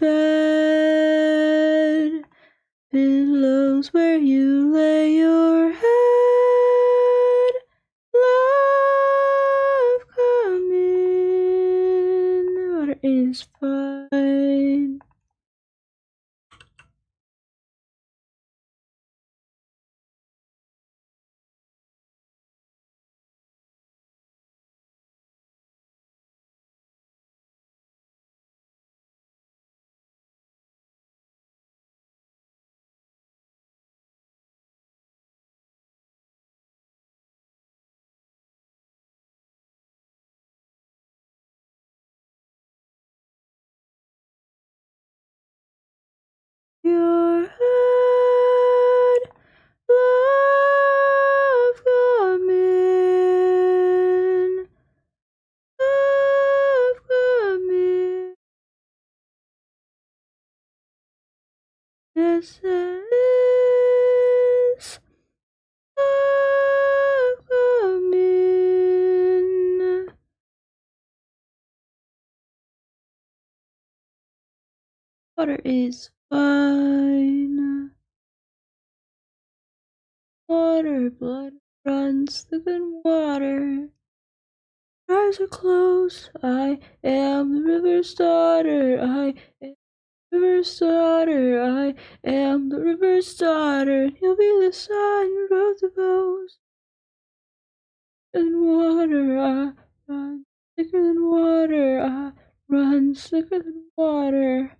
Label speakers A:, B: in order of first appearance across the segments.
A: bed. Pillows where you lay your head. Love, come in. The water is fine. Your head, love, come in. Love, come in. This is love, come in. Water is fine. Water, blood runs thick in water. Eyes are closed. I am the river's daughter. I am the river's daughter. I am the river's daughter. You'll be the sun who wrote the bows. In water, I run thicker than water. I run thicker than water.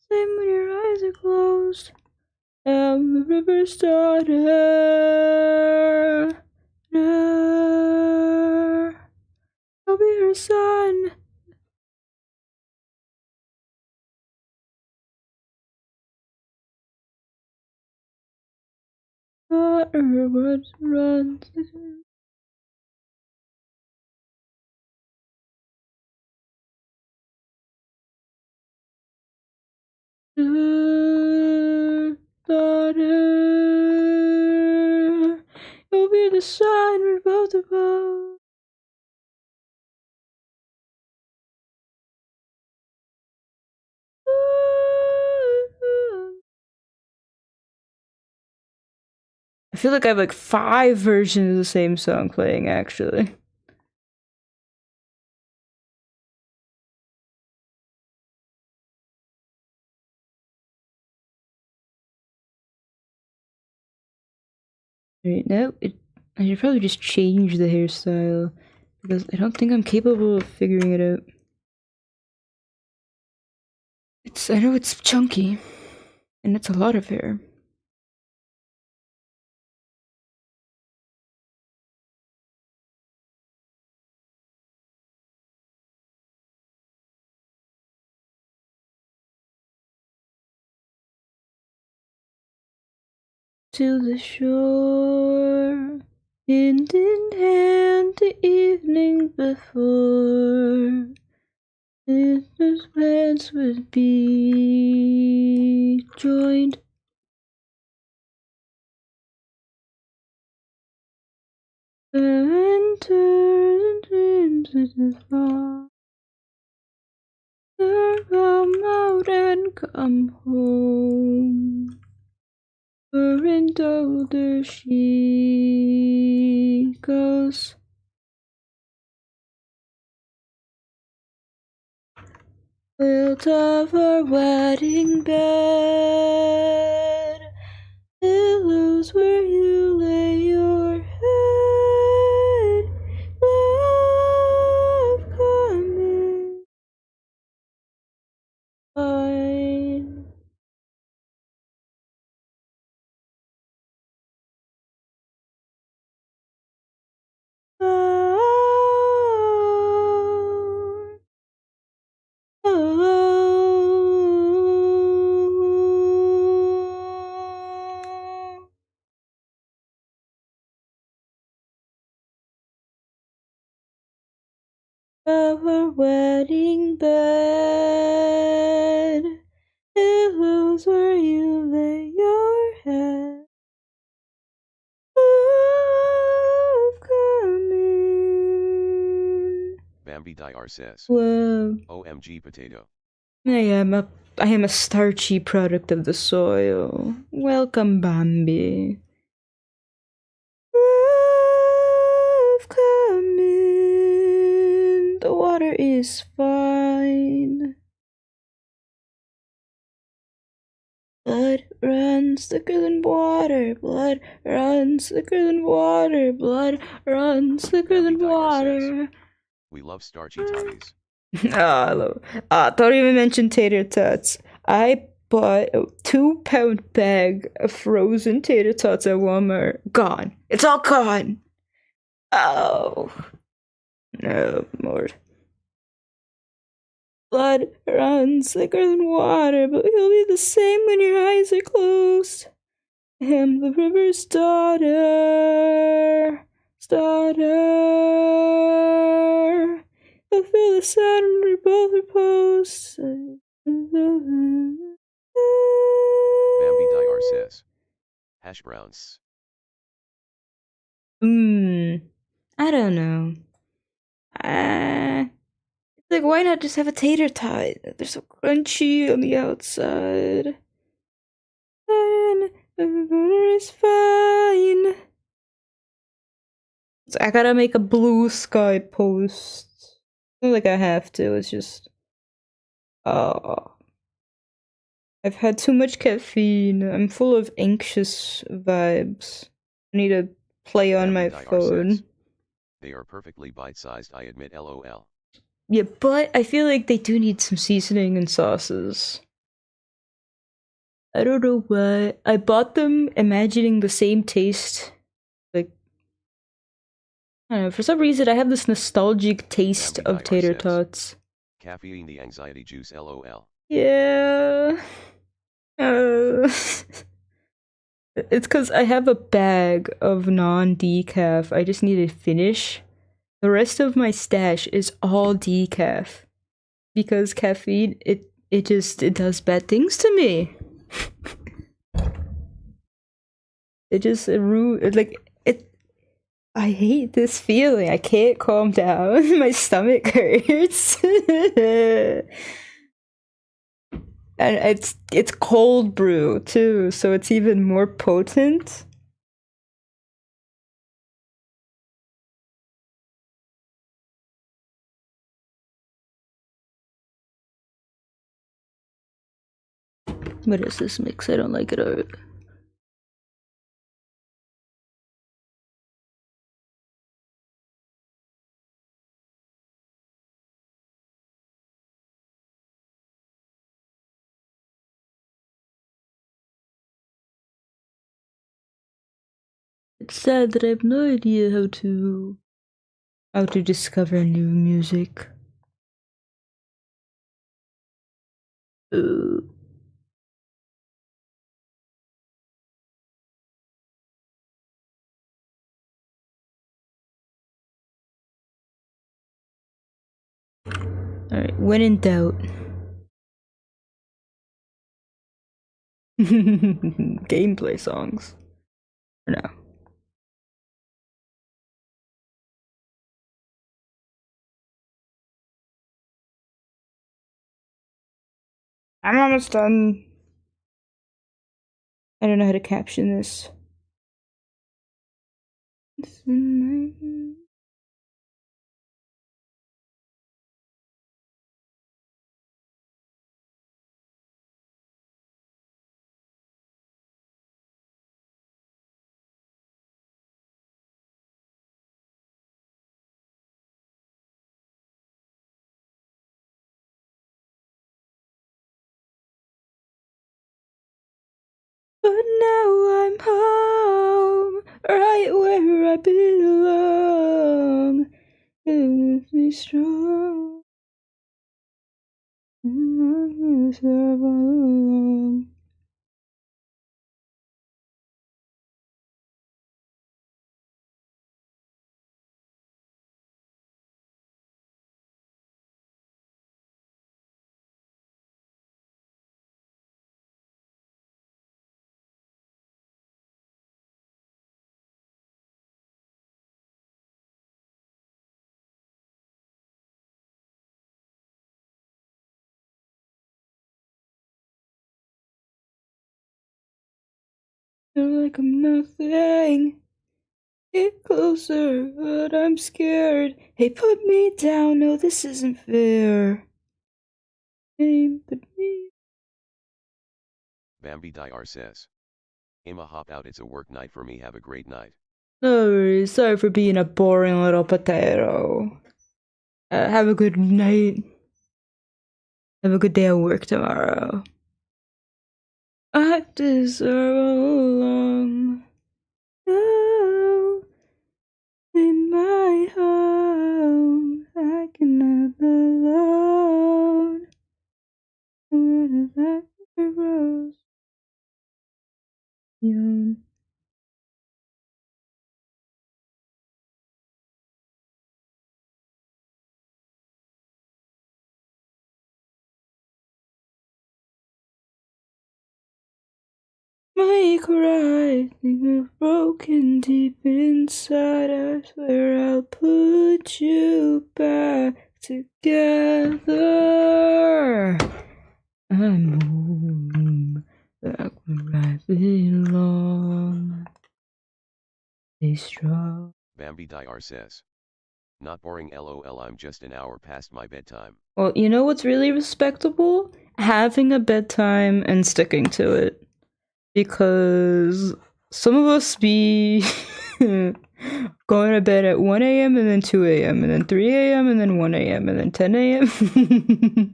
A: Same when your eyes are closed. I am the river's daughter. I'll be her son. Water runs. Daughter, you'll be the sun we're both above. I feel like I have like 5 versions of the same song playing, actually. Right now, I should probably just change the hairstyle because I don't think I'm capable of figuring it out. I know it's chunky, and it's a lot of hair. To the shore, hand in hand, the evening before. His plans would be joined. Enter and dreams of the fall. Come out and come home. Her and older she goes. Built of her wedding bed, pillows where you lay your head. Love, come in. Fine. Our wedding bed, pillows where you lay your head. Love, come in.
B: Bambi Diar says.
A: Whoa.
B: OMG potato.
A: I am up. I am a starchy product of the soil. Welcome, Bambi. Love, come in. The water is fine. Blood runs thicker than water. Blood runs thicker than water. Blood runs thicker than water.
B: We love starchy toddies.
A: Don't even mention tater tots. I bought a 2-pound bag of frozen tater tots at Walmart. Gone. It's all gone. Oh. No, Lord. Blood runs thicker than water, but you'll be the same when your eyes are closed. I am the river's daughter. I feel the sound when we both are posts.
B: Bambi Dr says. Hash browns.
A: I don't know. It's like, why not just have a tater tot? They're so crunchy on the outside. It's fine. So I gotta make a blue sky post. Not like I have to, it's just... Oh. I've had too much caffeine. I'm full of anxious vibes. I need to play on my phone.
B: Says, they are perfectly bite-sized, I admit, lol.
A: Yeah, but I feel like they do need some seasoning and sauces. I don't know why. I bought them imagining the same taste. Like, I don't know, for some reason I have this nostalgic taste of tater tots.
B: Caffeine the anxiety juice, lol.
A: Yeah. It's because I have a bag of non-decaf. I just need to finish. The rest of my stash is all decaf. Because caffeine, it does bad things to me. I hate this feeling. I can't calm down. My stomach hurts. And it's cold brew too, so it's even more potent. What is this mix? I don't like it already. It's sad that I have no idea how to discover new music. Alright, when in doubt. Gameplay songs. No. I'm almost done. I don't know how to caption this. But now I'm home, right where I belong. It me strong. Feel like I'm nothing. Get closer, but I'm scared. Hey, put me down. No, this isn't fair. Hey, put me.
B: Bambi Dr says. Emma hop out, it's a work night for me, have a great night.
A: Oh, sorry for being a boring little potato. Have a good night. Have a good day at work tomorrow. I deserve a long go in my home. I cannot alone. What is that rose? Yawn. My cry, think of broken deep inside. I swear I'll put you back together. I'm home, back where I belong. Stay strong.
B: Bambi Dr says. Not boring, lol, I'm just an hour past my bedtime.
A: Well, you know what's really respectable? Having a bedtime and sticking to it. Because some of us be going to bed at 1 a.m. and then 2 a.m. and then 3 a.m. and then 1 a.m. and then 10 a.m.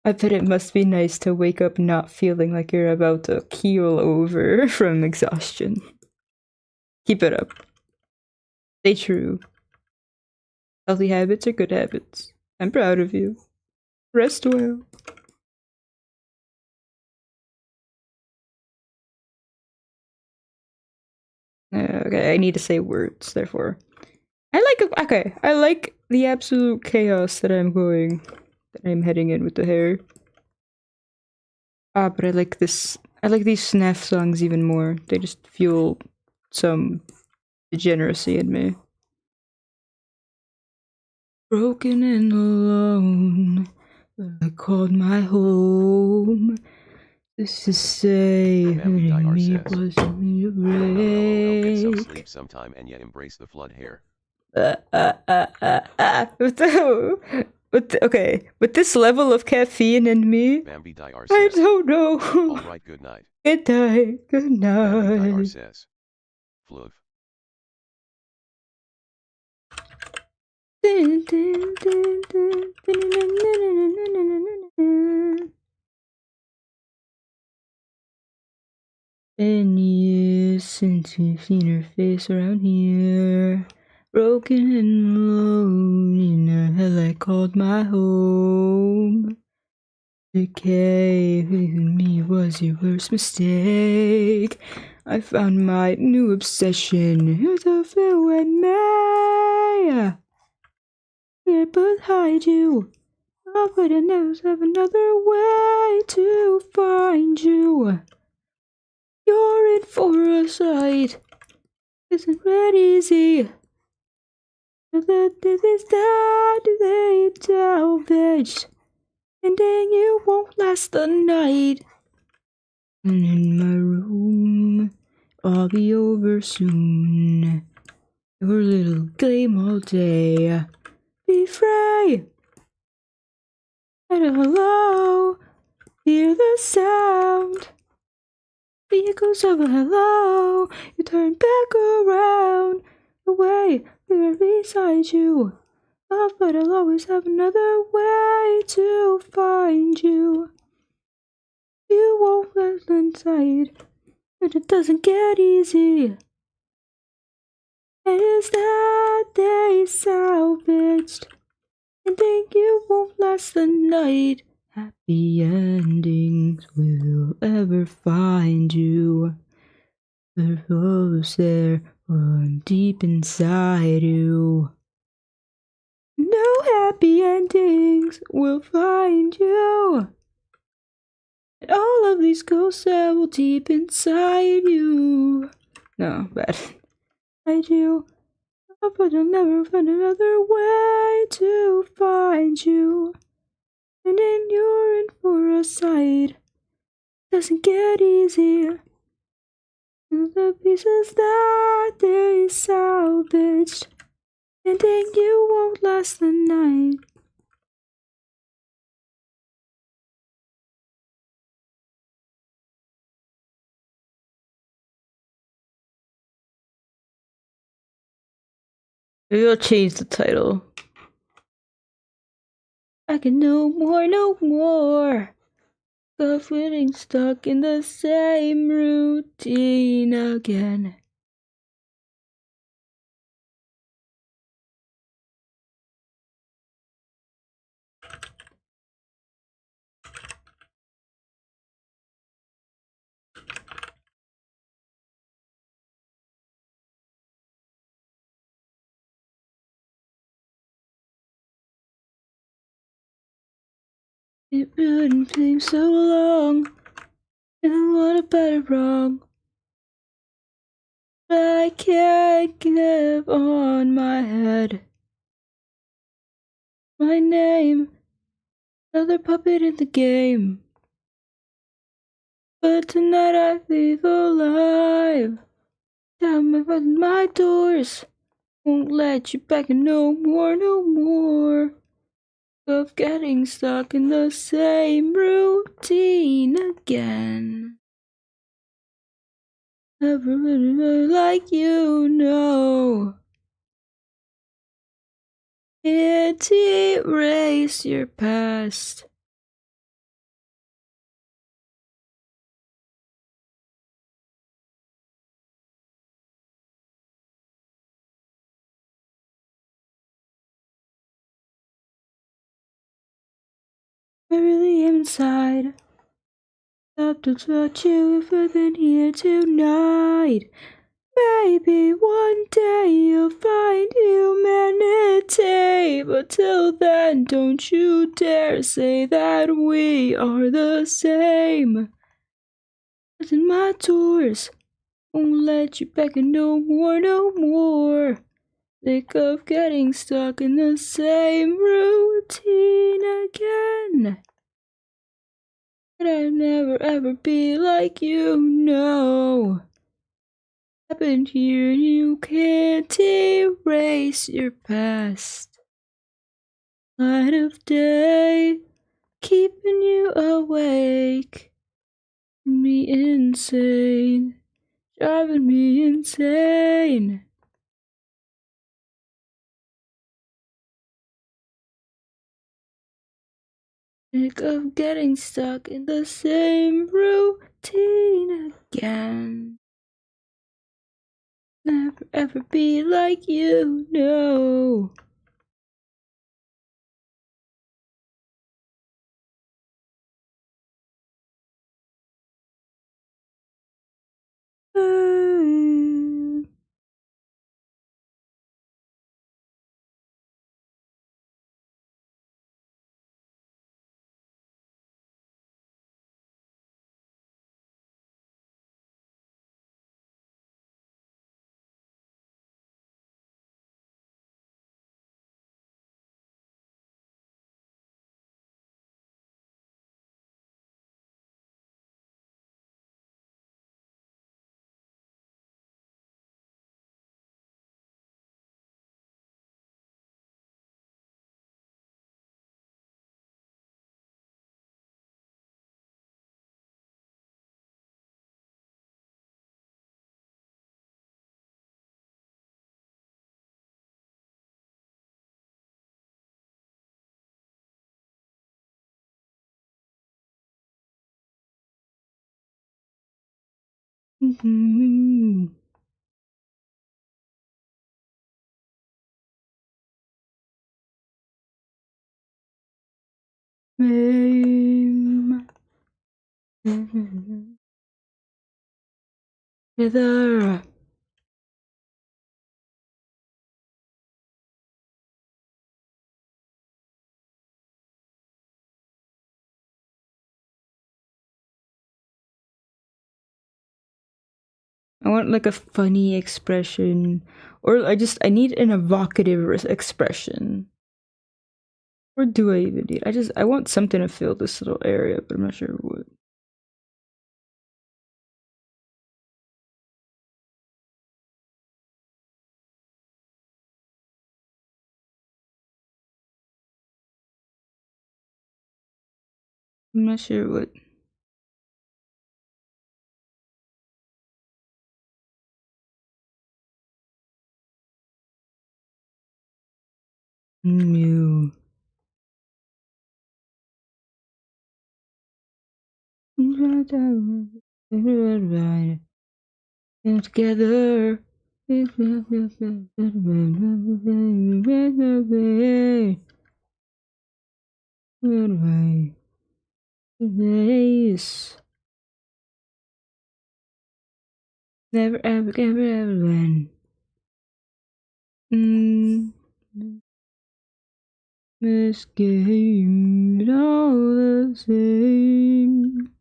A: I bet it must be nice to wake up not feeling like you're about to keel over from exhaustion. Keep it up. Stay true. Healthy habits are good habits. I'm proud of you. Rest well. Okay, I need to say words, therefore. I like the absolute chaos that I'm heading in with the hair. But I like these SNAF songs even more. They just fuel some degeneracy in me. Broken and alone, I called my home. This to say, hurting me was only a break.
B: Get some sleep sometime and yet embrace the flood hair.
A: Okay, with this level of caffeine in me,
B: Bambi Dr
A: I
B: says.
A: don't know.
B: Alright, good night.
A: Good night. Good
B: Bambi Dr
A: night.
B: says. Floof.
A: Been years since we've seen her face around here. Broken and alone in a hell I called my home. The cave in me was your worst mistake. I found my new obsession. Who's a flew and me? Here but hide you. Oh, but I never have another way to find you. You're in for a sight. Isn't that easy? This is that they salvaged. And then you won't last the night. And in my room, I'll be over soon. Your little game all day. Be free. And hello, hear the sound. The echoes of a hello. You turn back around, away, we're beside you. Oh, but I'll always have another way to find you. You won't let inside, and it doesn't get easy. And is that they salvaged, and think you won't last the night. Happy endings will ever find you. The love's there, one deep inside you. No happy endings will find you. And all of these ghosts travel deep inside you. No, bad. Inside you. Oh, but I'll never find another way to find you. And then you're in for a sight. Doesn't get easier. The pieces that they salvaged, and then you won't last the night. Maybe I'll change the title. I can no more, no more of getting stuck in the same routine again. It wouldn't seem so long, and what about it wrong? I can't live on my head. My name, another puppet in the game. But tonight I leave alive. Down my doors, won't let you back in no more, no more. Of getting stuck in the same routine again. Everybody like you know. Can't erase your past. I really am inside. Stop to touch you if I've been here tonight. Maybe one day you'll find humanity, but till then, don't you dare say that we are the same. It's in my doors, won't let you back in no more, no more. Sick of getting stuck in the same routine again. But I'll never ever be like you, no. Happened here, you can't erase your past. Light of day, keeping you awake, me insane, driving me insane. Sick of getting stuck in the same routine again. Never ever be like you, no. Mm-hmm. Name. Hither. I want like a funny expression, or I need an evocative expression. Or do I even need? I want something to fill this little area, but I'm not sure what. I'm not sure what. Mew. Together. Days. Never ever ever ever win. This game is all the same.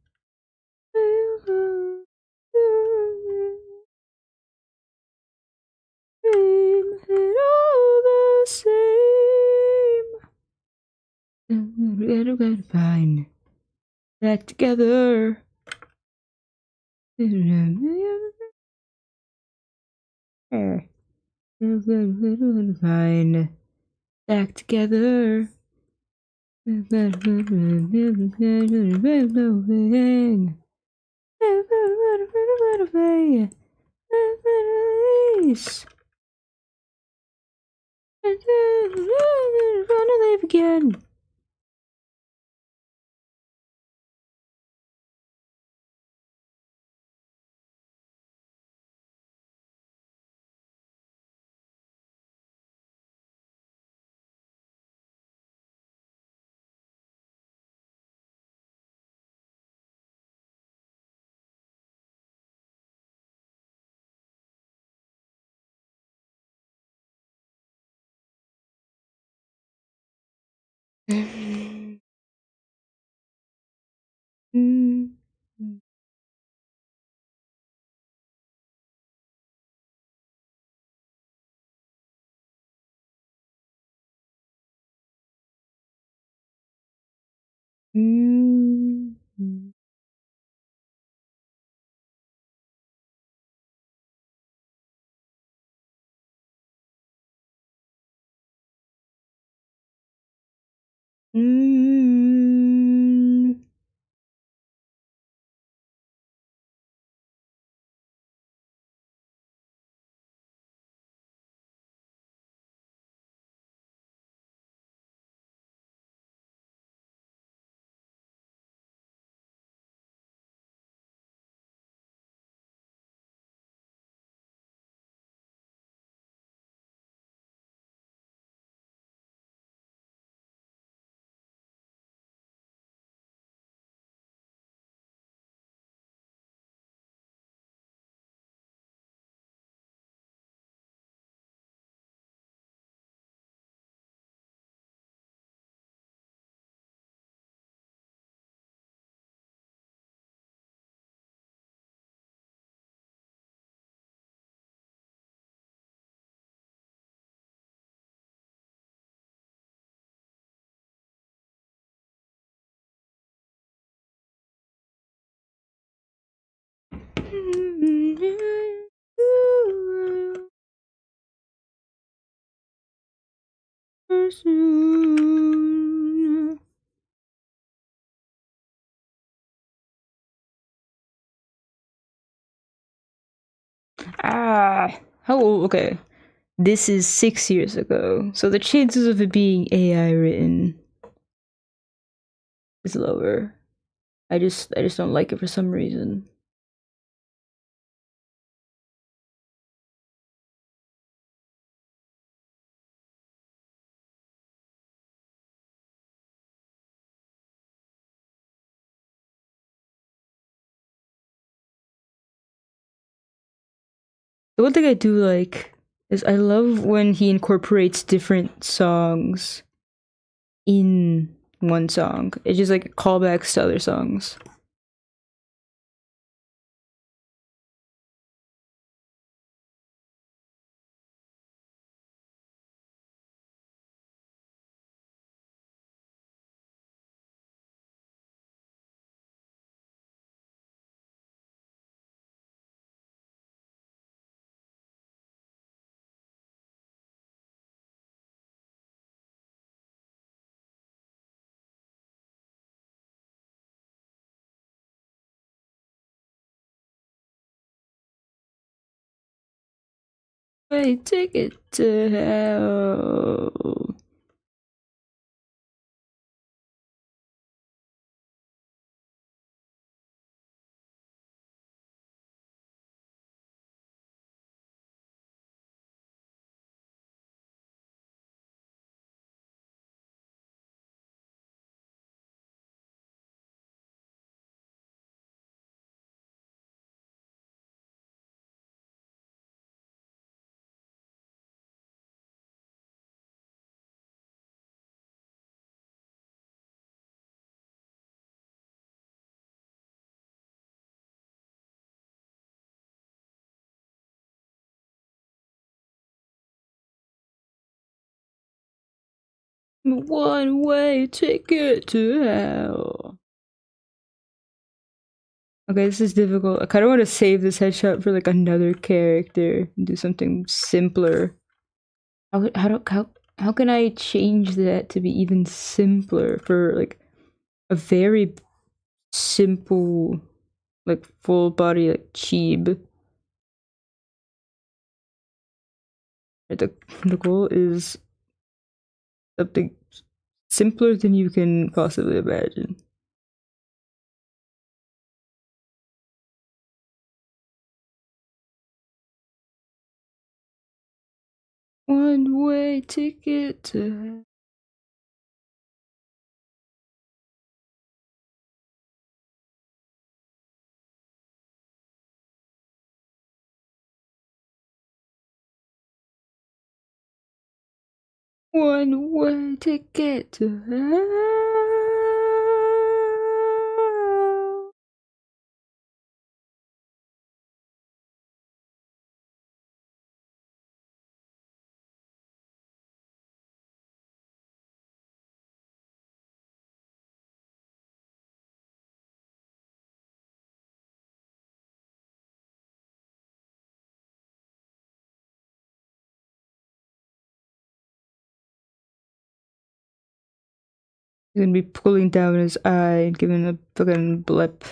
A: All the same. We're gonna find back together. Fine. Back together. Wanna live again. Okay. This is 6 years ago, so the chances of it being AI written is lower. I just don't like it for some reason. The one thing I do like is I love when he incorporates different songs in one song. It's just like callbacks to other songs. way ticket to hell. One way ticket to hell. Okay, this is difficult. I kind of want to save this headshot for like another character and do something simpler. How can I change that to be even simpler for like a very simple, like full body like cheeb? The goal is something simpler than you can possibly imagine. One way ticket to. One way ticket to hell. He's gonna be pulling down his eye and giving a fucking blip.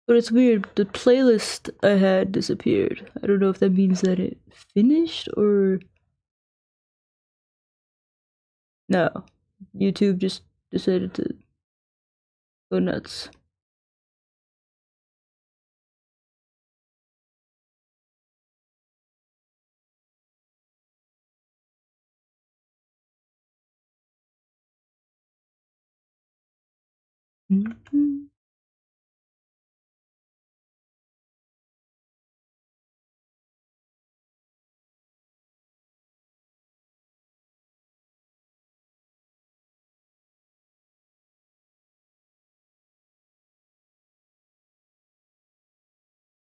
A: But it's weird, the playlist I had disappeared. I don't know if that means that it finished or. No. YouTube just decided to go nuts. Mm-hmm.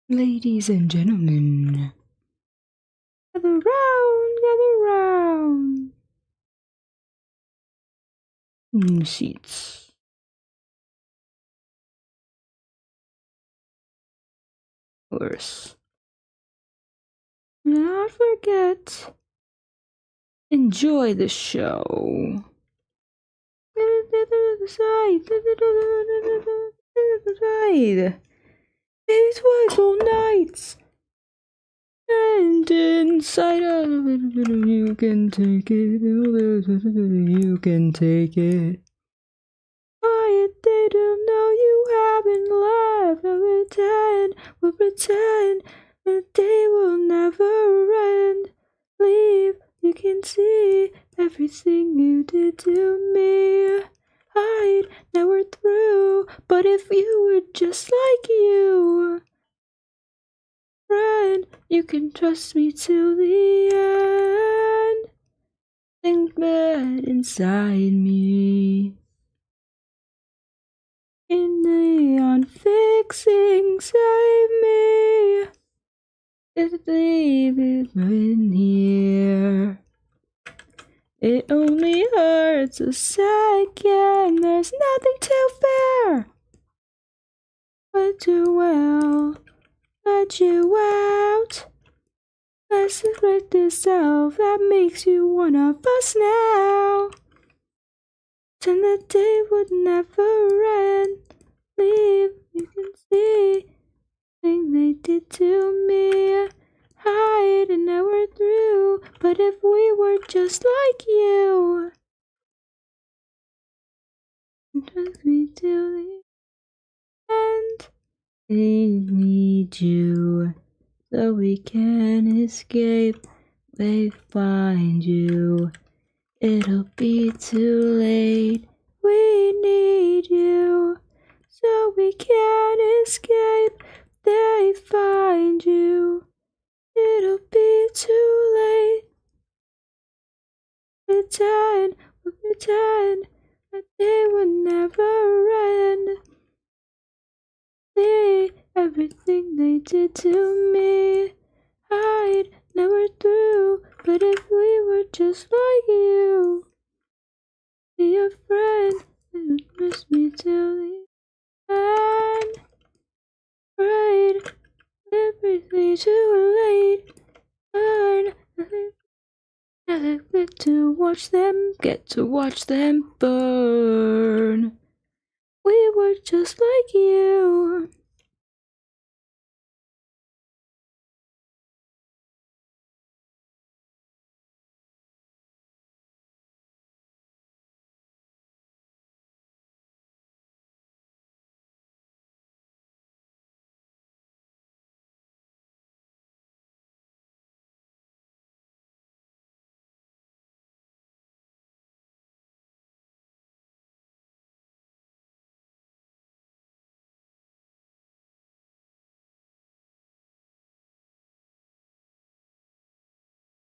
A: Ladies and gentlemen, gather round, gather round. Seats. Of course. Not forget. Enjoy the show. Side. Maybe twice all nights. And inside of it, you can take it. You can take it. Quiet, they don't know you haven't left. We'll pretend that they will never end. Leave, you can see everything you did to me. Hide, now we're through. But if you were just like you, friend, you can trust me till the end. bed inside me. In neon fixing, save me. It's baby in here. It only hurts a second. There's nothing too fair. But too well, let you out. Let's break this out. That makes you one of us now. And the day would never end. Leave, you can see thing they did to me. Hide and now we're through. But if we were just like you, it took me till the end. They need you so we can escape. They find you. It'll be too late. We need you so we can escape. They find you. It'll be too late. We'll pretend that they would never end. Everything they did to me. Hide, now we're through. But if we were just like you, be a friend and miss me till the end. Right, everything too late. Burn, nothing but to watch them, get to watch them burn. We were just like you.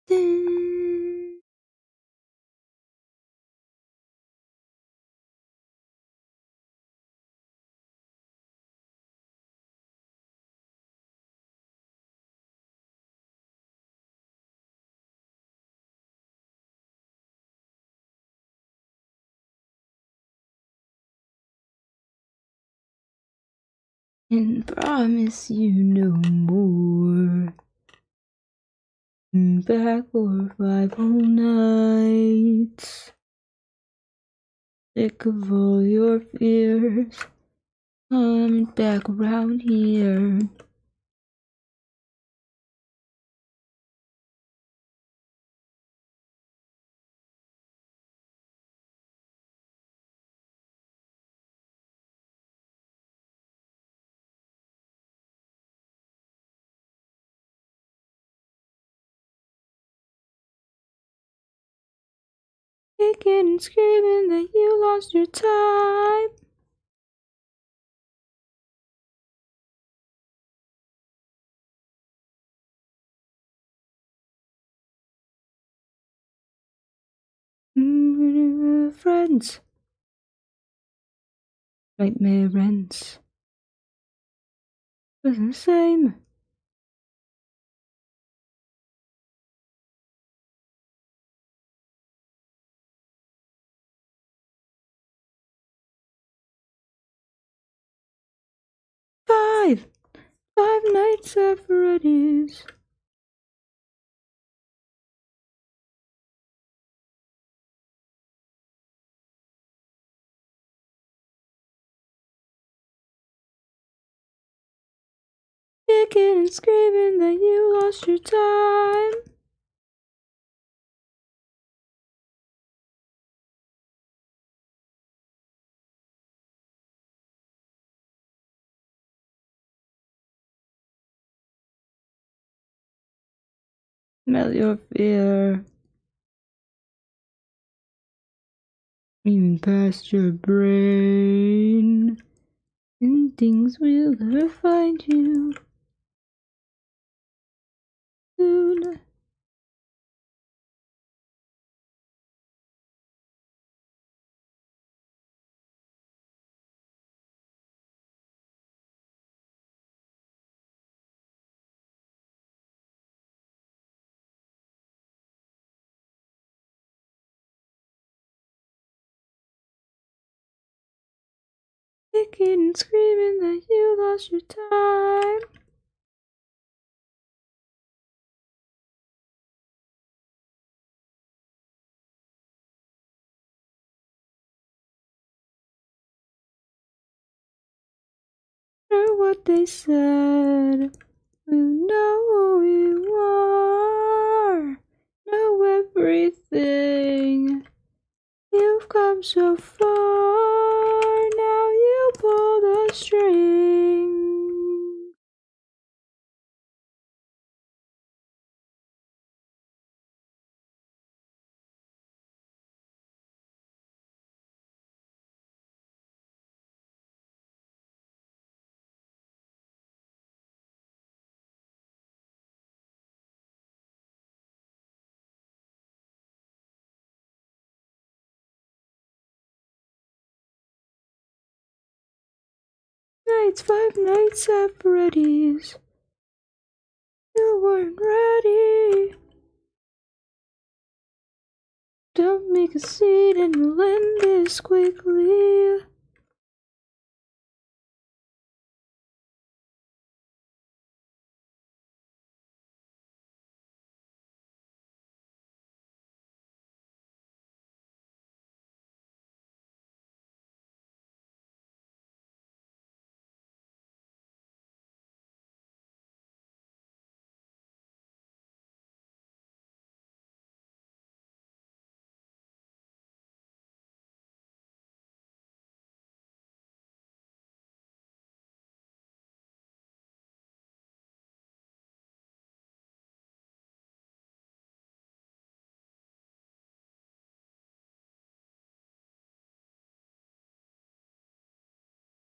A: Ding. 'And promise you no more. Back for 5 whole nights. Sick of all your fears. Coming back around here. Kicking and screaming that you lost your time. Friends. Nightmare rents. Was the same. Five nights at Freddy's. Kicking and screaming that you lost your time. Smell your fear. Even past your brain. And things will never find you. Soon. kicking and screaming that you lost your time. Or what they said. You know who you are. Know everything. You've come so far. Now you pull the string. Nights, 5 nights at Freddy's. You weren't ready. Don't make a scene and we'll end this quickly.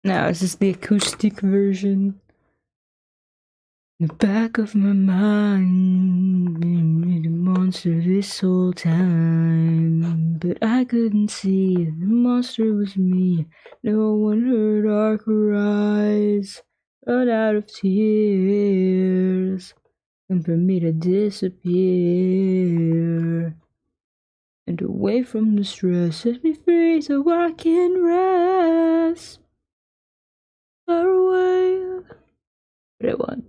A: Now, is this the acoustic version? In the back of my mind, been a monster this whole time. But I couldn't see the monster was me. No one heard our cries. Run out of tears. And for me to disappear. And away from the stress, set me free so I can rest. Far away. What I want.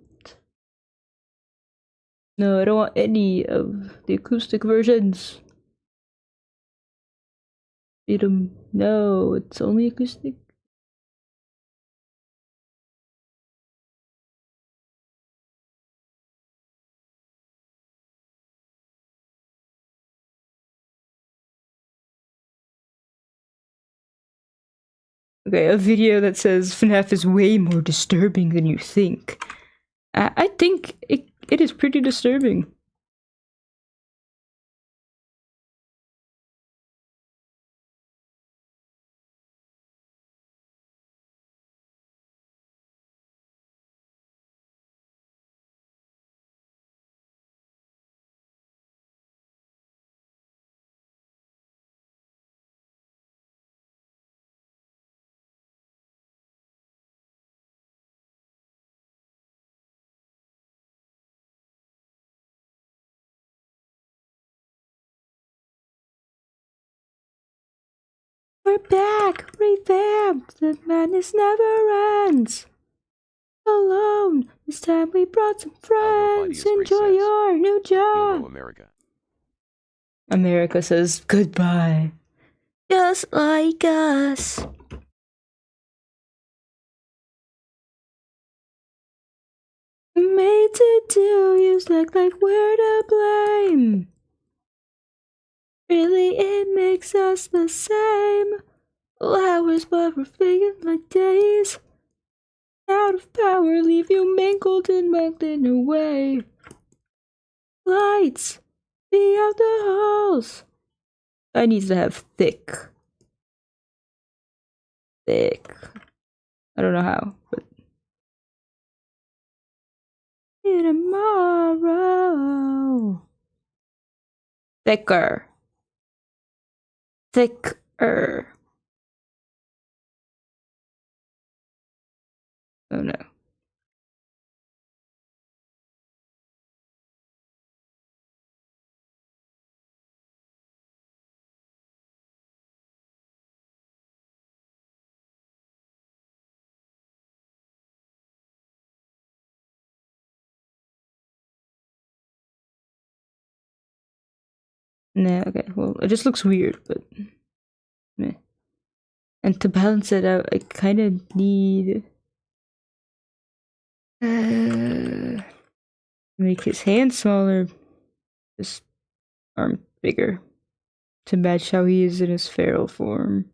A: No, I don't want any of the acoustic versions. No, it's only acoustic. Okay, a video that says FNAF is way more disturbing than you think. I think it is pretty disturbing. We're back, revamped. The madness never ends. Alone, this time we brought some friends. Enjoy your new job.
B: America.
A: America says goodbye. Just like us. Made to do, use like we're to blame. Really, it makes us the same. Hours, but we're fading like days. Out of power, leave you mangled and melted away. Lights, be out the halls. I need to have thick. I don't know how, but tomorrow. Thicker. Oh no. Nah, okay, well, it just looks weird, but meh. And to balance it out, I kind of need make his hand smaller, his arm bigger to match how he is in his feral form.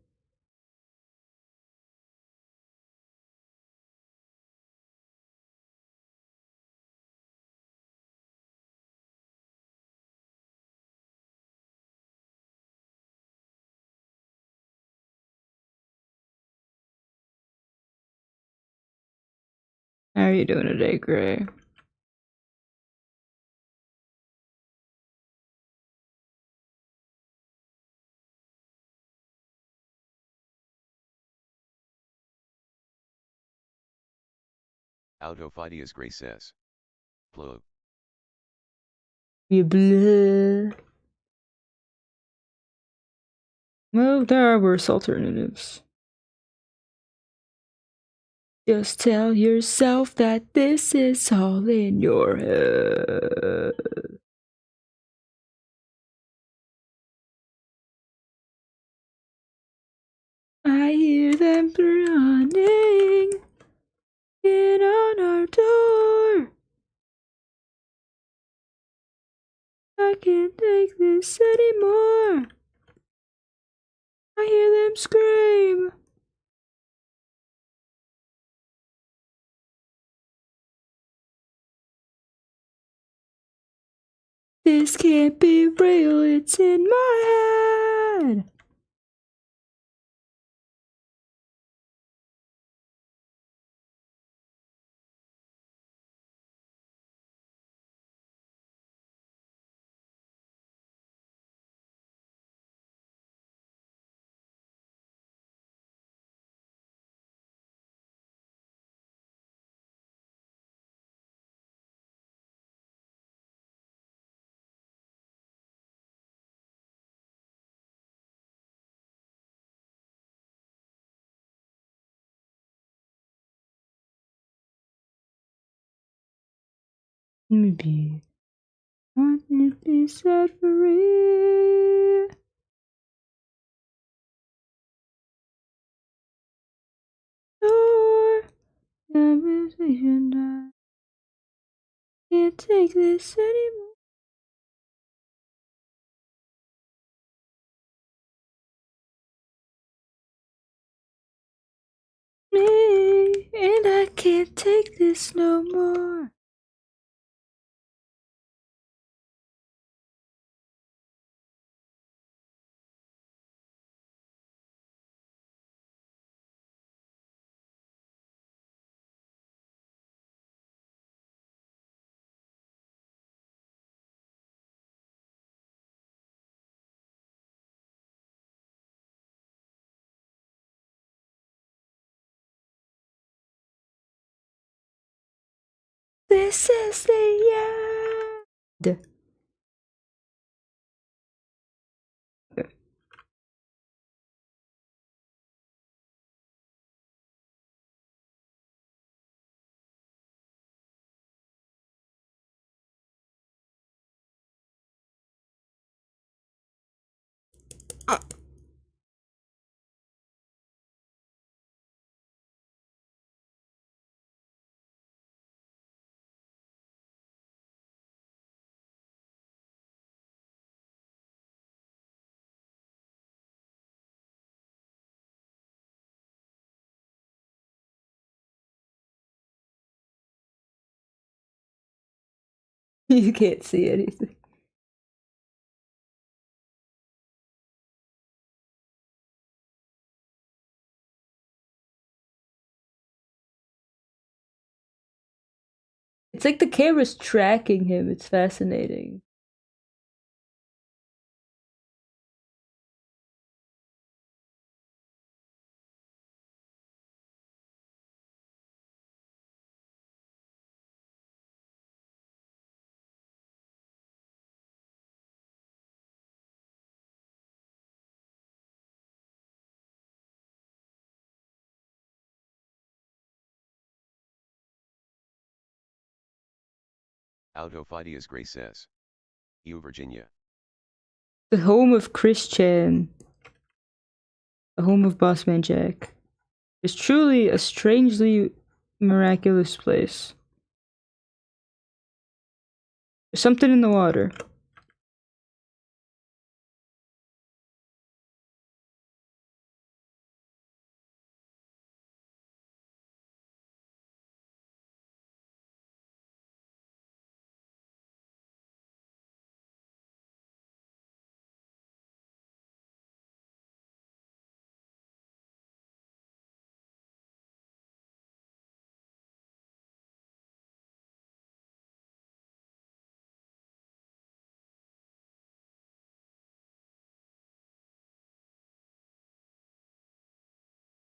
A: How are you doing today, Gray?
B: Autophidias Gray says. Plug.
A: Yeah, blah. Well, there are worse alternatives. Just tell yourself that this is all in your head. I hear them running in on our door. I can't take this anymore. I hear them scream. This can't be real, it's in my head. Maybe want to be set free. Your conversation, I can't take this anymore. Me, and I can't take this no more. This is the end. You can't see anything. It's like the camera's tracking him. It's fascinating.
B: Autophidias Gray says. You Virginia.
A: The home of Christian. The home of Bossman Jack. It's truly a strangely miraculous place. There's something in the water.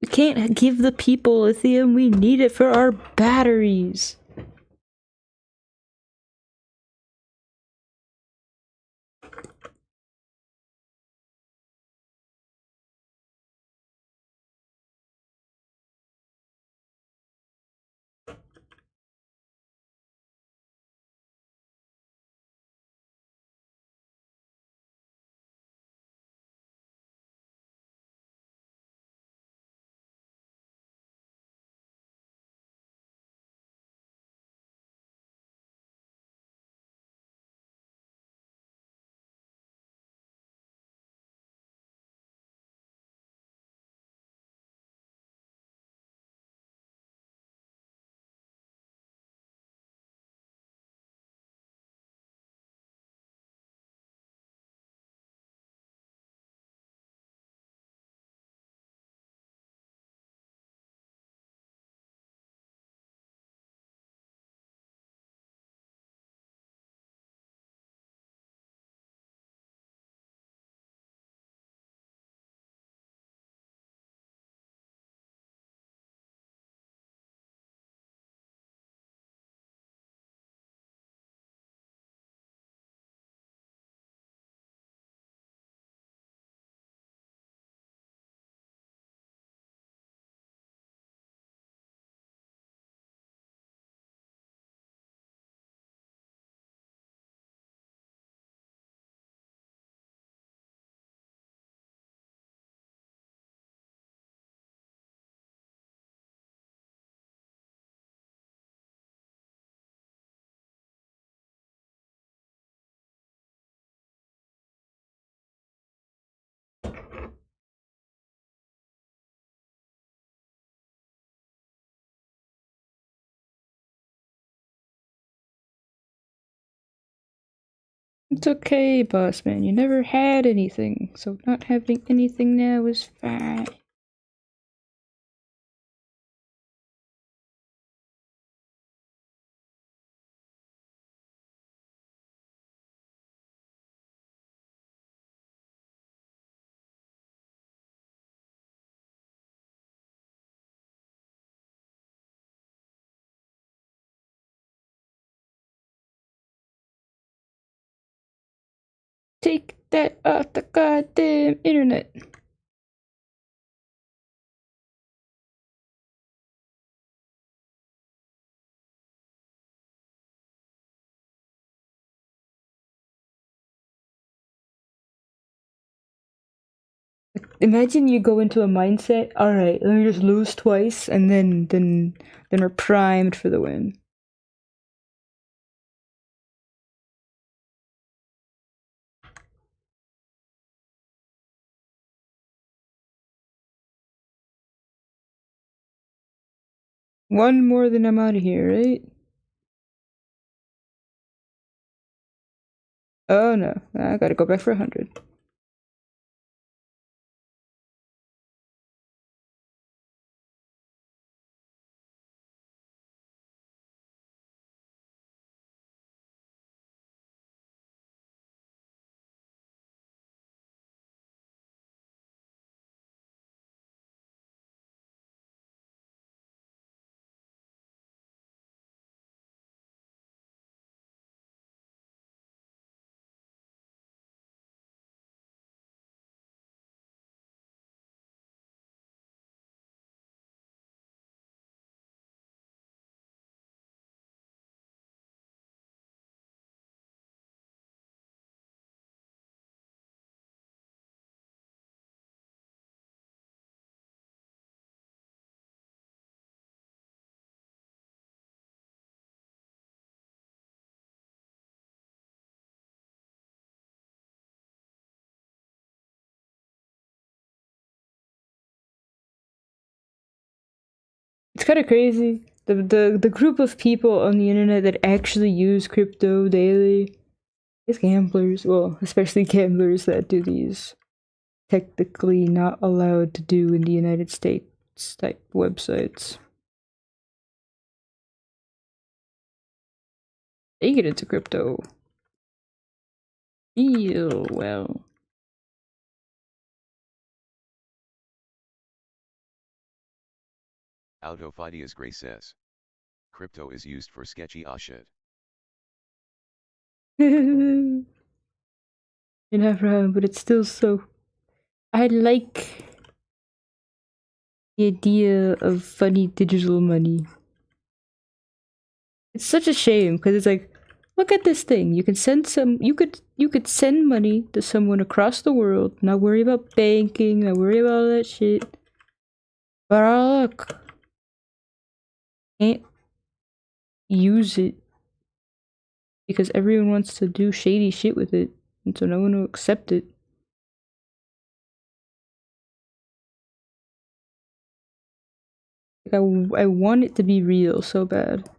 A: We can't give the people lithium. We need it for our batteries. It's okay, boss man. You never had anything, so not having anything now is fine. Take that off the goddamn internet. Imagine you go into a mindset, alright, let me just lose twice and then we're primed for the win. One more than I'm out of here, right? Oh no, I gotta go back for 100. kind of crazy. The group of people on the internet that actually use crypto daily is gamblers. Well, especially gamblers that do these technically not allowed to do in the United States type websites. They get into crypto real well.
B: Autofidias Gray says. Crypto is used for sketchy shit.
A: You're not wrong, but it's still so. I like the idea of funny digital money. It's such a shame because it's like, look at this thing. You can send some. You could send money to someone across the world. Not worry about banking. Not worry about all that shit. But look, can't use it because everyone wants to do shady shit with it, and so no one will accept it. Like I want it to be real so bad.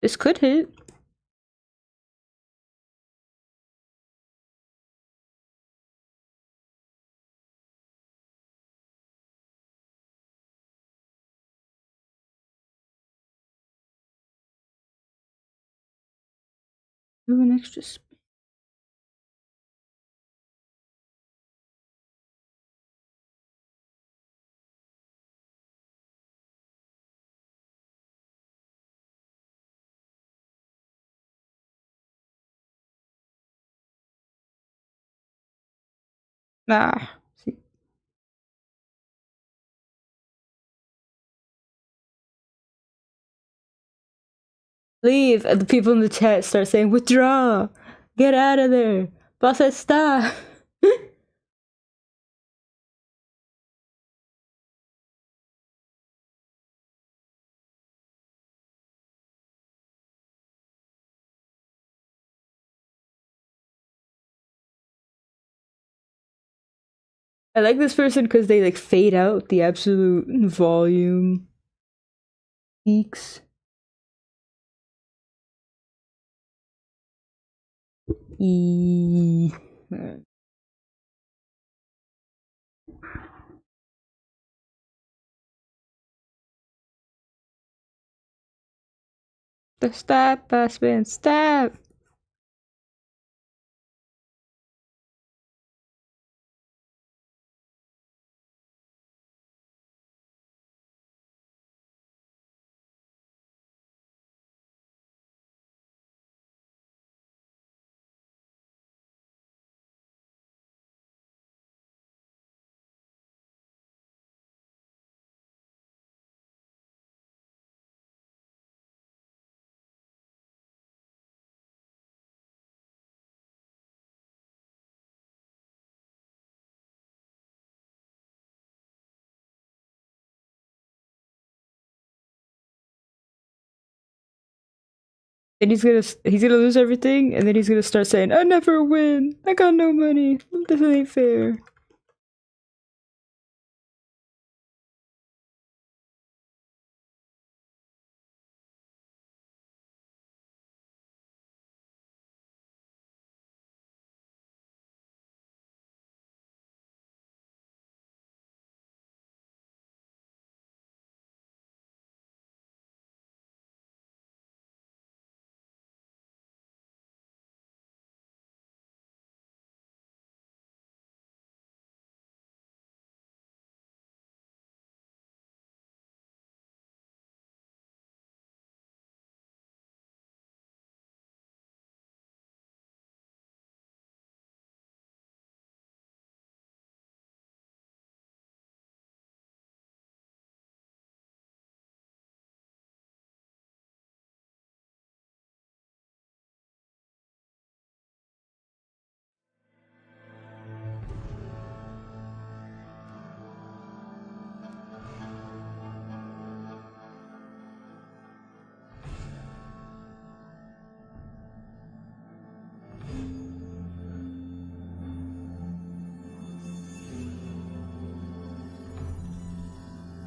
A: This could hit. Do an extra spin. Ah. See. Leave, and the people in the chat start saying, "Withdraw, get out of there, boss está." I like this person because they like fade out the absolute volume peaks. E. Stop, Bossman, stop. And he's gonna lose everything, and then he's gonna start saying, "I never win. I got no money. This ain't fair."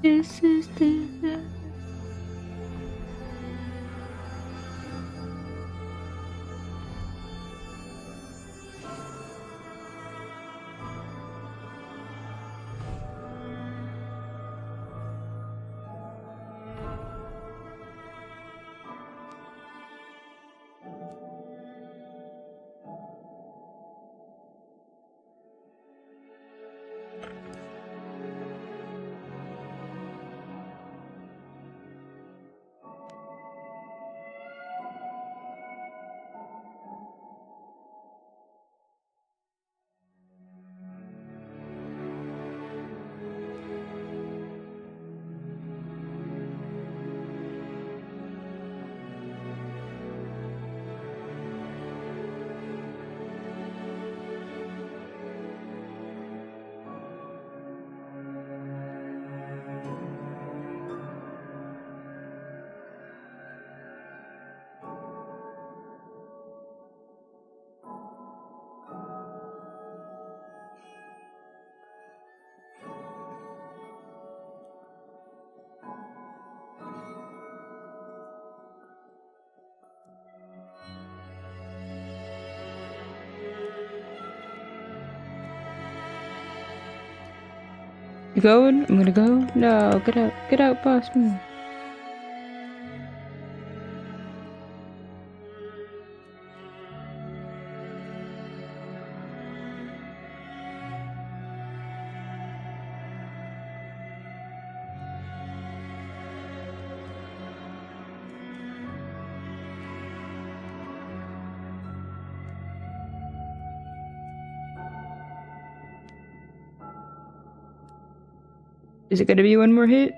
A: This is the. You going? I'm gonna go. No, get out past me. Is it gonna be one more hit?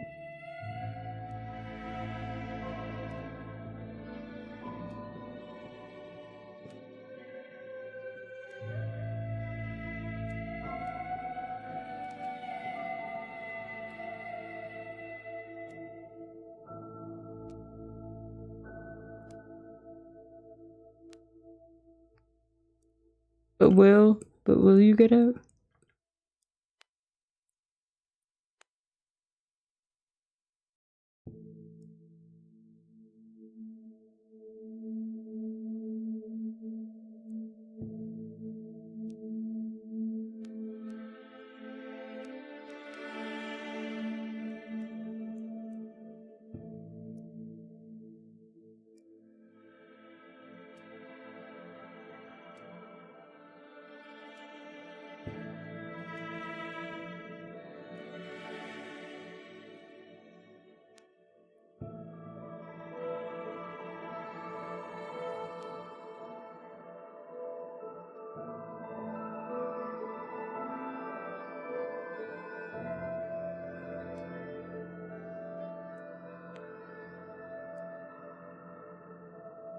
A: But will you get out?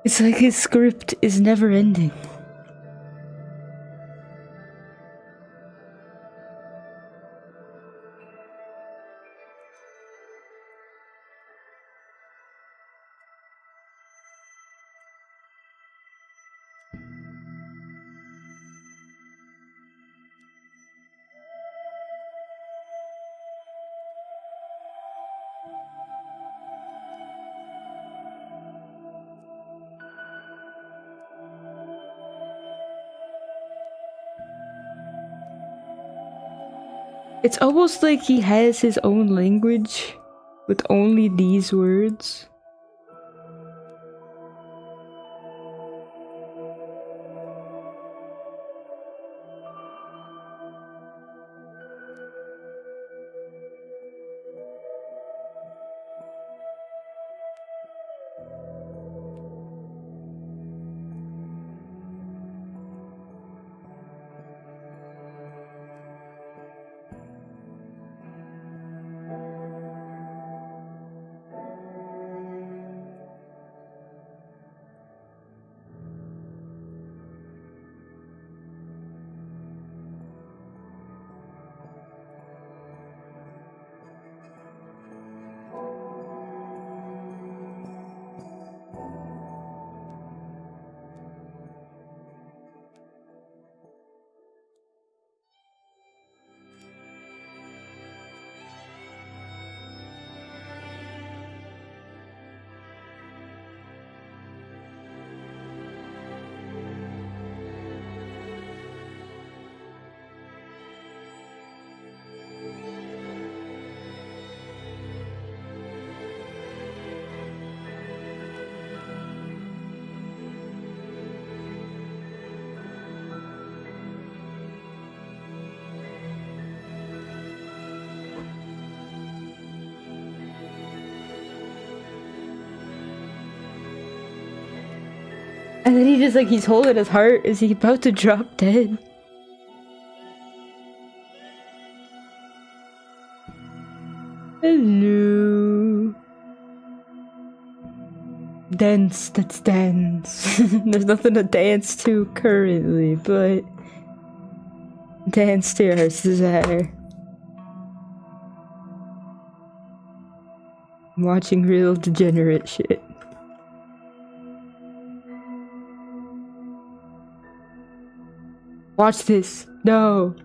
A: It's like his script is never ending. It's almost like he has his own language with only these words. And then he just like, he's holding his heart. Is he about to drop dead? Hello. Dance, that's dance. There's nothing to dance to currently, but dance to your heart's desire. I'm watching real degenerate shit. Watch this. No.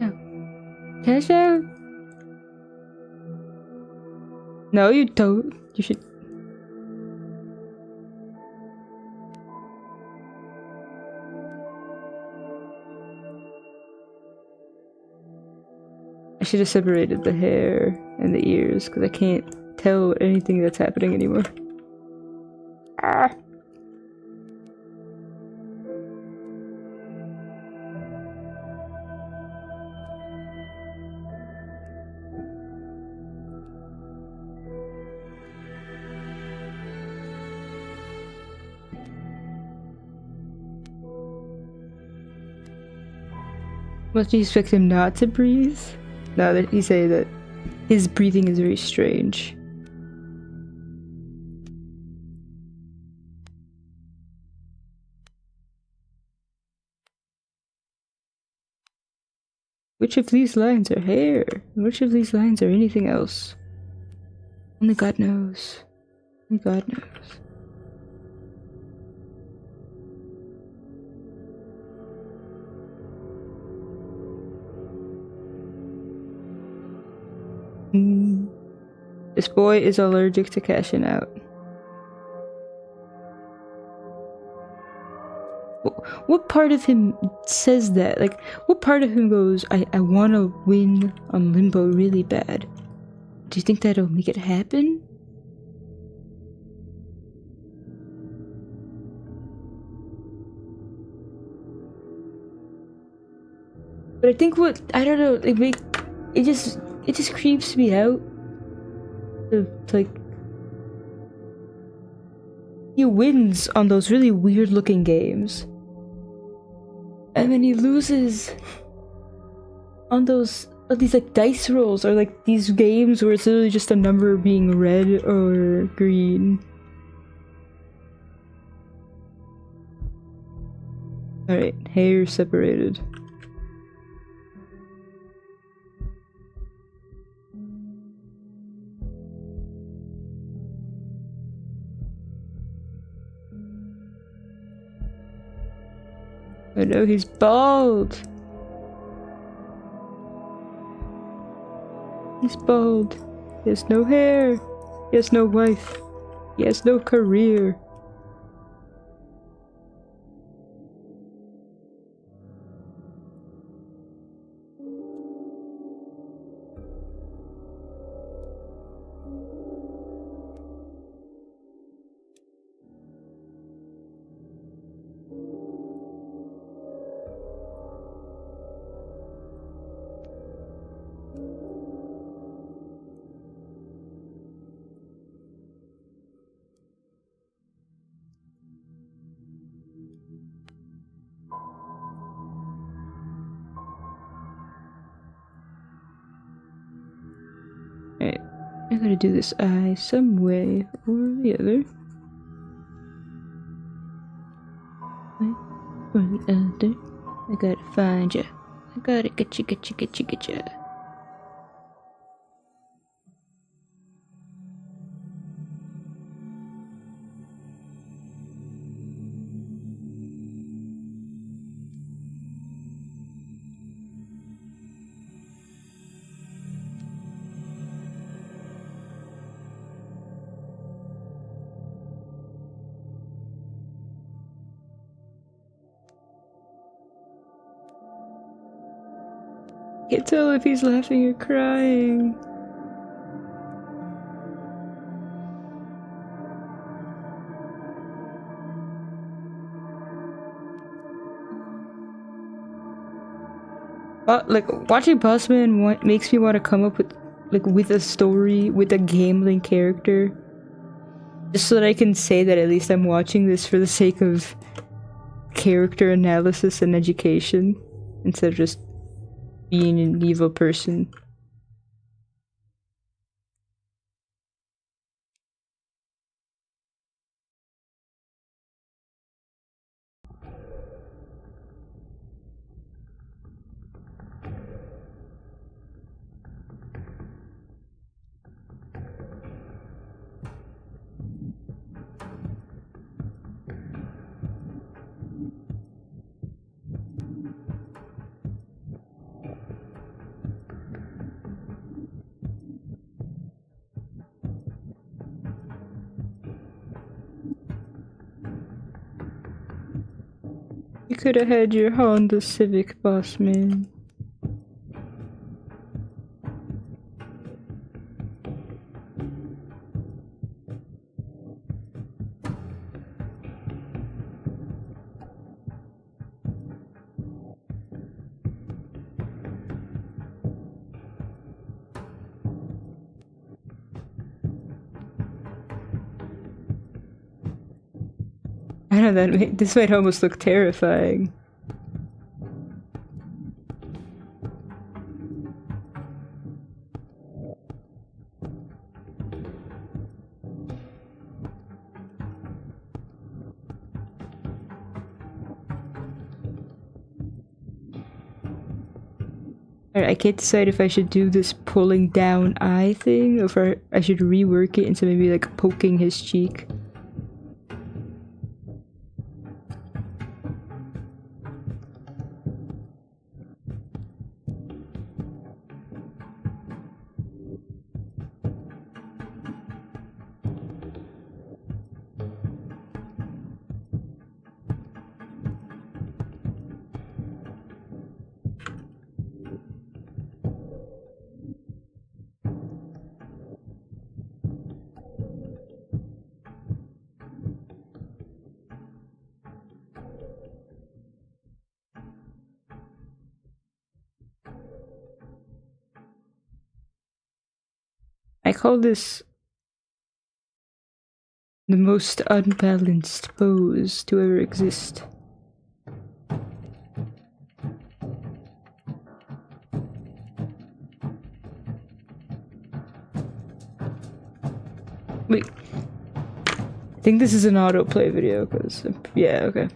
A: No. Cash out? No, you don't. You should. I should have separated the hair and the ears because I can't tell anything that's happening anymore. Ah. Must you expect him not to breathe? No, that he say that his breathing is very strange. Which of these lines are hair? Which of these lines are anything else? Only God knows. Only God knows. This boy is allergic to cashing out. What part of him says that? Like, what part of him goes, I want to win on Limbo really bad? Do you think that'll make it happen? But I think I don't know, it just creeps me out. Like, he wins on those really weird looking games. And then he loses on these like dice rolls or like these games where it's literally just a number being red or green. Alright, hair separated. Oh no, he's bald! He's bald. He has no hair. He has no wife. He has no career. Alright, I gotta do this eye some way or the other. Way or the other. I gotta find ya. I gotta get ya. Can't tell if he's laughing or crying. Like watching Bossman makes me want to come up with with a story with a gambling character, just so that I can say that at least I'm watching this for the sake of character analysis and education, instead of just being an evil person. You could have had your Honda Civic, Bossman. I know that this might almost look terrifying. I can't decide if I should do this pulling down eye thing, or if I should rework it into maybe like poking his cheek. I call this the most unbalanced pose to ever exist. Wait. I think this is an autoplay video, because... yeah, okay.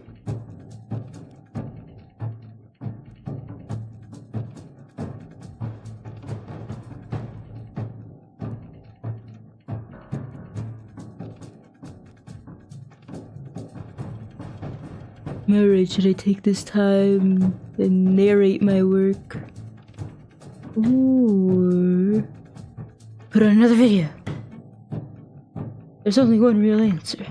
A: Alright, should I take this time and narrate my work? Or put on another video? There's only one real answer.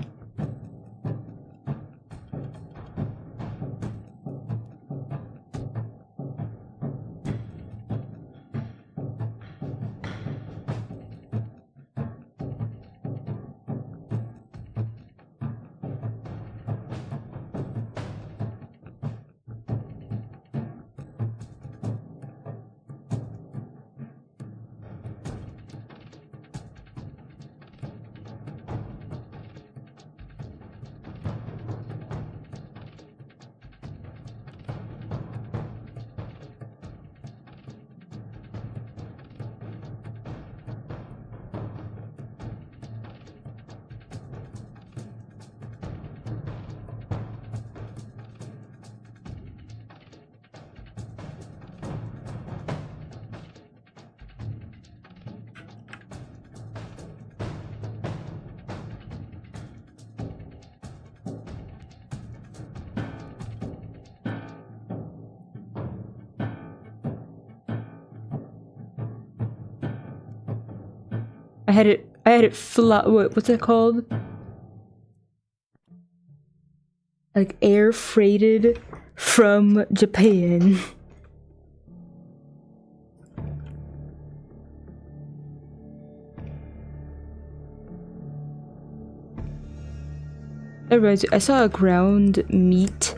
A: I had it flat. What's it called? Like air freighted from Japan. That reminds me, I saw a ground meat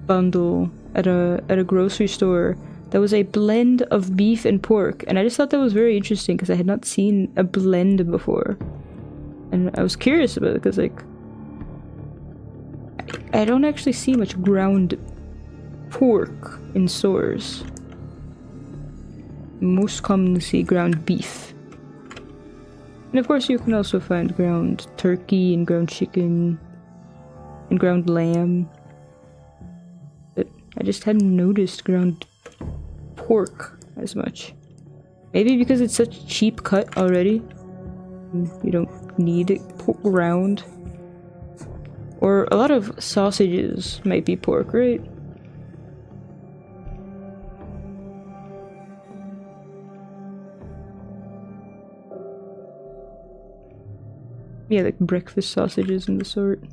A: bundle at a grocery store that was a blend of beef and pork, and I just thought that was very interesting because I had not seen a blend before, and I was curious about it because like I don't actually see much ground pork in stores. Most commonly see ground beef. And of course you can also find ground turkey and ground chicken and ground lamb. But I just hadn't noticed ground pork as much. Maybe because it's such a cheap cut already. You don't need it ground. Or a lot of sausages might be pork, right? Yeah, like breakfast sausages and the sort.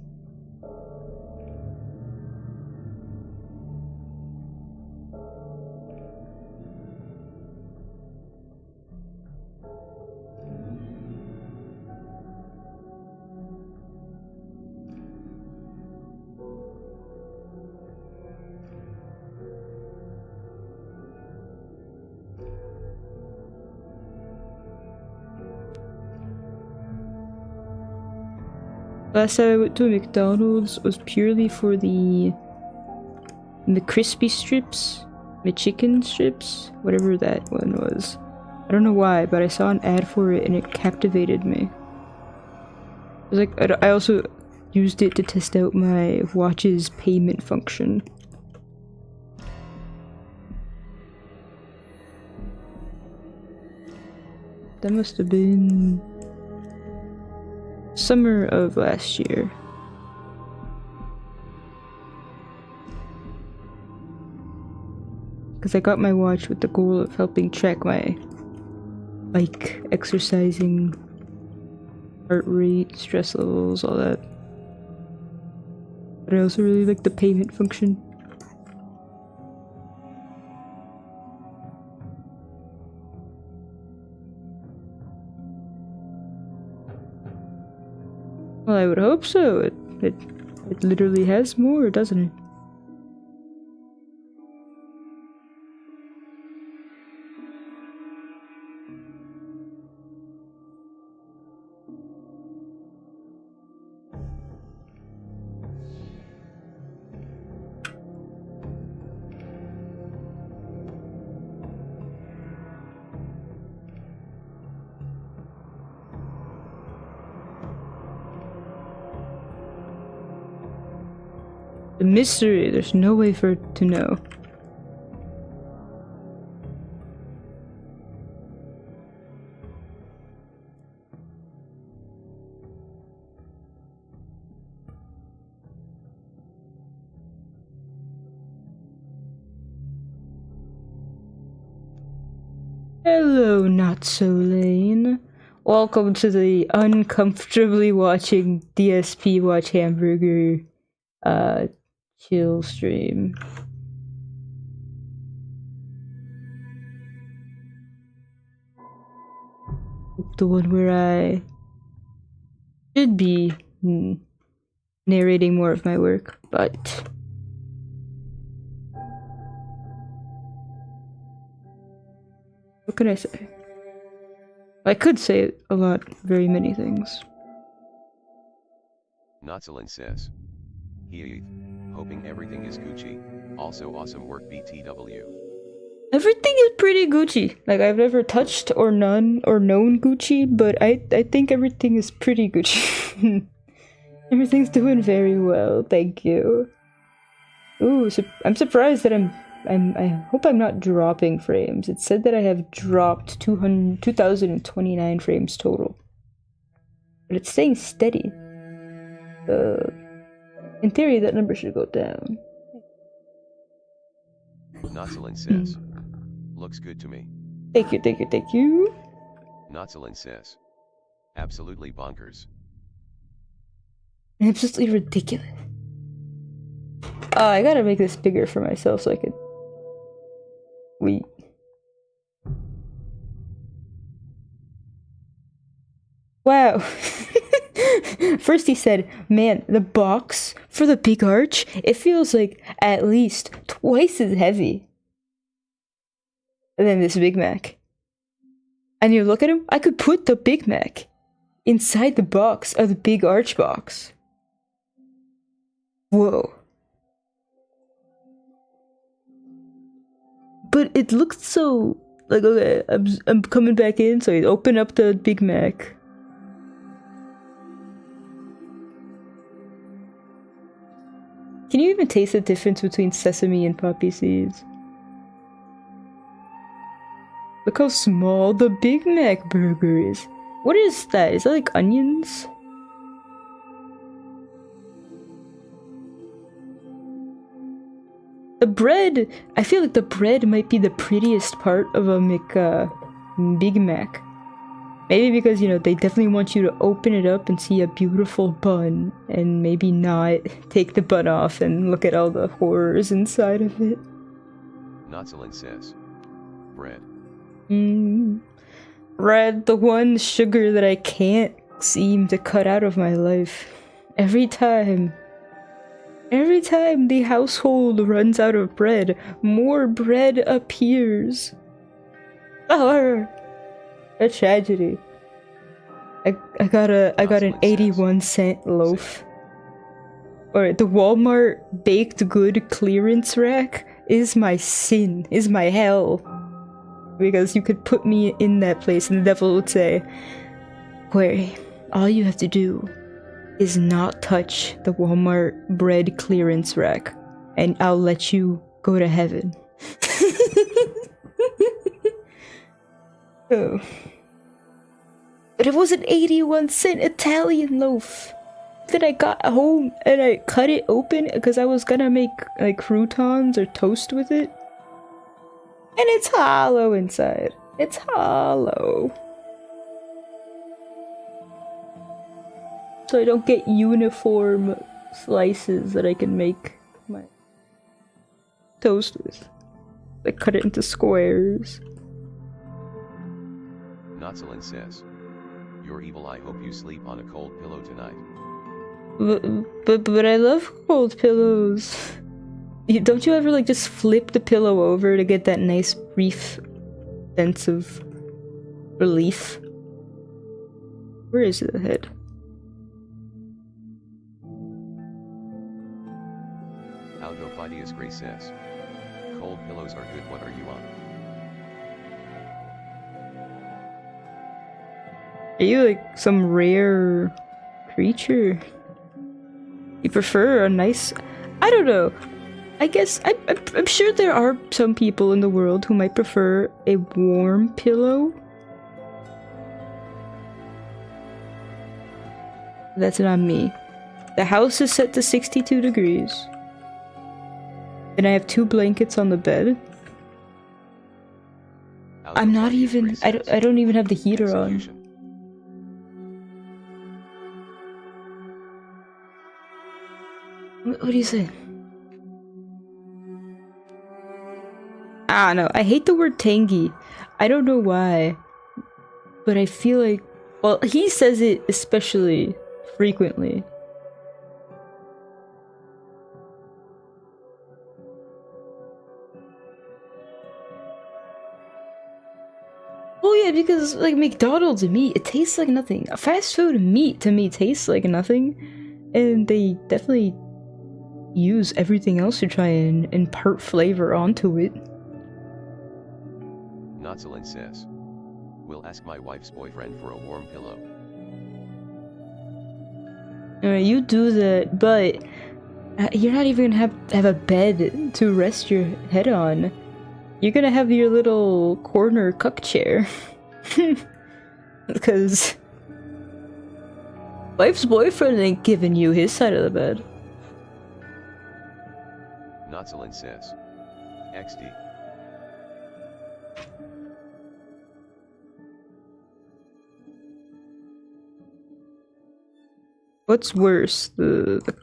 A: Last time I went to a McDonald's was purely for the crispy strips, the chicken strips, whatever that one was. I don't know why, but I saw an ad for it and it captivated me. It was like I also used it to test out my watch's payment function. That must have been summer of last year. Because I got my watch with the goal of helping track my bike, exercising, heart rate, stress levels, all that. But I also really like the payment function. Well, I would hope so. It literally has more, doesn't it? The mystery, there's no way for it to know. Hello, Not So Lane. Welcome to the uncomfortably watching DSP Watch Hamburger chill stream. The one where I should be narrating more of my work, but what can I say? I could say a lot, very many things.
B: Notzelin says. Heath, hoping everything is Gucci. Also awesome work BTW. Everything
A: is pretty Gucci. Like, I've never touched or known Gucci, but I think everything is pretty Gucci. Everything's doing very well, thank you. Ooh, I'm surprised that I hope I'm not dropping frames. It said that I have dropped 2,029 frames total. But it's staying steady. In theory, that number should go down.
B: Notzelin says. Looks good to me.
A: Thank you, thank you, thank you.
B: Notzelin says. Absolutely bonkers.
A: Absolutely ridiculous. I gotta make this bigger for myself so I can... Wait. Wow. First he said, man, the box for the big arch, it feels like at least twice as heavy. And then this Big Mac. And you look at him, I could put the Big Mac inside the box of the big arch box. Whoa. But it looked so like, okay, I'm coming back in, so you open up the Big Mac. Can you even taste the difference between sesame and poppy seeds? Look how small the Big Mac burger is. What is that? Is that like onions? The bread! I feel like the bread might be the prettiest part of a Big Mac. Maybe because, you know, they definitely want you to open it up and see a beautiful bun, and maybe not take the bun off and look at all the horrors inside of it.
B: Notzelin says. Bread.
A: Bread, the one sugar that I can't seem to cut out of my life. Every time the household runs out of bread, more bread appears. Oh, a tragedy. I got an 81-cent loaf. Alright, the Walmart baked good clearance rack is my sin, is my hell. Because you could put me in that place and the devil would say, Querrie, all you have to do is not touch the Walmart bread clearance rack, and I'll let you go to heaven. Oh. But it was an 81-cent Italian loaf that I got home and I cut it open because I was gonna make like croutons or toast with it. And it's hollow inside. It's hollow. So I don't get uniform slices that I can make my toast with. I cut it into squares.
B: Notzelin says. You're evil, I hope you sleep on a cold pillow tonight.
A: But I love cold pillows. Don't you ever like just flip the pillow over to get that nice brief sense of relief? Where is the head?
B: Algophidius Gray says. Cold pillows are good, what are you on?
A: Are you like some rare creature? You prefer a nice... I don't know. I guess I'm sure there are some people in the world who might prefer a warm pillow. That's not me. The house is set to 62 degrees. And I have 2 blankets on the bed. I'm not even... I don't even have the heater on. What do you say? Ah, no. I hate the word tangy. I don't know why. But I feel like... Well, he says it especially frequently. Oh yeah, because like McDonald's meat, it tastes like nothing. Fast food meat to me tastes like nothing. And they definitely use everything else to try and impart flavor onto it.
B: Notzelin says. Will ask my wife's boyfriend for a warm pillow.
A: Alright, you do that, but you're not even gonna have a bed to rest your head on. You're gonna have your little corner cuck chair. Because wife's boyfriend ain't giving you his side of the bed.
B: Notzelin says. XD.
A: What's worse, the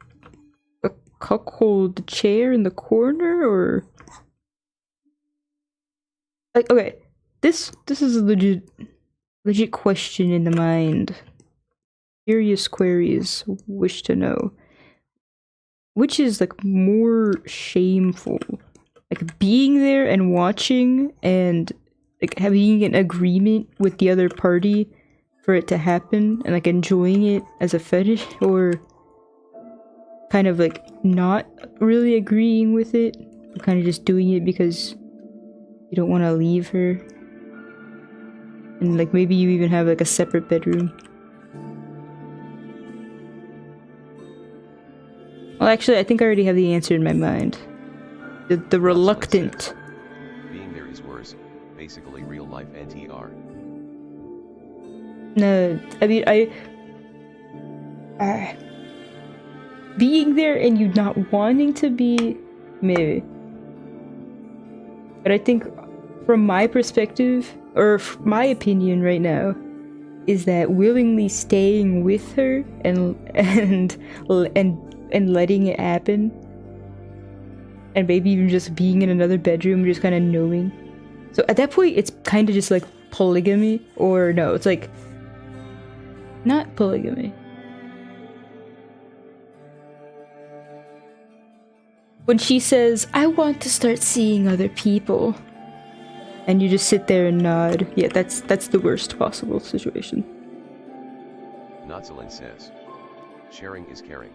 A: cuckold chair in the corner, or like, okay, this is a legit question in the mind. Curious queries wish to know. Which is like more shameful? Like being there and watching and like having an agreement with the other party for it to happen and like enjoying it as a fetish, or kind of like not really agreeing with it, but kind of just doing it because you don't want to leave her. And like maybe you even have like a separate bedroom. Well, actually, I think I already have the answer in my mind. The reluctant.
B: Being there is worse. Basically real life NTR.
A: No, I mean, being there and you not wanting to be, maybe. But I think from my perspective, or my opinion right now, is that willingly staying with her and letting it happen, and maybe even just being in another bedroom, just kind of knowing. So at that point, it's kind of just like polygamy, or no, it's like not polygamy. When she says, "I want to start seeing other people," and you just sit there and nod, yeah, that's the worst possible situation.
B: Notzelin says, sharing is caring.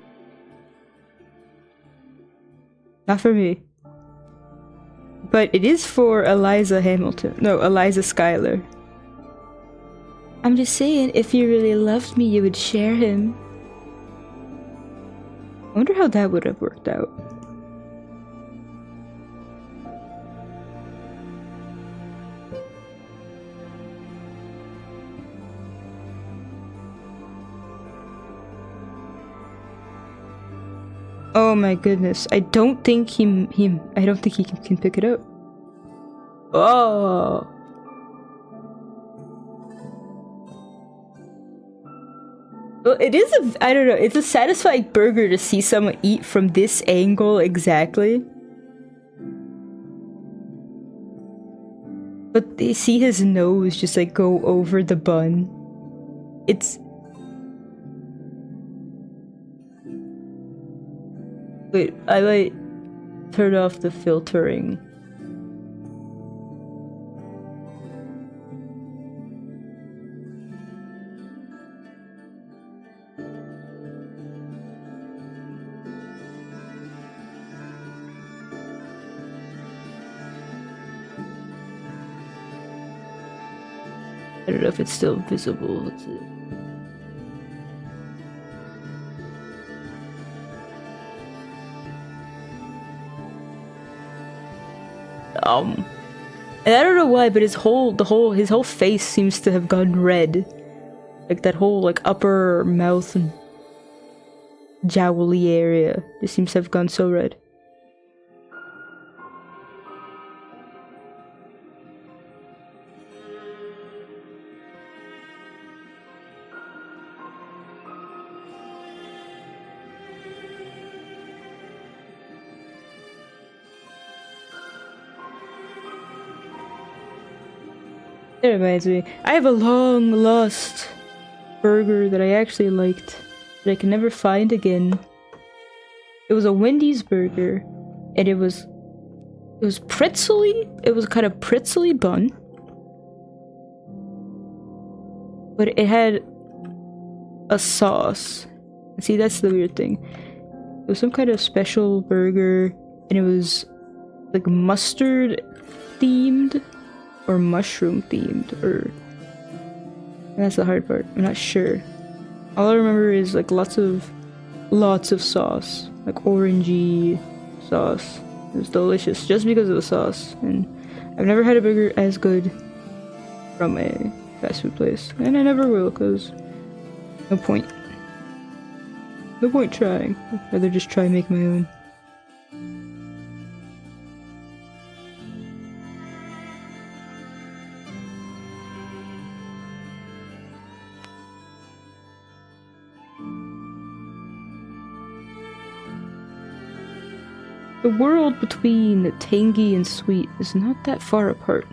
A: Not for me. But it is for Eliza Hamilton. No, Eliza Schuyler. I'm just saying, if you really loved me, you would share him. I wonder how that would have worked out. Oh my goodness, I don't think he can pick it up. Oh. Well, it is I don't know, it's a satisfying burger to see someone eat from this angle exactly. But they see his nose just like go over the bun. It's... Wait, I might turn off the filtering. I don't know if it's still visible. Let's see. And I don't know why, but his whole face seems to have gone red. Like that whole like upper mouth and jowly area just seems to have gone so red. That reminds me, I have a long lost burger that I actually liked that I can never find again. It was a Wendy's burger, and it was pretzely. It was kind of pretzely bun, but it had a sauce. See, that's the weird thing. It was some kind of special burger, and it was like mustard themed or mushroom themed, or that's the hard part. I'm not sure. All I remember is like lots of sauce, like orangey sauce. It was delicious just because of the sauce, and I've never had a burger as good from a fast food place, and I never will, because no point. No point trying. I'd rather just try and make my own. The world between tangy and sweet is not that far apart.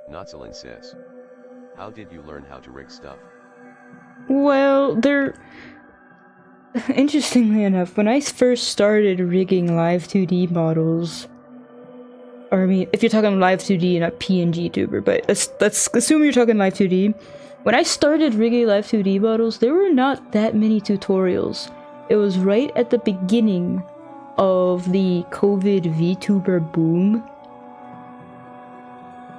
B: Notzelin says, how did you learn how to rig stuff?
A: Well, interestingly enough, when I first started rigging live 2D models, or I mean, if you're talking live 2D, not pngtuber, but let's assume you're talking live 2D. When I started rigging live 2D models, there were not that many tutorials. It was right at the beginning of the COVID vtuber boom,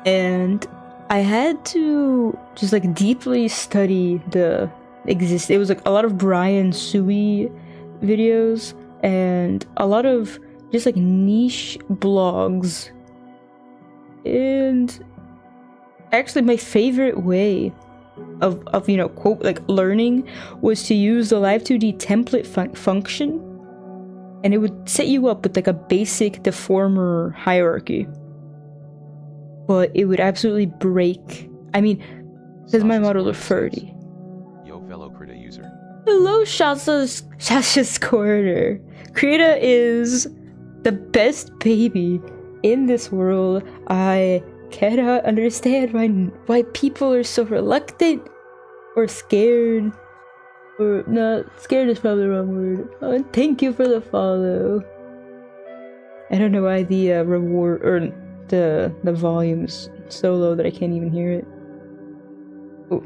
A: and I had to just like deeply study it was like a lot of Brian Sui videos and a lot of just like niche blogs. And actually my favorite way of you know, quote, like learning was to use the live 2D template function, and it would set you up with like a basic deformer hierarchy, but it would absolutely break. I mean, because my models are 30.
B: Yo, fellow krita user.
A: Hello, Shasha's Corner. Krita is the best baby in this world. I cannot understand why people are so reluctant or scared. Or not, scared is probably the wrong word. Oh, and thank you for the follow. I don't know why the reward or the volume's so low that I can't even hear it. Oh,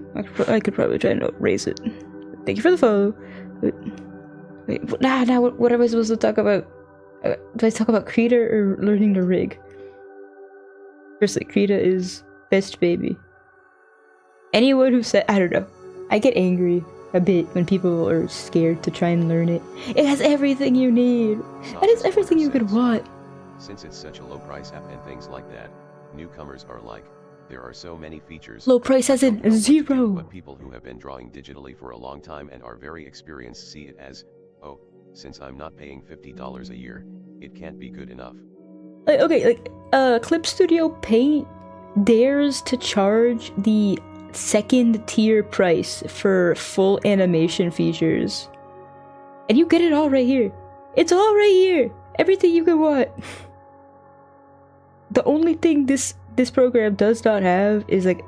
A: I could probably try and raise it. Thank you for the follow. Wait, now what am I supposed to talk about? Do I talk about Krita or learning to rig? Firstly, Krita is best baby. Anyone who said, I don't know, I get angry a bit when people are scared to try and learn it. It has everything you need. It has everything you could want.
B: Since it's such a low price app and things like that, newcomers are like, there are so many features.
A: Low price as in zero.
B: But people who have been drawing digitally for a long time and are very experienced see it as, oh, since I'm not paying $50 a year, it can't be good enough.
A: Like, okay, like, Clip Studio Paint dares to charge the second tier price for full animation features. And you get it all right here. It's all right here. Everything you could want. The only thing this program does not have is like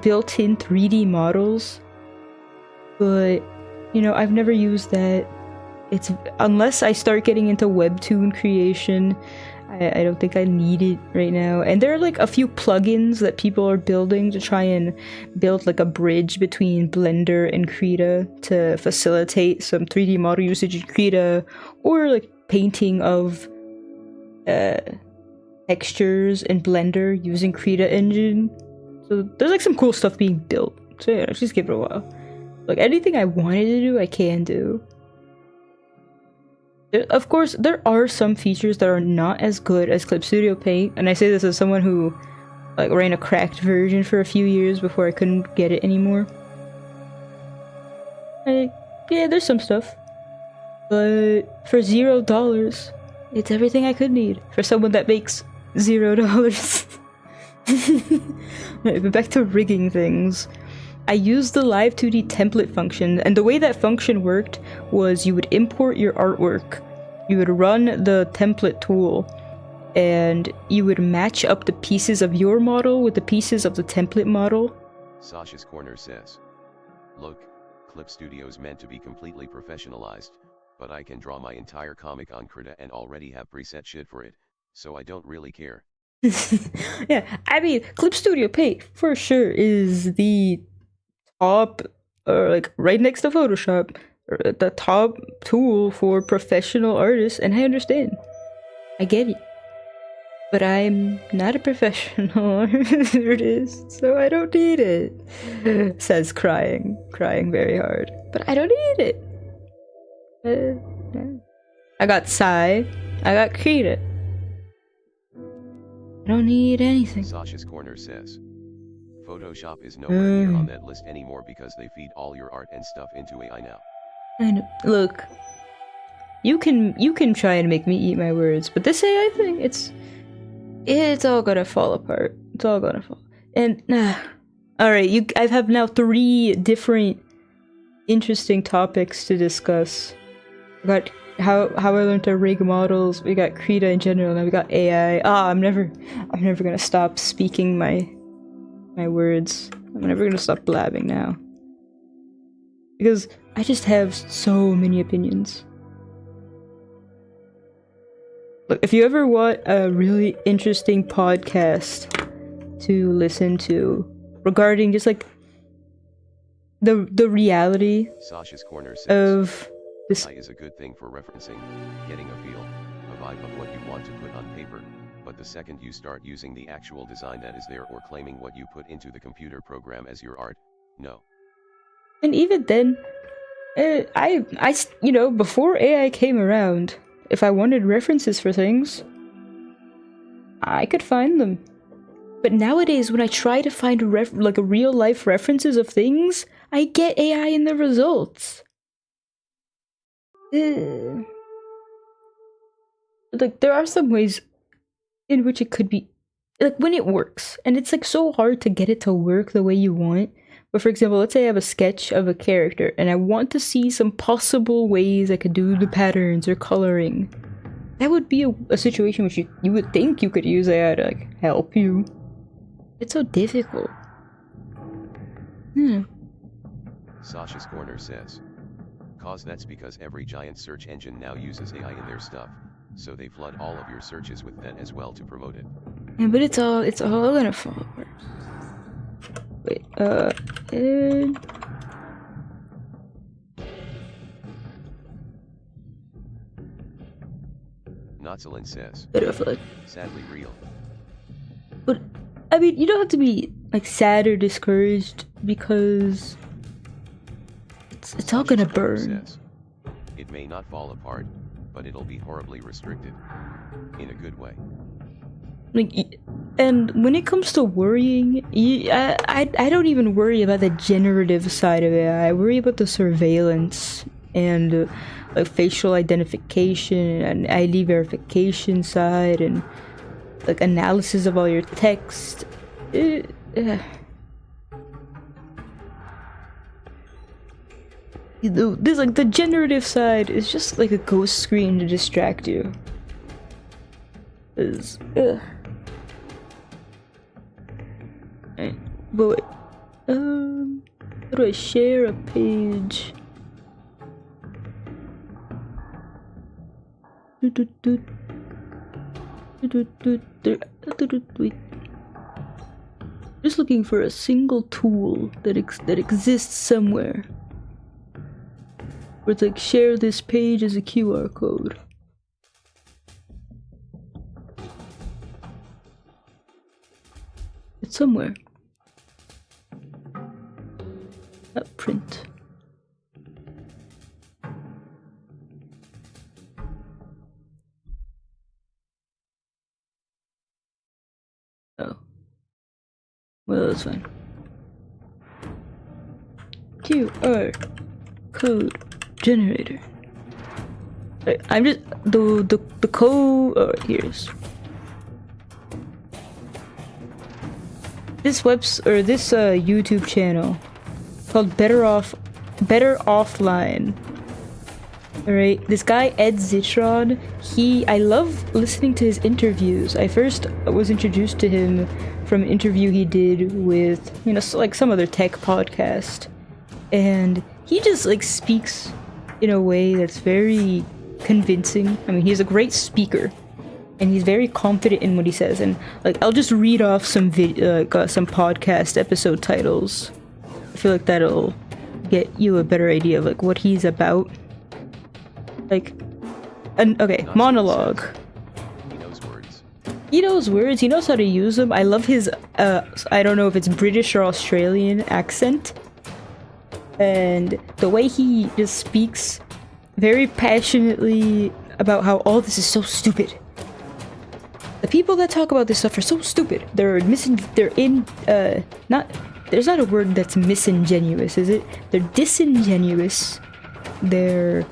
A: built-in 3D models. But, you know, I've never used that. It's unless I start getting into webtoon creation, I don't think I need it right now. And there are like a few plugins that people are building to try and build like a bridge between Blender and Krita to facilitate some 3D model usage in Krita, or like painting of textures in Blender using Krita engine. So there's like some cool stuff being built. So yeah, just give it a while. Like anything I wanted to do, I can do. Of course, there are some features that are not as good as Clip Studio Paint, and I say this as someone who like ran a cracked version for a few years before I couldn't get it anymore. Yeah, there's some stuff, but for $0, it's everything I could need for someone that makes $0. Right, but back to rigging things. I used the Live 2D template function, and the way that function worked was you would import your artwork, you would run the template tool, and you would match up the pieces of your model with the pieces of the template model.
B: Sasha's Corner says, look, Clip Studio's meant to be completely professionalized, but I can draw my entire comic on Krita and already have preset shit for it, so I don't really care.
A: Yeah, I mean, Clip Studio Paint for sure is the top, or like right next to Photoshop, or the top tool for professional artists, and I understand. I get it. But I'm not a professional artist, so I don't need it. Says crying very hard. But I don't need it. I got Psy, I got Krita. I don't need anything.
B: Sasha's Corner says, Photoshop is nowhere near on that list anymore because they feed all your art and stuff into AI now.
A: I know. Look, you can try and make me eat my words, but this AI thing, it's all gonna fall apart. It's all gonna fall. And Alright, I have now 3 different interesting topics to discuss. We got how I learned to rig models, we got Krita in general, and we got AI. I'm never gonna stop speaking my words. I'm never gonna stop blabbing now. Because I just have so many opinions. Look, if you ever want a really interesting podcast to listen to regarding just like the reality
B: Sasha's Corner says,
A: of this
B: AI is a good thing for referencing, getting a feel, a vibe of what you want to put on paper, but the second you start using the actual design that is there or claiming what you put into the computer program as your art, no.
A: And even then, you know, before AI came around, if I wanted references for things, I could find them. But nowadays, when I try to find like a real life references of things, I get AI in the results. Like, there are some ways in which it could be, like, when it works, and it's like so hard to get it to work the way you want. But for example, let's say I have a sketch of a character, and I want to see some possible ways I could do the patterns or coloring. That would be a situation which you would think you could use AI to like help you. It's so difficult.
B: Sasha's Corner says, "Cause that's because every giant search engine now uses AI in their stuff, so they flood all of your searches with that as well to promote it."
A: Yeah, but it's all gonna fall apart. Wait,
B: Notzelin says, "Sadly real."
A: But I mean, you don't have to be like sad or discouraged because it's all gonna burn.
B: Says, "It may not fall apart, but it'll be horribly restricted. In a good way."
A: Like, and when it comes to worrying, I don't even worry about the generative side of it. I worry about the surveillance and like facial identification and ID verification side and like analysis of all your text. This like the generative side is just like a ghost screen to distract you. Right. But wait, how do I share a page? Just looking for a single tool that exists somewhere. Where it's like share this page as a QR code. It's somewhere. Not print. Oh. Well, that's fine. QR code generator. Right, I'm just the code. Oh, here's this this YouTube channel called Better Offline. Alright, this guy Ed Zitron, I love listening to his interviews. I first was introduced to him from an interview he did with, you know, like some other tech podcast. And he just like speaks in a way that's very convincing. I mean, he's a great speaker. And he's very confident in what he says. And like, I'll just read off some some podcast episode titles. I feel like that'll get you a better idea of like what he's about. Like, okay, monologue.
B: He knows words.
A: He knows words. He knows how to use them. I love his I don't know if it's British or Australian accent. And the way he just speaks very passionately about how all this is so stupid. The people that talk about this stuff are so stupid. There's not a word that's misingenuous, is it? They're disingenuous. They're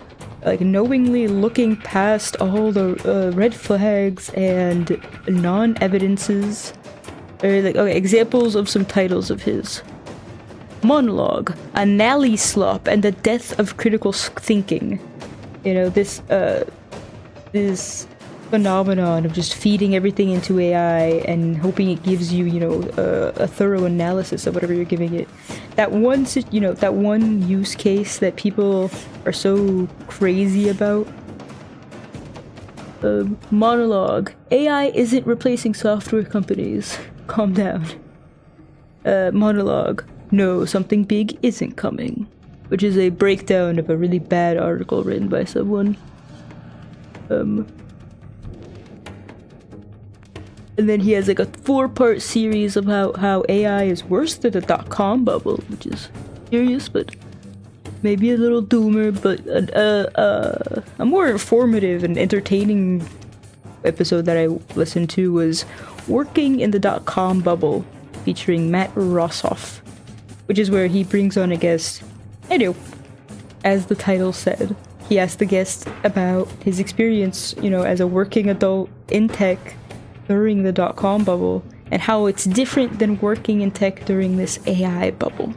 A: like knowingly looking past all the red flags and non-evidences. Or like, okay, examples of some titles of his. monologue, a nally slop, and the death of critical thinking. You know, this phenomenon of just feeding everything into AI and hoping it gives you, you know, a thorough analysis of whatever you're giving it. That one, you know, that one use case that people are so crazy about. Monologue. AI isn't replacing software companies. Calm down. Monologue. No, something big isn't coming. Which is a breakdown of a really bad article written by someone. And then he has like a 4-part series of how AI is worse than the .com bubble, which is serious, but maybe a little doomer, but a more informative and entertaining episode that I listened to was Working in the .com Bubble, featuring Matt Rossoff, which is where he brings on a guest. Anyway, as the title said, he asked the guest about his experience, you know, as a working adult in tech during the .com bubble, and how it's different than working in tech during this AI bubble.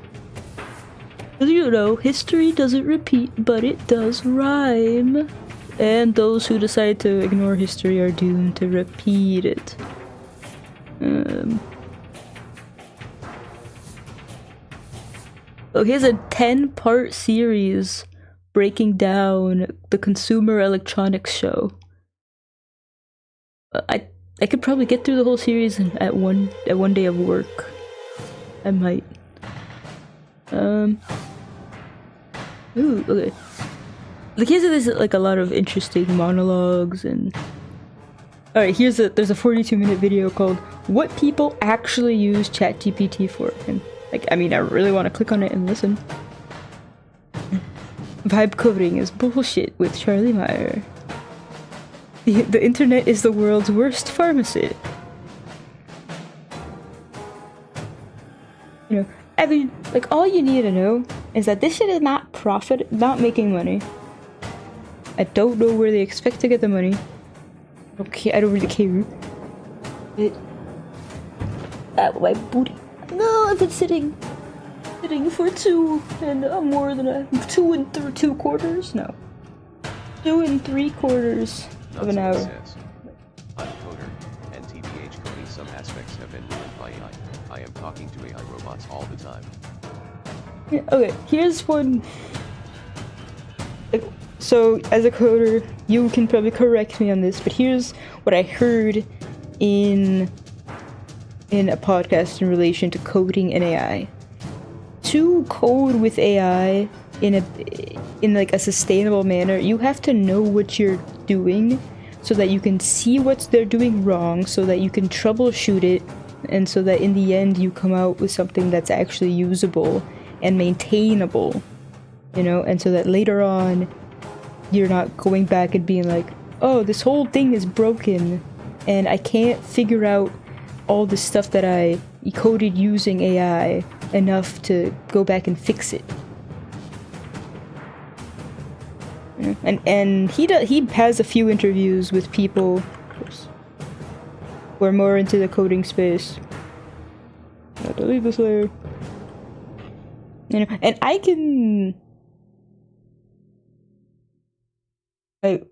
A: Because, you know, history doesn't repeat, but it does rhyme. And those who decide to ignore history are doomed to repeat it. So here's a 10-part series breaking down the Consumer Electronics Show. I could probably get through the whole series at one day of work. I might. Ooh, okay. Like, there's like a lot of interesting monologues and... Alright, there's a 42-minute video called What People Actually Use ChatGPT For. And, like, I mean, I really want to click on it and listen. Vibe coding is bullshit with Charlie Meyer. The internet is the world's worst pharmacy. You know, I mean, like, all you need to know is that this shit is not making money. I don't know where they expect to get the money. Okay, I don't really care. My booty. No, I've been sitting for 2 and more than 2 and 2 quarters. No, 2 and 3/4 of an hour.
B: I'm a coder, and TBH coding some aspects have been ruined by AI. I am talking to AI robots all the time.
A: Yeah, okay, here's one. So, as a coder, you can probably correct me on this, but here's what I heard in a podcast in relation to coding and AI. To code with AI in like a sustainable manner, you have to know what you're doing so that you can see what they're doing wrong, so that you can troubleshoot it, and so that in the end you come out with something that's actually usable and maintainable, you know, and so that later on you're not going back and being like, oh, this whole thing is broken and I can't figure out all the stuff that I coded using AI enough to go back and fix it. And he has a few interviews with people who are more into the coding space. I'll delete this layer. You know, and I can, like,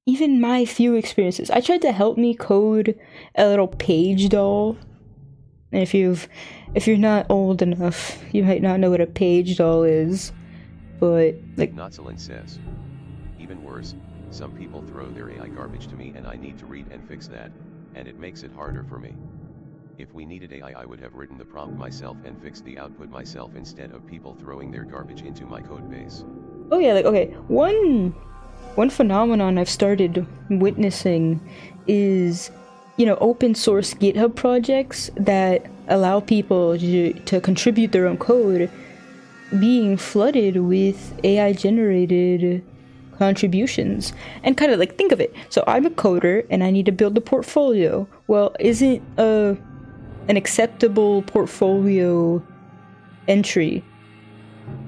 A: even my few experiences, I tried to help me code a little page doll. And if you're not old enough, you might not know what a page doll is, but like...
B: Notzelin says, even worse, some people throw their AI garbage to me and I need to read and fix that, and it makes it harder for me. If we needed AI, I would have written the prompt myself and fixed the output myself instead of people throwing their garbage into my code base.
A: Oh yeah, like, okay, one phenomenon I've started witnessing is, you know, open source GitHub projects that allow people to contribute their own code being flooded with AI generated contributions. And kind of like, think of it. So I'm a coder and I need to build a portfolio. Well, isn't an acceptable portfolio entry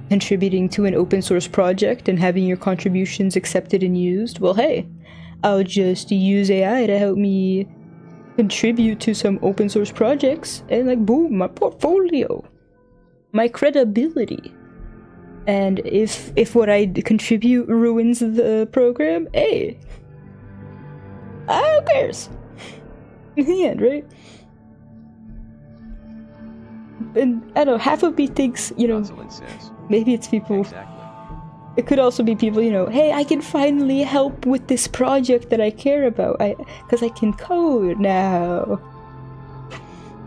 A: contributing to an open source project and having your contributions accepted and used? Well, hey, I'll just use AI to help me contribute to some open source projects, and like, boom, my portfolio. my credibility. And if what I contribute ruins the program, hey, who cares? In the end, right? And I don't know, half of me thinks, you know, maybe it's people.
B: Exactly.
A: It could also be people, you know, hey, I can finally help with this project that I care about, because I can code now.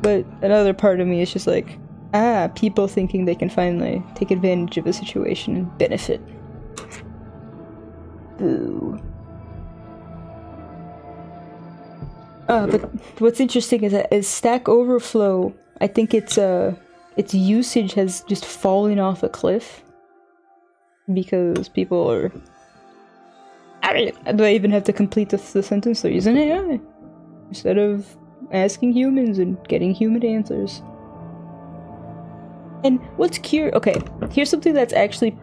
A: But another part of me is just like, people thinking they can finally take advantage of the situation and benefit. Boo. But what's interesting is that Stack Overflow, I think its usage has just fallen off a cliff. Because people are... Do I even have to complete the sentence? They're using AI instead of asking humans and getting human answers. And what's curious... Okay, here's something that's actually...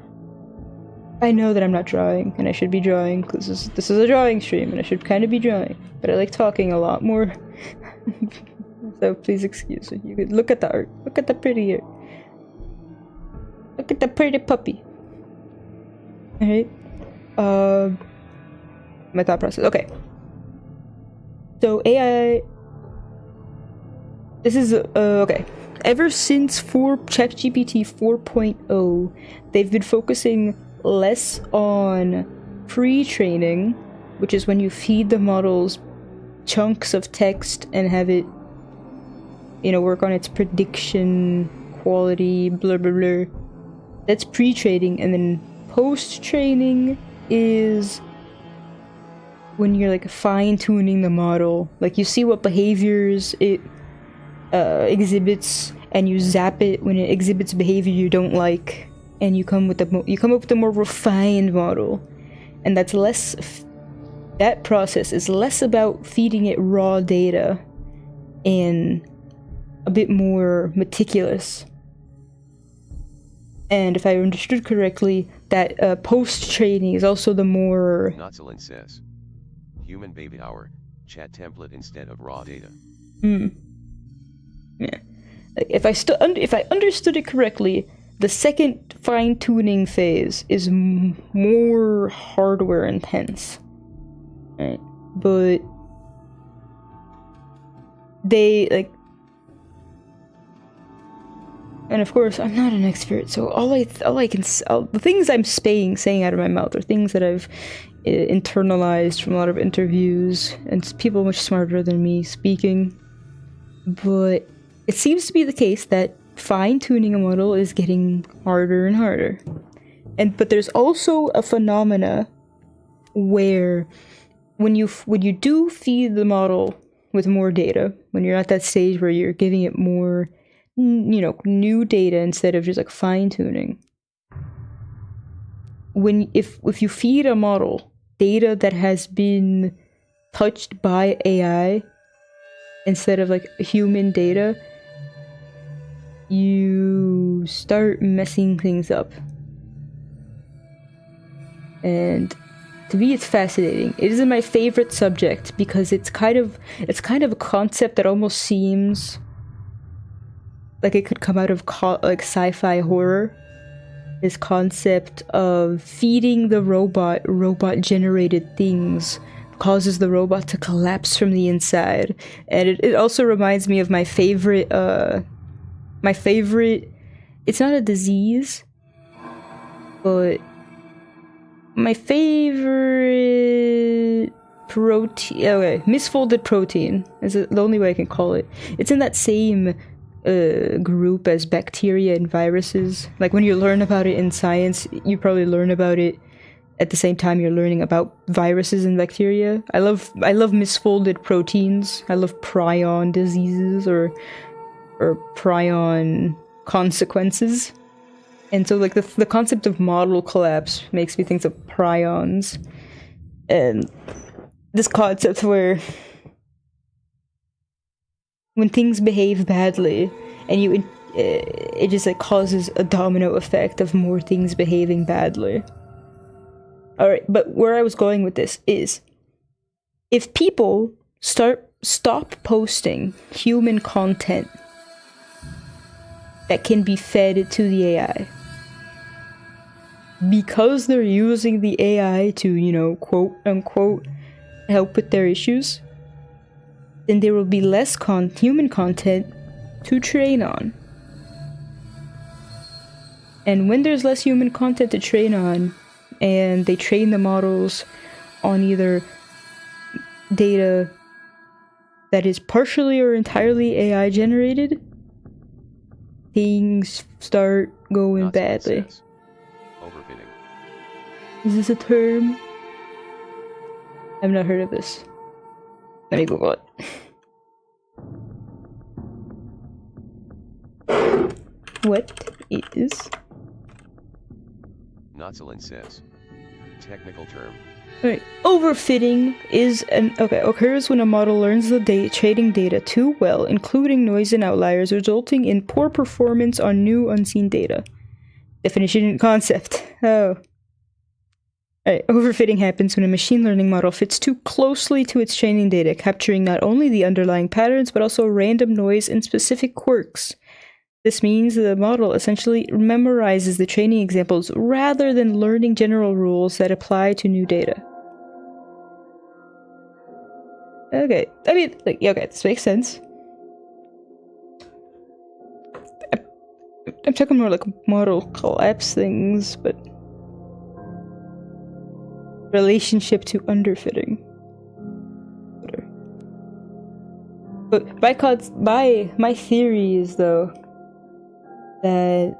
A: I know that I'm not drawing, and I should be drawing, because this is a drawing stream, and I should kind of be drawing. But I like talking a lot more. So please excuse me. You could look at the art. Look at the pretty art. Look at the pretty puppy. Alright. My thought process. Okay. So AI... This is, okay. Ever since ChatGPT 4.0, they've been focusing less on pre-training, which is when you feed the models chunks of text and have it, you know, work on its prediction, quality, blah blah blah. That's pre-training, and then post-training is when you're like fine-tuning the model. Like you see what behaviors it exhibits, and you zap it when it exhibits behavior you don't like, and you come up with a more refined model. And that's less. That process is less about feeding it raw data and a bit more meticulous. And if I understood correctly, that post-training is also the more...
B: Notzelin says, human baby hour, chat template instead of raw data.
A: Yeah. Like if I understood it correctly, the second fine-tuning phase is more hardware intense. Right? But they, like... And of course, I'm not an expert, so the things I'm saying out of my mouth are things that I've internalized from a lot of interviews, and people much smarter than me speaking. But it seems to be the case that fine-tuning a model is getting harder and harder. But there's also a phenomena where when you do feed the model with more data, when you're at that stage where you're giving it more, you know, new data instead of just like fine-tuning. If you feed a model data that has been touched by AI instead of like human data, you start messing things up. And to me, it's fascinating. It isn't my favorite subject because it's kind of a concept that almost seems like it could come out of like sci-fi horror. This concept of feeding the robot generated things causes the robot to collapse from the inside. And it also reminds me of my favorite, it's not a disease, but my favorite protein, okay, misfolded protein is the only way I can call it. It's in that same group as bacteria and viruses. Like when you learn about it in science, you probably learn about it at the same time you're learning about viruses and bacteria. I love misfolded proteins. I love prion diseases or prion consequences. And so like the concept of model collapse makes me think of prions. And this concept where when things behave badly and it just like causes a domino effect of more things behaving badly. Alright, but where I was going with this is if people stop posting human content that can be fed to the AI. Because they're using the AI to, you know, quote unquote, help with their issues, then there will be less human content to train on. And when there's less human content to train on, and they train the models on either data that is partially or entirely AI generated, things start going badly.
B: Overfitting.
A: Is this a term? I've not heard of this. Let me Google it. What is?
B: Notzelin says. Technical term.
A: Alright, overfitting is occurs when a model learns the trading data too well, including noise and outliers, resulting in poor performance on new unseen data. Definition and concept. Oh. Alright, overfitting happens when a machine learning model fits too closely to its training data, capturing not only the underlying patterns, but also random noise and specific quirks. This means the model essentially memorizes the training examples rather than learning general rules that apply to new data. Okay, I mean, like, okay, this makes sense. I'm talking more like model collapse things, but relationship to underfitting. But my theory is, though, that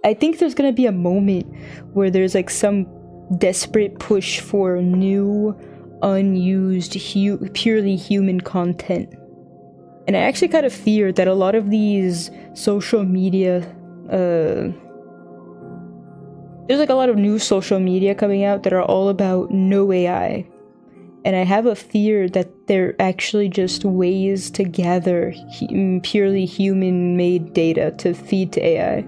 A: I think there's gonna be a moment where there's like some desperate push for new, unused, purely human content. And I actually kind of fear that a lot of these social media, there's like a lot of new social media coming out that are all about no AI. And I have a fear that they're actually just ways to gather purely human-made data to feed to AI.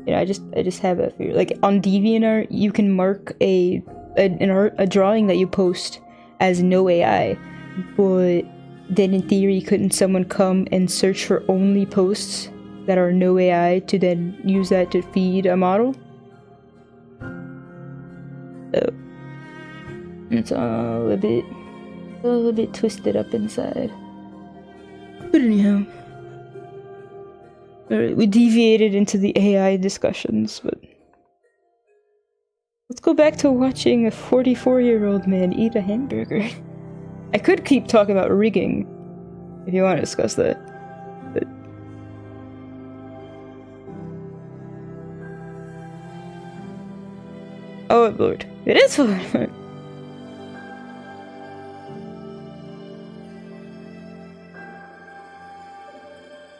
A: You know, I just have a fear. Like on DeviantArt, you can mark a drawing that you post as no AI, but then in theory, couldn't someone come and search for only posts that are no AI to then use that to feed a model? So it's a little bit twisted up inside. But anyhow, alright, we deviated into the AI discussions, but let's go back to watching a 44-year-old man eat a hamburger. I could keep talking about rigging, if you want to discuss that, but... Oh lord, it is fun!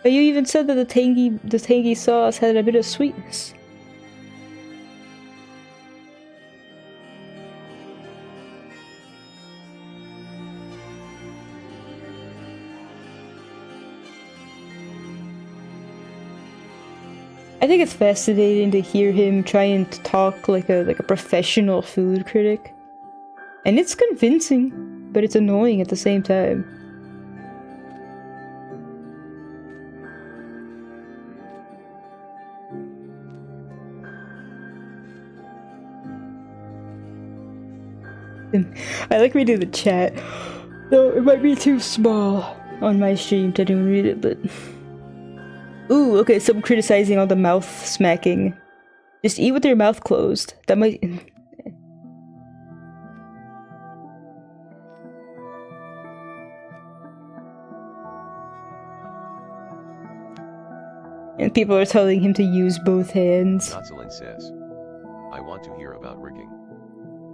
A: But you even said that the tangy sauce had a bit of sweetness. I think it's fascinating to hear him trying to talk like a professional food critic. And it's convincing, but it's annoying at the same time. I like reading the chat, though it might be too small on my stream to even read it, but... Ooh, okay, some criticizing all the mouth smacking. Just eat with your mouth closed. That might... And people are telling him to use both hands.
B: Notzelin says, I want to hear about rigging.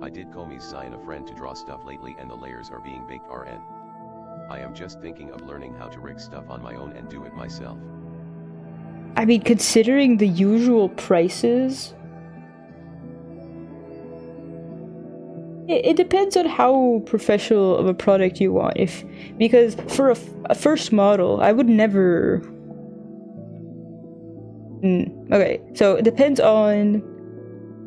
B: I did Comey's sign a friend to draw stuff lately and the layers are being baked RN. I am just thinking of learning how to rig stuff on my own and do it myself.
A: I mean, considering the usual prices, it depends on how professional of a product you want. Because for a first model, I would never... Okay, so it depends on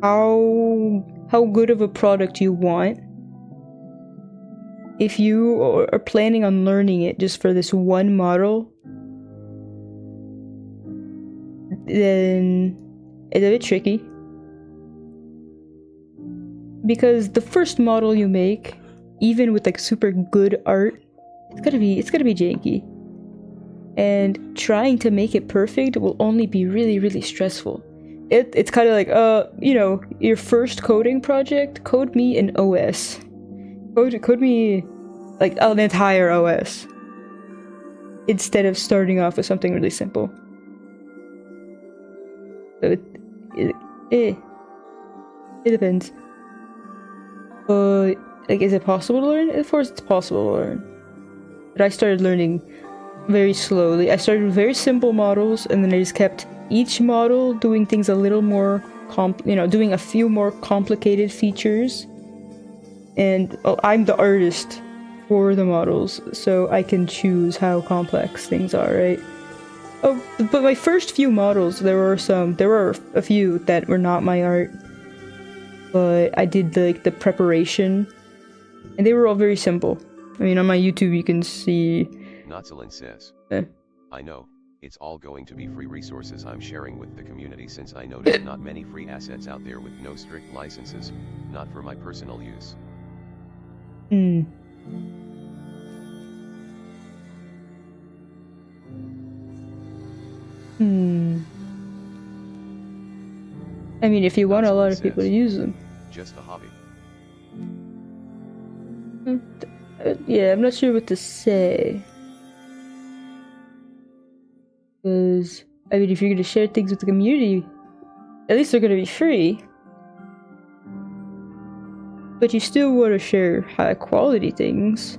A: how good of a product you want. If you are planning on learning it just for this one model, then it's a bit tricky. Because the first model you make, even with like super good art, it's gonna be janky. And trying to make it perfect will only be really, really stressful. It's kind of like, you know, your first coding project, code me an OS. Code me like an entire OS. Instead of starting off with something really simple. So it depends. But like, is it possible to learn? Of course it's possible to learn. But I started learning very slowly. I started with very simple models, and then I just kept each model doing things a little more doing a few more complicated features. And I'm the artist for the models, so I can choose how complex things are, right? Oh, but my first few models, there were a few that were not my art, but I did the preparation, and they were all very simple. I mean, on my YouTube you can see.
B: Notzelin says,
A: Eh.
B: I know, it's all going to be free resources I'm sharing with the community, since I noticed not many free assets out there with no strict licenses, not for my personal use.
A: I mean, if you want a lot of people to use them.
B: Just a hobby.
A: Yeah, I'm not sure what to say. Because, I mean, if you're gonna share things with the community, at least they're gonna be free. But you still want to share high quality things.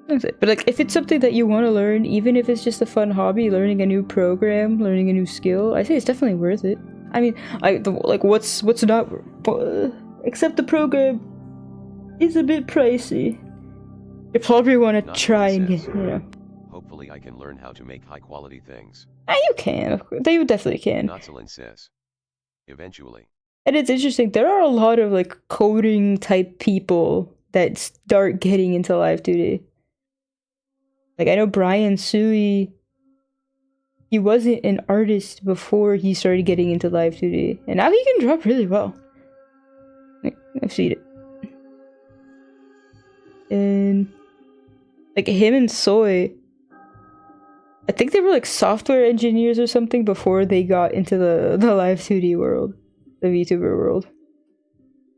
A: But like, if it's something that you want to learn, even if it's just a fun hobby, learning a new program, learning a new skill, I say it's definitely worth it. I mean, what's not, except the program is a bit pricey. You probably want to try and get, you know.
B: Hopefully I can learn how to make high quality things.
A: You can, of course. You definitely can.
B: Notzelin says, eventually.
A: And it's interesting, there are a lot of like coding type people that start getting into Live 2D. Like, I know Brian Sui, he wasn't an artist before he started getting into Live 2D, and now he can draw really well. Like, I've seen it. And like, him and Soy, I think they were like software engineers or something before they got into the Live 2D world, the VTuber world.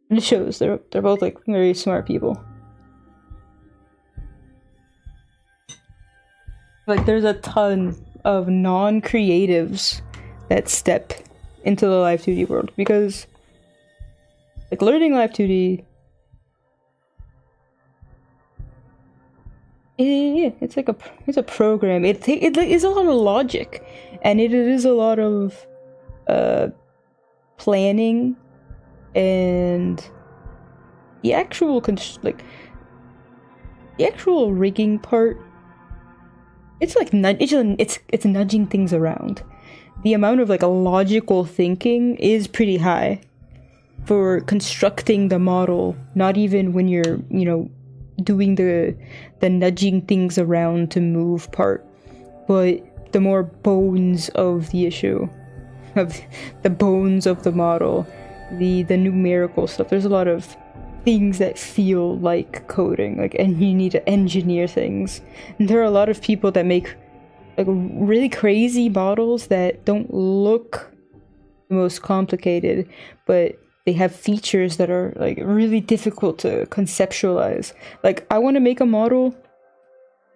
A: And it shows they're both like very smart people. Like, there's a ton of non-creatives that step into the Live 2D world, because like, learning Live 2D, yeah, it's like it's a program. It is a lot of logic, and it is a lot of planning, and the actual rigging part. It's like it's nudging things around. The amount of like logical thinking is pretty high for constructing the model. Not even when you're, you know, doing the nudging things around to move part, but the more bones of the issue, of the bones of the model, the numerical stuff. There's a lot of things that feel like coding, like, and you need to engineer things. And there are a lot of people that make like really crazy models that don't look the most complicated, but they have features that are like really difficult to conceptualize. Like, I want to make a model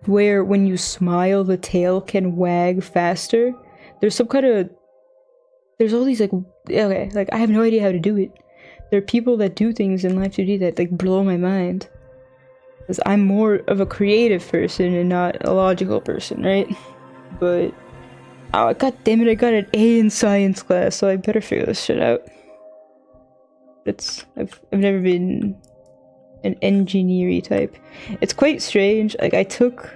A: where when you smile the tail can wag faster. There's all these like, okay, like, I have no idea how to do it. There are people that do things in Live 2D that like blow my mind, because I'm more of a creative person and not a logical person, right? But oh, god damn it, I got an A in science class, so I better figure this shit out. I've never been an engineering type. It's quite strange. Like, I took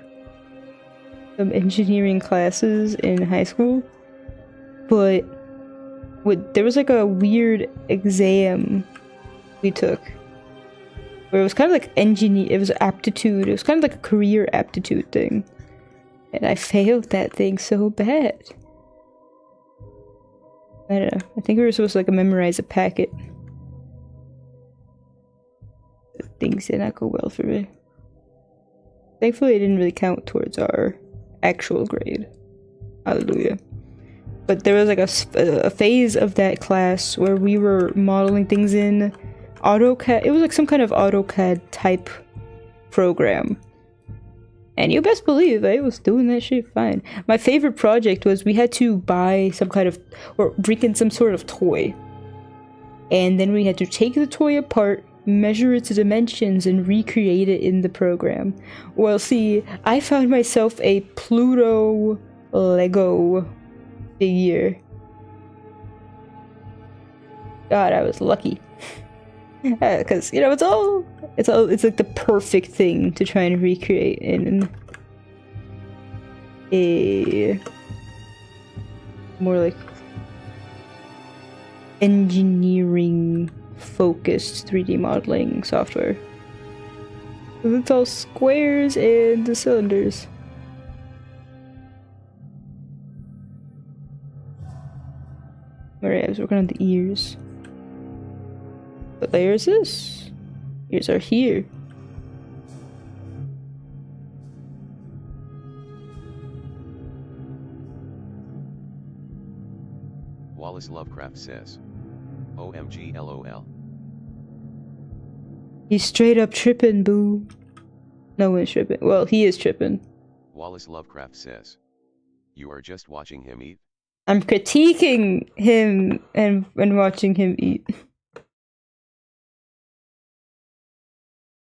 A: some engineering classes in high school, but there was like a weird exam we took where it was kind of like it was aptitude. It was kind of like a career aptitude thing. And I failed that thing so bad. I don't know. I think we were supposed to like memorize a packet. Things did not go well for me. Thankfully, it didn't really count towards our actual grade. Hallelujah. But there was like a phase of that class where we were modeling things in AutoCAD. It was like some kind of AutoCAD type program. And you best believe I was doing that shit fine. My favorite project was we had to buy some kind of, or bring in some sort of toy. And then we had to take the toy apart, measure its dimensions, and recreate it in the program. Well, see, I found myself a Pluto Lego figure. God, I was lucky. Because, you know, it's like the perfect thing to try and recreate in a more like engineering focused 3D modeling software. It's all squares and the cylinders. Alright, I was working on the ears. What layer is this? Ears are here.
B: Wallace Lovecraft says, OMG LOL.
A: He's straight up tripping, boo. No one's tripping. Well, he is tripping.
B: Wallace Lovecraft says, you are just watching him eat?
A: I'm critiquing him and watching him eat.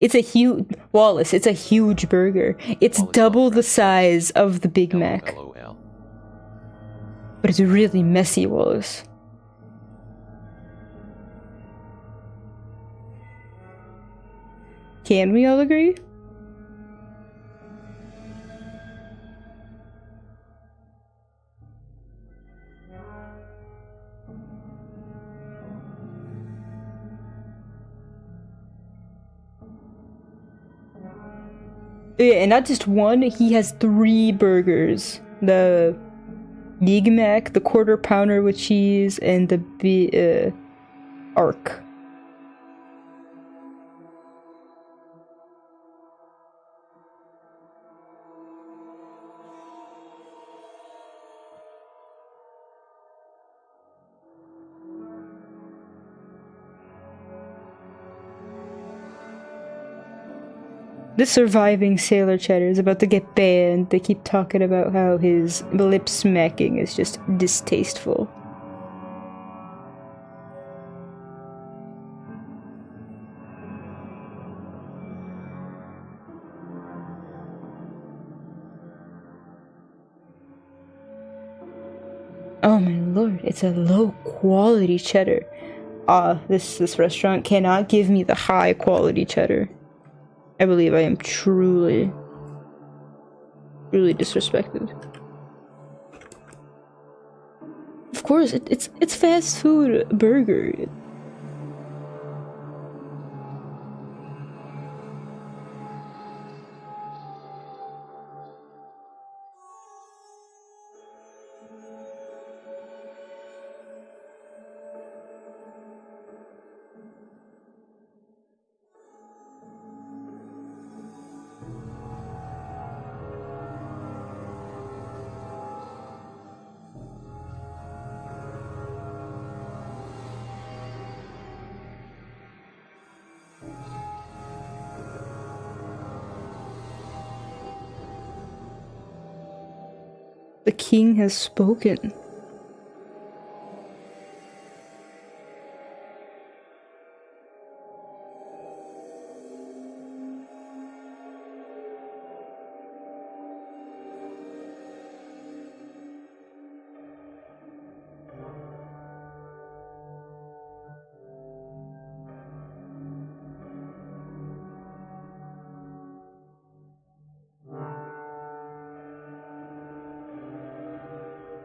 A: It's a huge Wallace. It's a huge burger. It's
B: Wallace
A: double
B: Lovecraft
A: the size of the Big Mac.
B: LOL.
A: But it's really messy, Wallace. Can we all agree? Yeah, and not just one, he has 3 burgers. The Big Mac, the quarter pounder with cheese, and the Arc. The surviving Sailor Cheddar is about to get banned. They keep talking about how his lip smacking is just distasteful. Oh my lord, it's a low quality cheddar. This restaurant cannot give me the high quality cheddar. I believe I am truly disrespected. Of course, it's fast food burger. The king has spoken.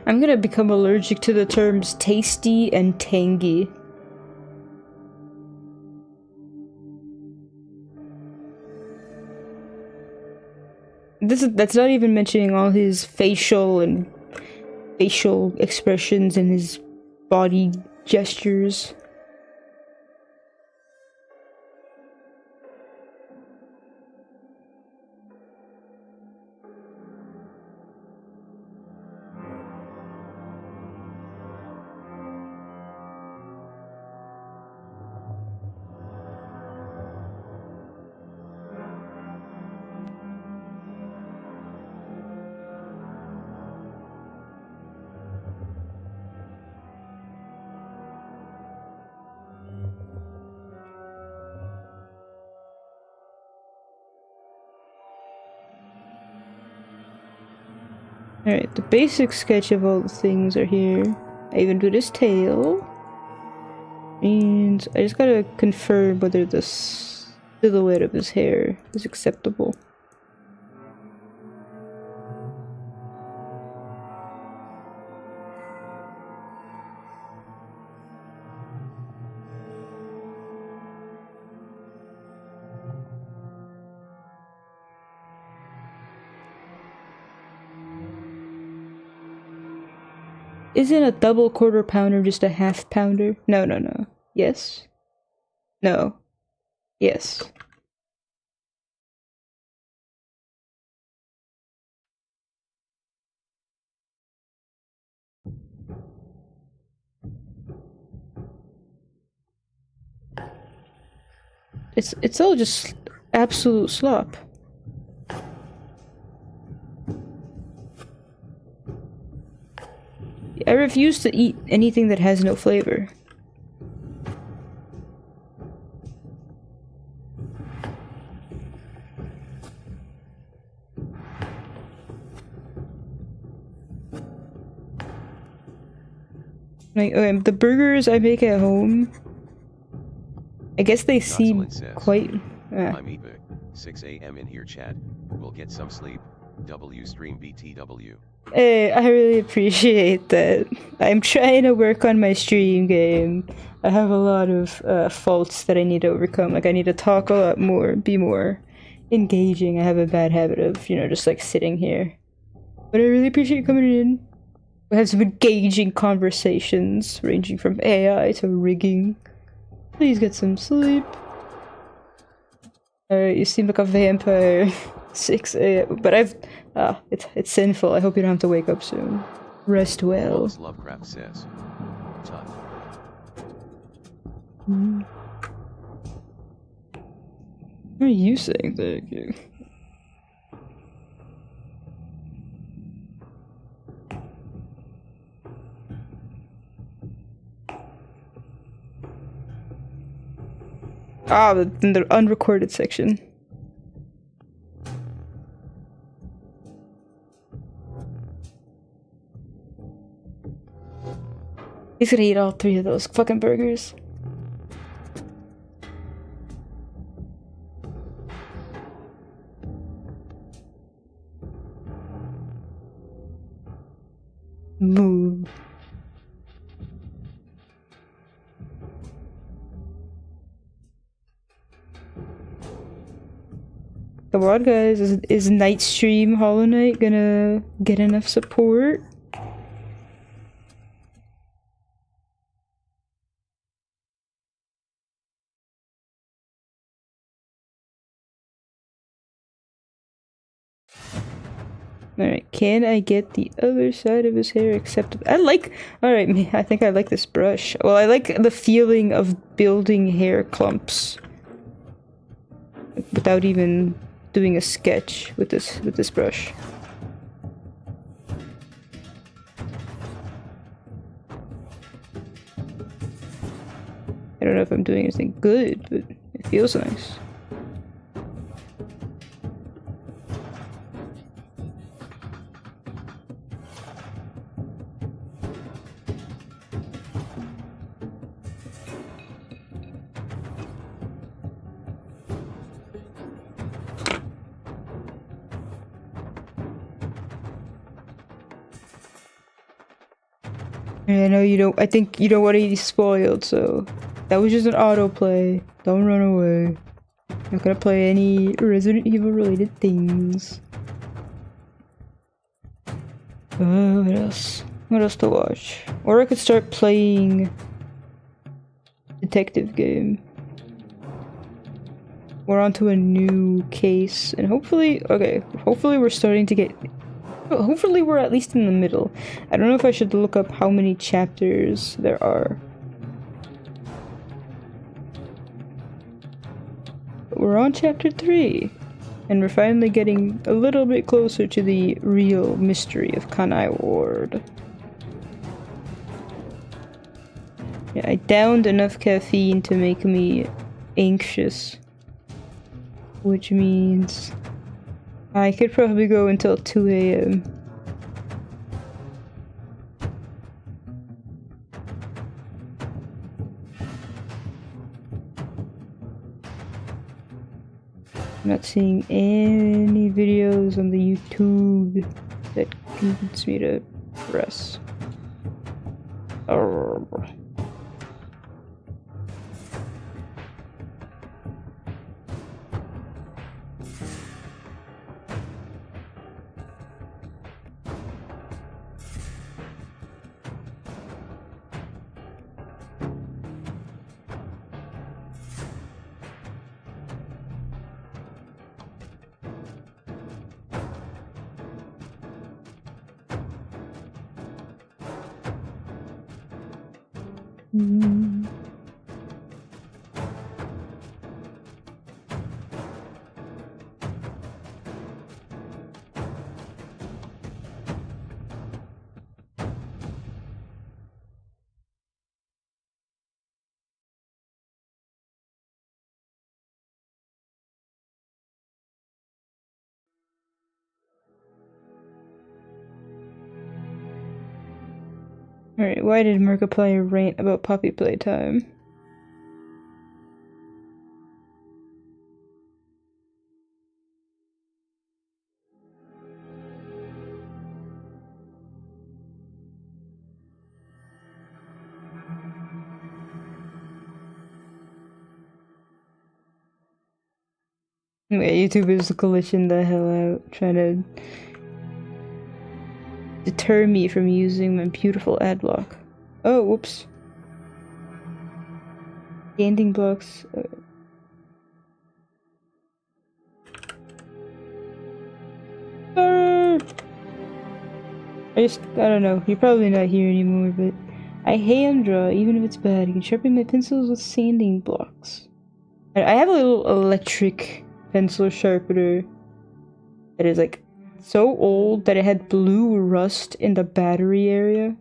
A: I'm gonna become allergic to the terms tasty and tangy. That's not even mentioning all his facial expressions and his body gestures. Alright, the basic sketch of all the things are here. I even do this tail. And I just gotta confirm whether the silhouette of his hair is acceptable. Isn't a double quarter pounder just a half pounder? No, no, no. Yes? No. Yes. It's all just absolute slop. I refuse to eat anything that has no flavor. Like, okay, the burgers I make at home, I guess they seem quite...
B: I'm epic. 6 a.m. in here, chat. We'll get some sleep. W stream BTW.
A: Hey, I really appreciate that. I'm trying to work on my stream game. I have a lot of faults that I need to overcome. Like, I need to talk a lot more, be more engaging. I have a bad habit of, you know, just like sitting here. But I really appreciate you coming in. We have some engaging conversations, ranging from AI to rigging. Please get some sleep. You seem like a vampire. 6 a.m. But it's sinful. I hope you don't have to wake up soon. Rest well.
B: Lovecraft says. Tough.
A: What are you saying? Thank you. Ah, in the unrecorded section. He's gonna eat all 3 of those fucking burgers. Move. Come on, guys. Is Night Stream Hollow Knight gonna get enough support? Alright, can I get the other side of his hair acceptable? Alright, I think I like this brush. Well, I like the feeling of building hair clumps. Without even doing a sketch with this brush. I don't know if I'm doing anything good, but it feels nice. I know you don't. I think you don't want to be spoiled, so that was just an autoplay. Don't run away. Not gonna play any Resident Evil related things. What else? What else to watch? Or I could start playing detective game. We're onto a new case, and hopefully, okay, hopefully we're starting to get, hopefully we're at least in the middle. I don't know if I should look up how many chapters there are. But we're on chapter 3, and we're finally getting a little bit closer to the real mystery of Kanai Ward. Yeah, I downed enough caffeine to make me anxious. Which means I could probably go until 2 a.m. I'm not seeing any videos on the YouTube that convince me to press. Arrgh. Alright, why did Markiplier rant about puppy playtime? Yeah, YouTube is glitching the hell out, trying to deter me from using my beautiful ad block. Oh, whoops. Standing blocks. I don't know. You're probably not here anymore, but I hand draw, even if it's bad. You can sharpen my pencils with sanding blocks. I have a little electric pencil sharpener that is like so old that it had blue rust in the battery area.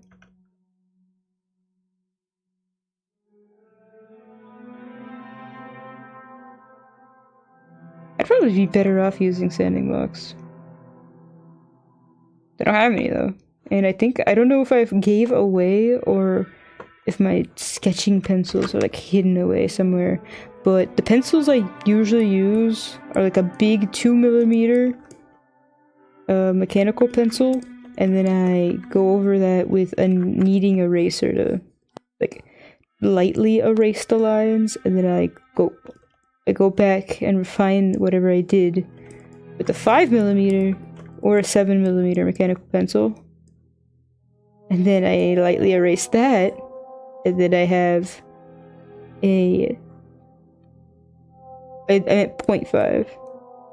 A: I'd probably be better off using sanding blocks. They don't have any though. And I don't know if I gave away or if my sketching pencils are like hidden away somewhere. But the pencils I usually use are like a big 2mm mechanical pencil, and then I go over that with a kneading eraser to like lightly erase the lines, and then I go back and refine whatever I did with a 5mm or a 7mm mechanical pencil, and then I lightly erase that, and then I have I meant 0.5,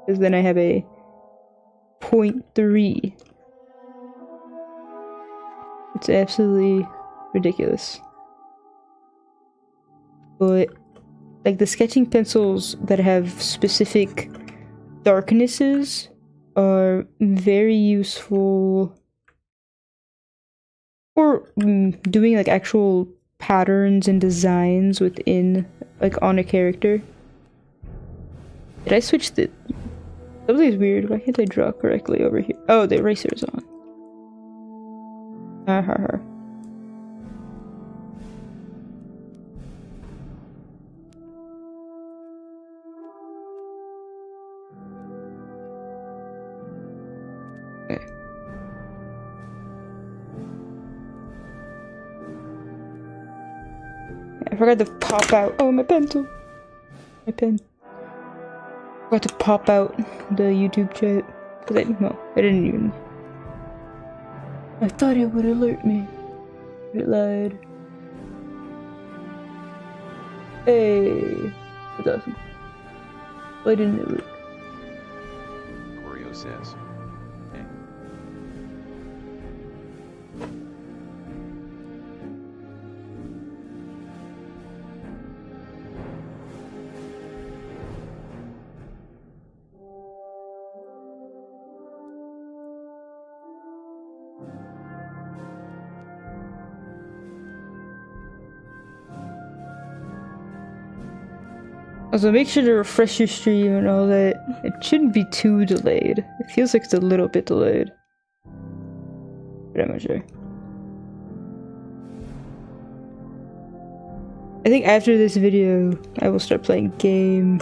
A: because then I have a 0.3. It's absolutely ridiculous. But like the sketching pencils that have specific darknesses are very useful for doing like actual patterns and designs within like on a character. Did I switch the... Something's weird. Why can't I draw correctly over here? Oh, the eraser's on. Ha ha ha. Okay. I forgot to pop out. Oh, my pencil. My pen. I forgot to pop out the YouTube chat. Cause I didn't even... I thought it would alert me. It lied. Hey! That's awesome. Why didn't it work?
B: Querrieoh says. Hey.
A: Also, make sure to refresh your stream and all that. It shouldn't be too delayed. It feels like it's a little bit delayed. But I'm not sure. I think after this video, I will start playing game.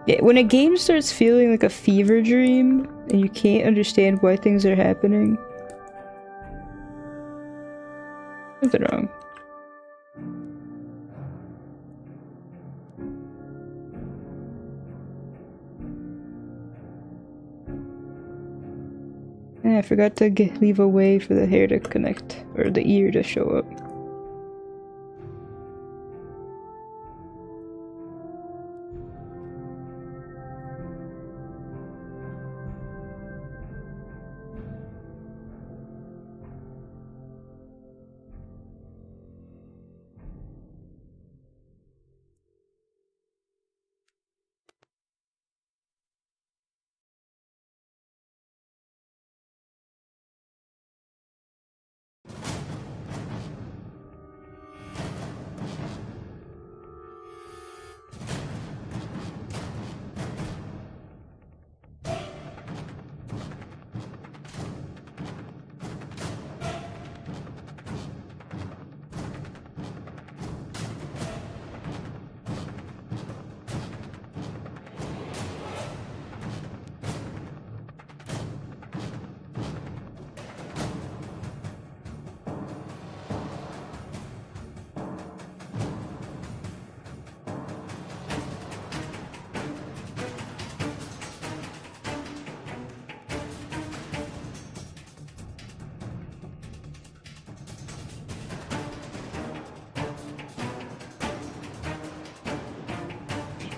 A: Yeah, when a game starts feeling like a fever dream, and you can't understand why things are happening, something wrong. And I forgot to leave a way for the hair to connect, or the ear to show up.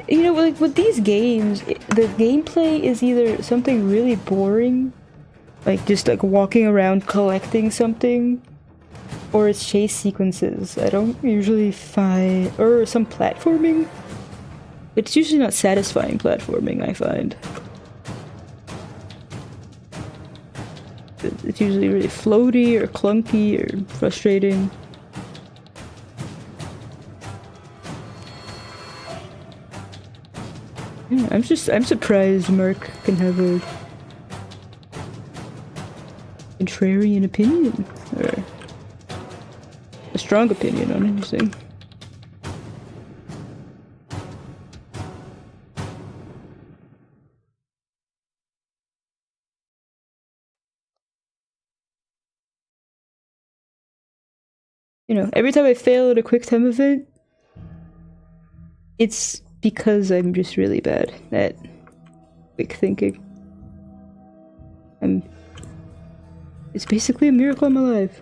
A: You know, like with these games, the gameplay is either something really boring, like just like walking around collecting something, or it's chase sequences. I don't usually find, or some platforming. It's usually not satisfying platforming, I find. It's usually really floaty or clunky or frustrating. Yeah, I'm surprised Mark can have a contrarian opinion, or a strong opinion on anything. You know, every time I fail at a quick time event, it's because I'm just really bad at quick thinking. It's basically a miracle I'm alive.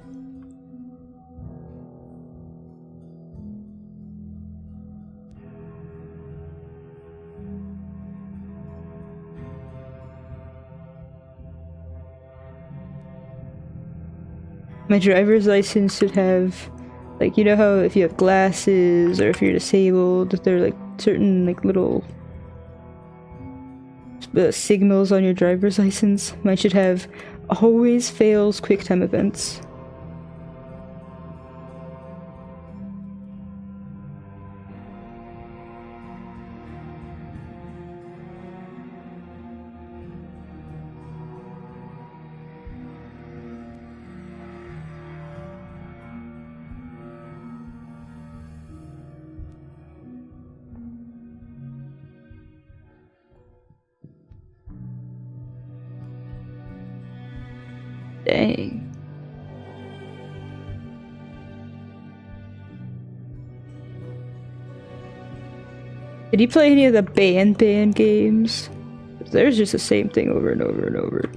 A: My driver's license should have, like, you know how if you have glasses or if you're disabled, there are like certain like little signals on your driver's license. Mine should have always fails QuickTime events. Dang. Did you play any of the band games? There's just the same thing over and over and over.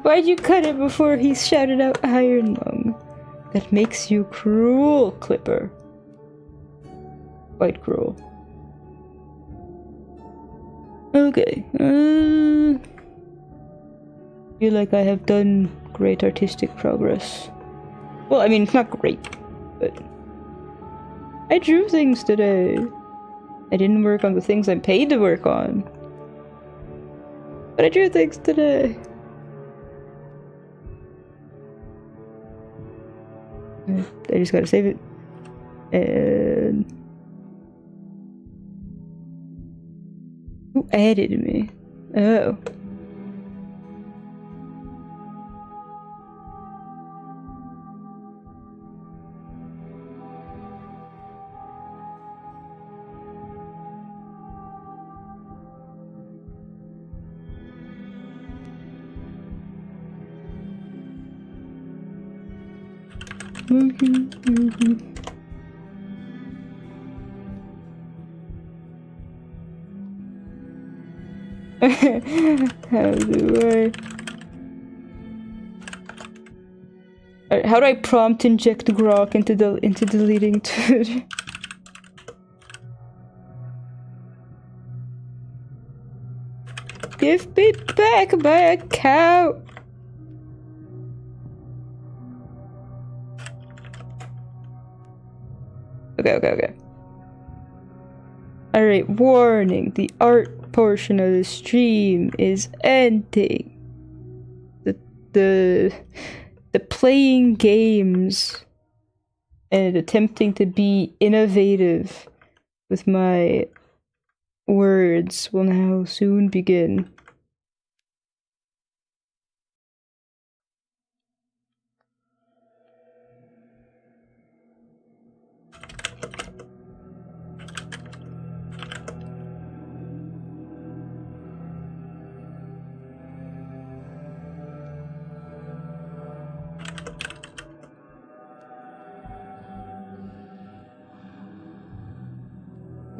A: Why'd you cut it before he shouted out Iron Lung? That makes you cruel, Clipper. Quite cruel. Okay. Feel like I have done great artistic progress. Well, I mean, it's not great, but I drew things today. I didn't work on the things I'm paid to work on, but I drew things today. I just gotta save it. And who added me? Oh. How do I prompt inject grok into deleting Twitter? Give me back my account. Okay. Alright, warning. The art portion of the stream is ending. The playing games and attempting to be innovative with my words will now soon begin.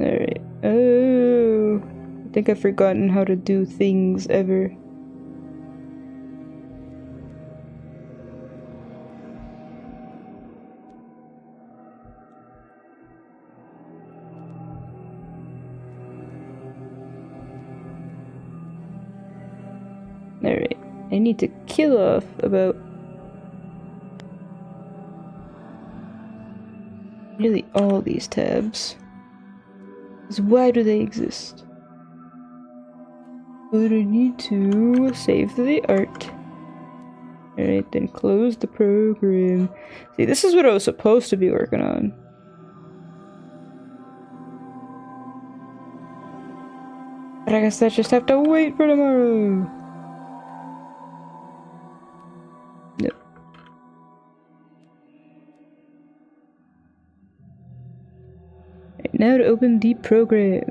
A: Alright. Oh, I think I've forgotten how to do things ever. Alright. I need to kill off about nearly all these tabs. Why do they exist? But I need to save the art. Alright, then close the program. See, this is what I was supposed to be working on. But I guess I just have to wait for tomorrow. No. Right, now to open the program.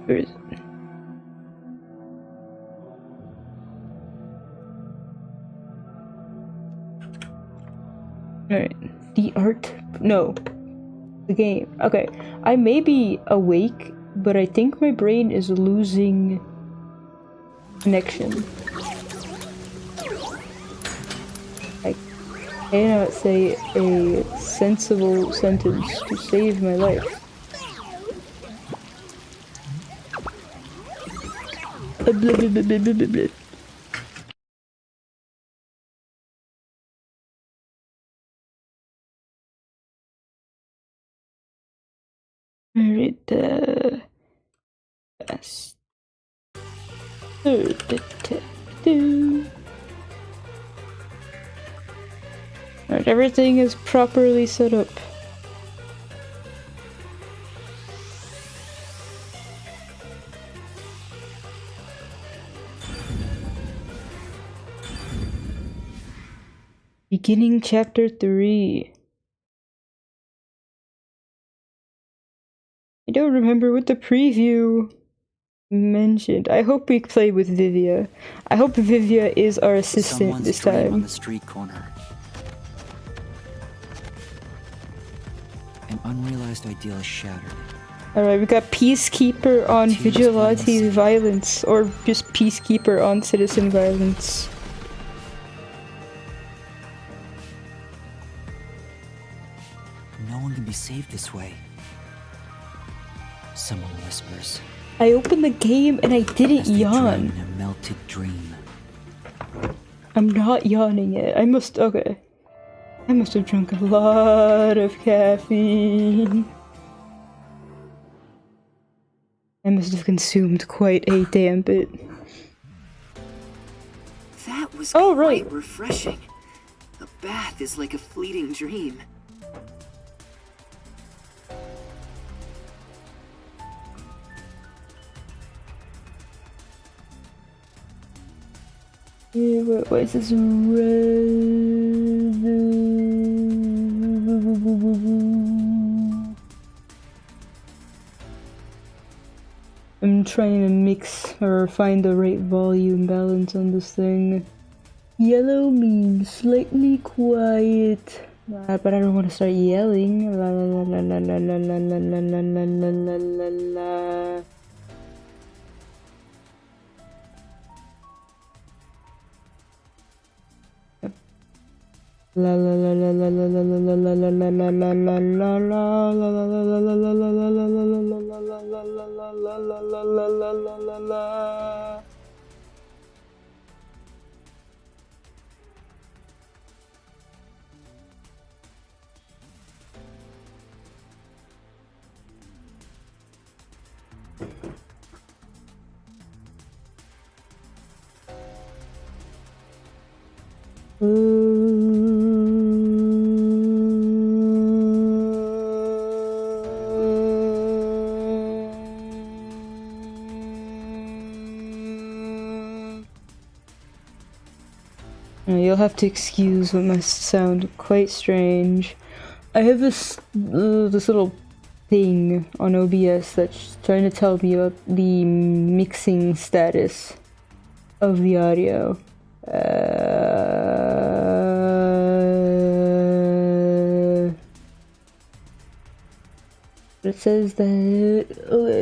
A: Where is it? Alright. The art? No. The game. Okay. I may be awake, but I think my brain is losing connection. I cannot say a sensible sentence to save my life. Blah, blah, blah, blah, blah, blah, blah. Alright, yes. Third detective. Alright, everything is properly set up. Beginning chapter 3. I don't remember what the preview mentioned. I hope we play with Vivia. I hope Vivia is our assistant this time.
C: On the street corner. An unrealized ideal is shattered.
A: Alright, we got Peacekeeper on Vigilante Violence, or just Peacekeeper on Citizen Violence.
C: No one can be saved this way. Someone whispers.
A: I opened the game and I didn't yawn.
C: In a melted dream.
A: I'm not yawning yet. I must have drunk a lot of caffeine. I must have consumed quite a damn bit.
D: That was
A: right.
D: quite refreshing. A bath is like a fleeting dream.
A: Yeah, what is this? I'm trying to mix or find the right volume balance on this thing. Yellow means slightly quiet. But I don't want to start yelling. La la la la la la la la la la la la la la. La la la la la la la la la la la la la la la la la. You'll have to excuse what must sound quite strange. I have this little thing on OBS that's trying to tell me about the mixing status of the audio. It says that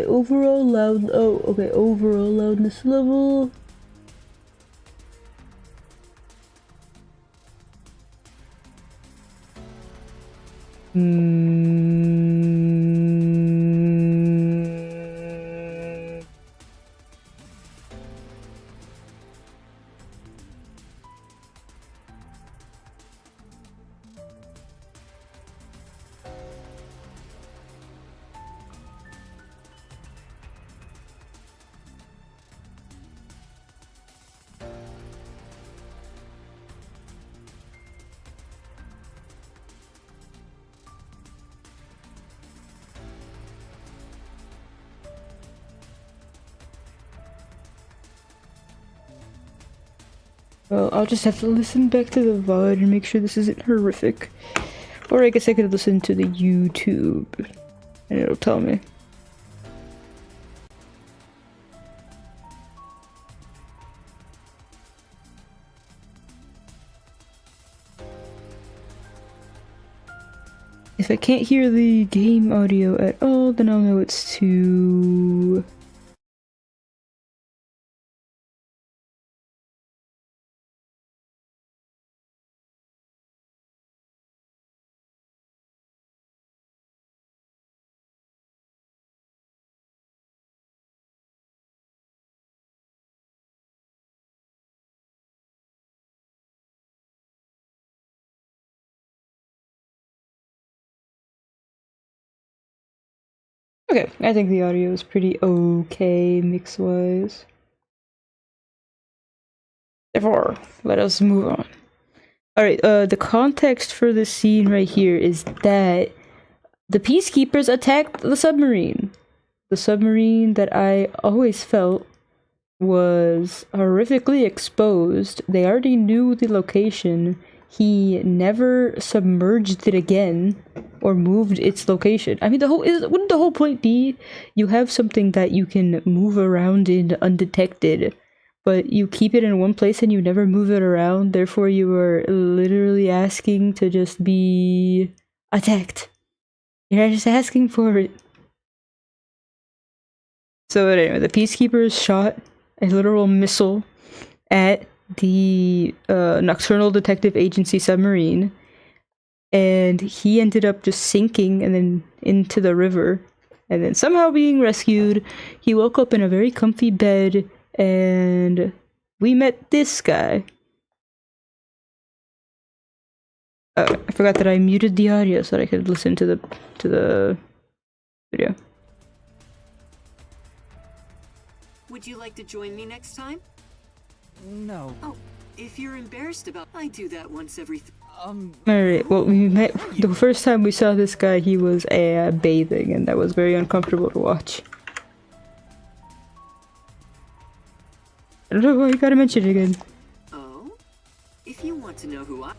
A: overall loudness level. Well, I'll just have to listen back to the VOD and make sure this isn't horrific. Or I guess I could listen to the YouTube and it'll tell me. If I can't hear the game audio at all, then I'll know it's too... Okay, I think the audio is pretty okay mix-wise. Therefore, let us move on. Alright, the context for this scene right here is that the peacekeepers attacked the submarine. The submarine that I always felt was horrifically exposed. They already knew the location. He never submerged it again or moved its location. I mean, wouldn't the whole point be you have something that you can move around in undetected, but you keep it in one place and you never move it around, therefore you are literally asking to just be attacked. You're just asking for it. So anyway, the peacekeepers shot a literal missile at the Nocturnal Detective Agency submarine, and he ended up just sinking and then into the river, and then somehow being rescued. He woke up in a very comfy bed, and we met this guy. I forgot that I muted the audio so that I could listen to the video.
D: Would you like to join me next time?
C: No.
D: Oh, if you're embarrassed about, I do that once every.
A: Alright, well, we met the first time we saw this guy. He was bathing, and that was very uncomfortable to watch. I don't know why you gotta mention it again.
D: Oh, if you want to know who I.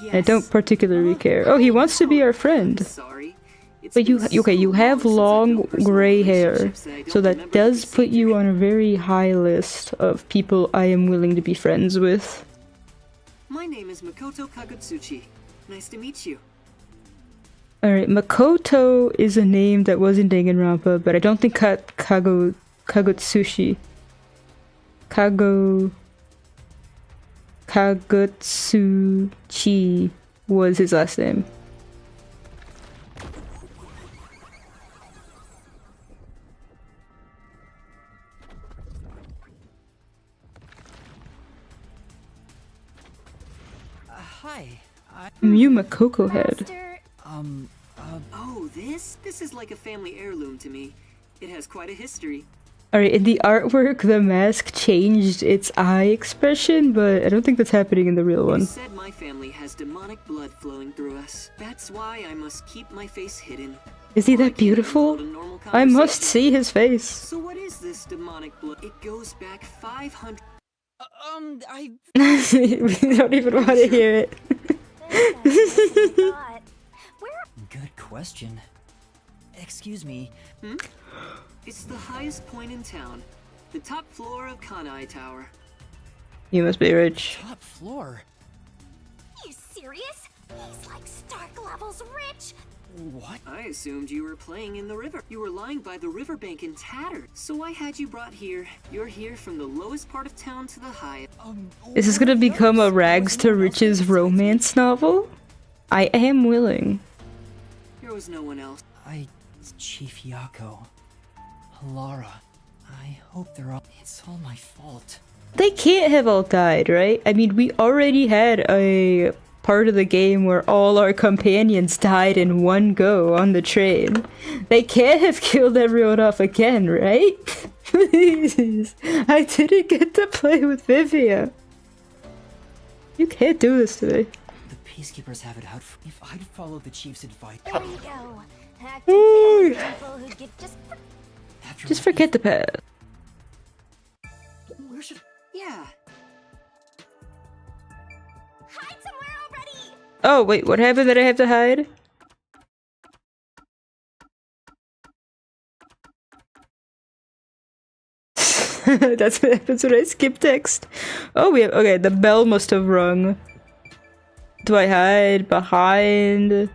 D: Yes.
A: I don't particularly care. Oh, he wants to be our friend.
D: Sorry.
A: But you have long gray hair, so that does put you on a very high list of people I am willing to be friends with.
D: My name is Makoto Kagutsuchi. Nice to meet you.
A: Alright, Makoto is a name that was in Danganronpa, but I don't think Kagutsuchi was his last name.
C: Hi.
A: You Makoko head.
D: Oh, this is like a family heirloom to me. It has quite a history.
A: Alright, in the artwork, the mask changed its eye expression, but I don't think that's happening in the real one.
D: You said my family has demonic blood flowing through us. That's why I must keep my face hidden.
A: Is he that beautiful? I must see his face.
D: So what is this demonic blood? It goes back 500.
A: We don't even want to hear it.
C: Good question. Excuse me.
D: It's the highest point in town. The top floor of Kanai Tower.
A: You must be rich.
C: Top floor?
E: You serious? He's like Stark levels rich!
C: What?
D: I assumed you were playing in the river. You were lying by the riverbank in tatters. So I had you brought here. You're here from the lowest part of town to the highest.
A: Is this gonna become a rags to riches romance novel? I am willing.
D: There was no one else.
C: Chief Yako. Lara. I hope they're all. It's all my fault.
A: They can't have all died, right? I mean, we already had a part of the game where all our companions died in one go on the train. They can't have killed everyone off again, right? Please. I didn't get to play with Vivia. You can't do this to me.
C: The peacekeepers have it out for. If I'd followed the chief's advice.
E: There you go. Acting people who get
A: Just forget the past.
C: Where should?
D: Yeah.
A: Oh, wait, what happened that I have to hide? That's what happens when I skip text. Oh, we have- okay, the bell must have rung. Do I hide behind?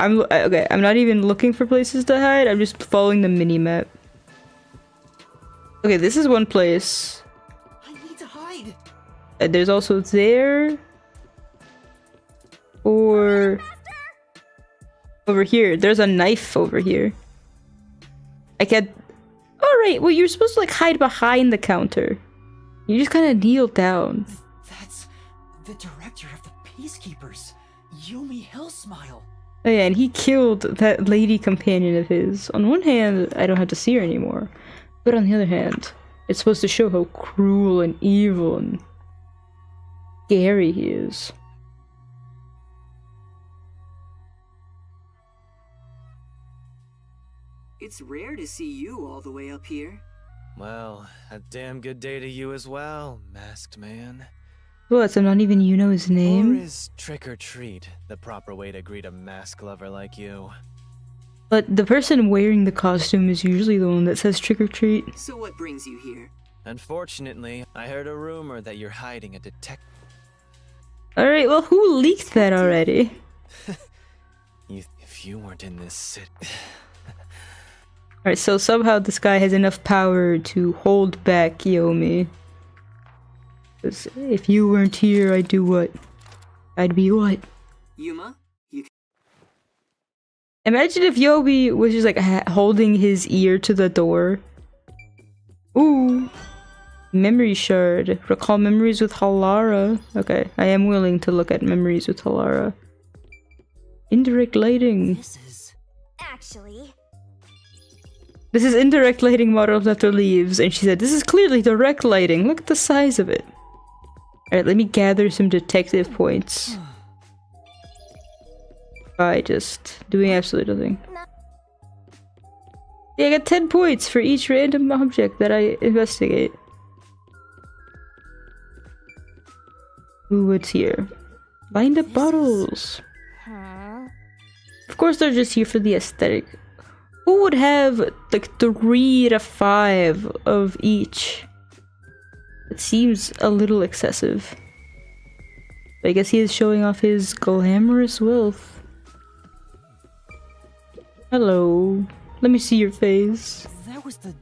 A: Okay, I'm not even looking for places to hide, I'm just following the mini-map. Okay, this is one place.
C: I need to hide.
A: There's also there. Or over here. There's a knife over here. I can't. Alright, well, you're supposed to like hide behind the counter. You just kind of kneel down.
C: That's the director of the Peacekeepers, Yumi Hillsmile.
A: Oh yeah, and he killed that lady companion of his. On one hand, I don't have to see her anymore. But on the other hand, it's supposed to show how cruel and evil and scary he is.
D: It's rare to see you all the way up here.
F: Well, a damn good day to you as well, masked man.
A: What, so not even you know his
F: Or
A: name?
F: is trick or treat the proper way to greet a mask lover like you?
A: But the person wearing the costume is usually the one that says trick or treat.
D: So what brings you here?
F: Unfortunately, I heard a rumor that you're hiding a detective.
A: Alright, well, who leaked that already?
F: If you weren't in this city...
A: Alright, so somehow this guy has enough power to hold back Yomi. 'Cause if you weren't here, I'd do what? I'd be what?
D: Yuma? You
A: Imagine if Yomi was just like holding his ear to the door. Ooh. Memory shard. Recall memories with Halara. Okay, I am willing to look at memories with Halara. Indirect lighting.
C: This is...
E: Actually,
A: This is indirect lighting modeled after leaves, and she said, this is clearly direct lighting. Look at the size of it. Alright, let me gather some detective points. By just doing absolutely nothing. Yeah, I got 10 points for each random object that I investigate. Ooh, what's here? Lined up bottles. Of course they're just here for the aesthetic. Who would have like 3 to 5 of each? It seems a little excessive. I guess he is showing off his glamorous wealth. Hello. Let me see your face.
C: That was the...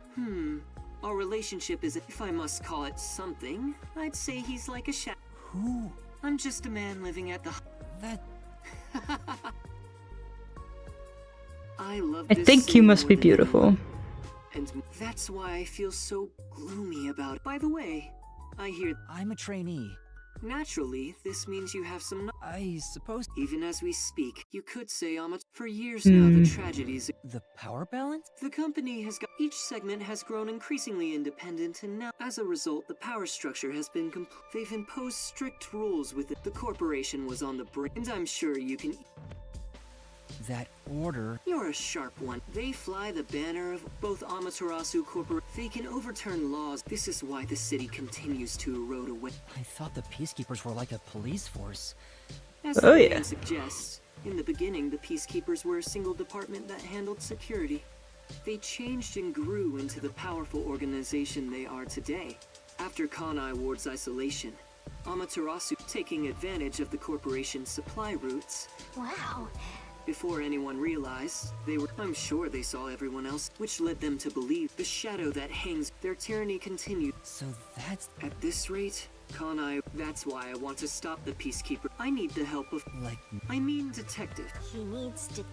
D: Our relationship is, if I must call it something, I'd say he's like a shadow.
C: Who?
D: I'm just a man living at the...
C: That...
D: I love
A: I
D: this
A: think
D: city
A: you must
D: more
A: be
D: than
A: beautiful.
D: anyone. And that's why I feel so gloomy about it. By the way, I hear...
C: I'm a trainee.
D: Naturally, this means you have some...
C: I suppose...
D: Even as we speak, you could say for years now the tragedies...
C: The power balance?
D: The company has got... Each segment has grown increasingly independent, and now, as a result, the power structure has been They've imposed strict rules with it. The corporation was on the brink, and I'm sure you can...
C: That order...
D: You're a sharp one. They fly the banner of both Amaterasu Corporation. They can overturn laws. This is why the city continues to erode away.
C: I thought the Peacekeepers were like a police force.
D: As
A: Oh,
D: the
A: yeah.
D: name suggests, in the beginning, the Peacekeepers were a single department that handled security. They changed and grew into the powerful organization they are today. After Kanai Ward's isolation, Amaterasu, taking advantage of the corporation's supply routes,
E: wow.
D: before anyone realized, I'm sure they saw everyone else, which led them to believe the shadow that hangs, their tyranny continued.
C: So that's...
D: At this rate, that's why I want to stop the Peacekeeper. I need the help of,
C: like...
D: I mean detective.
E: He needs to...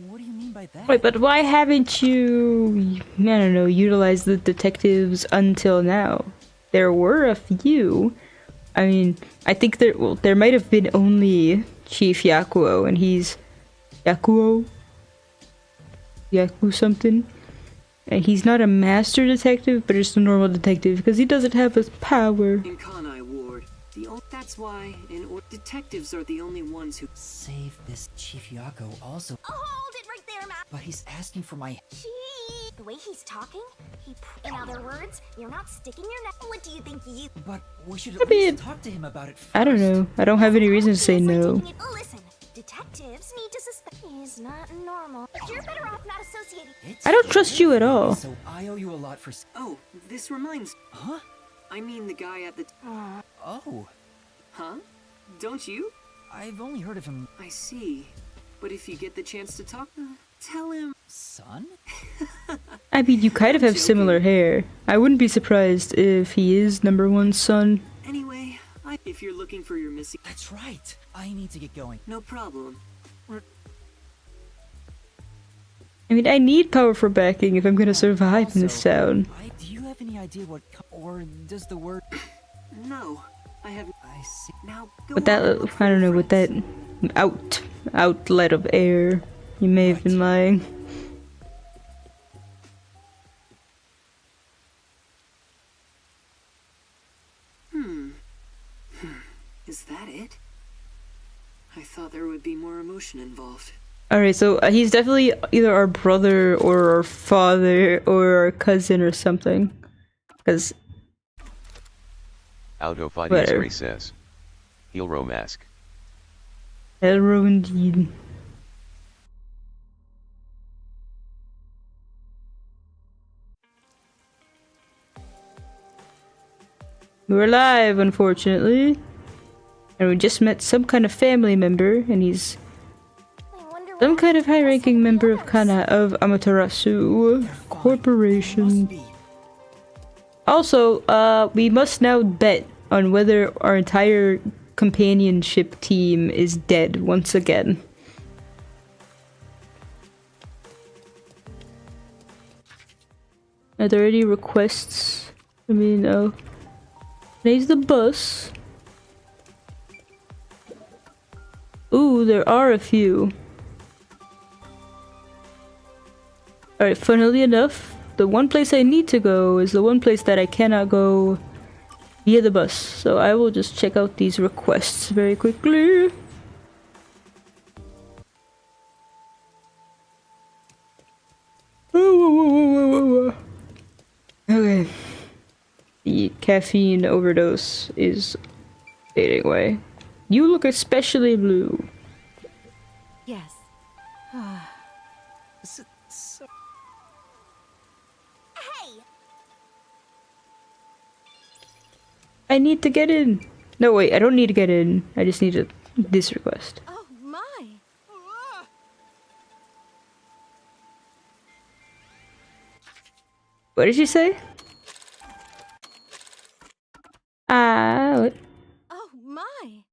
C: What do you mean by that?
A: Wait, but why haven't you, I don't know, utilized the detectives until now? There were a few. I mean, I think there might have been only Chief Yakuo, and he's Yakuo something, and he's not a master detective, but just a normal detective because he doesn't have his power.
D: In Kanai Ward, that's why detectives are the only ones who...
C: Save this Chief Yako also.
E: Hold it right there, Matt.
C: But he's asking for my...
E: Chief. The way he's talking, in other words, you're not sticking your neck. What do you think you?
C: But we should
A: I
C: at
A: mean,
C: least talk to him about it first.
A: I don't know. I don't have any reason to say no.
E: Listen, detectives need to suspect he's not normal. You're better off not associating.
A: I don't trust you at all.
C: So I owe you a lot for.
D: Oh, this reminds.
C: Huh?
D: I mean the guy at the.
C: Oh,
D: Huh? Don't you?
C: I've only heard of him.
D: I see. But if you get the chance to talk, tell him.
C: Son?
A: I mean, you kind of have similar hair. I wouldn't be surprised if he is number one's son.
D: Anyway, if you're looking for your missing.
C: That's right. I need to get going.
D: No problem.
A: I mean, I need powerful backing if I'm gonna survive in this town.
C: Do you have any idea what, or does the word?
D: No, I have.
C: I see.
D: Now go.
A: With that,
D: on,
A: I don't know, with that outlet of air, you may have been lying.
D: Is that it? I thought there would be more emotion involved.
A: Alright, so he's definitely either our brother or our father or our cousin or something. Because...
B: Autofides Ray says. Hero mask.
A: Hello indeed. We're live, unfortunately. And we just met some kind of family member, and he's some kind of high-ranking member of Amaterasu Corporation. Also, we must now bet on whether our entire companionship team is dead once again. Are there any requests? I mean, oh. Raise the bus. Ooh, there are a few. Alright, funnily enough, the one place I need to go is the one place that I cannot go via the bus. So I will just check out these requests very quickly. Okay. The caffeine overdose is fading away. You look especially blue.
G: Yes.
E: Hey!
A: I need to get in. No, wait, I don't need to get in. I just need this request.
G: Oh my!
A: What did you say? What?
G: Oh my!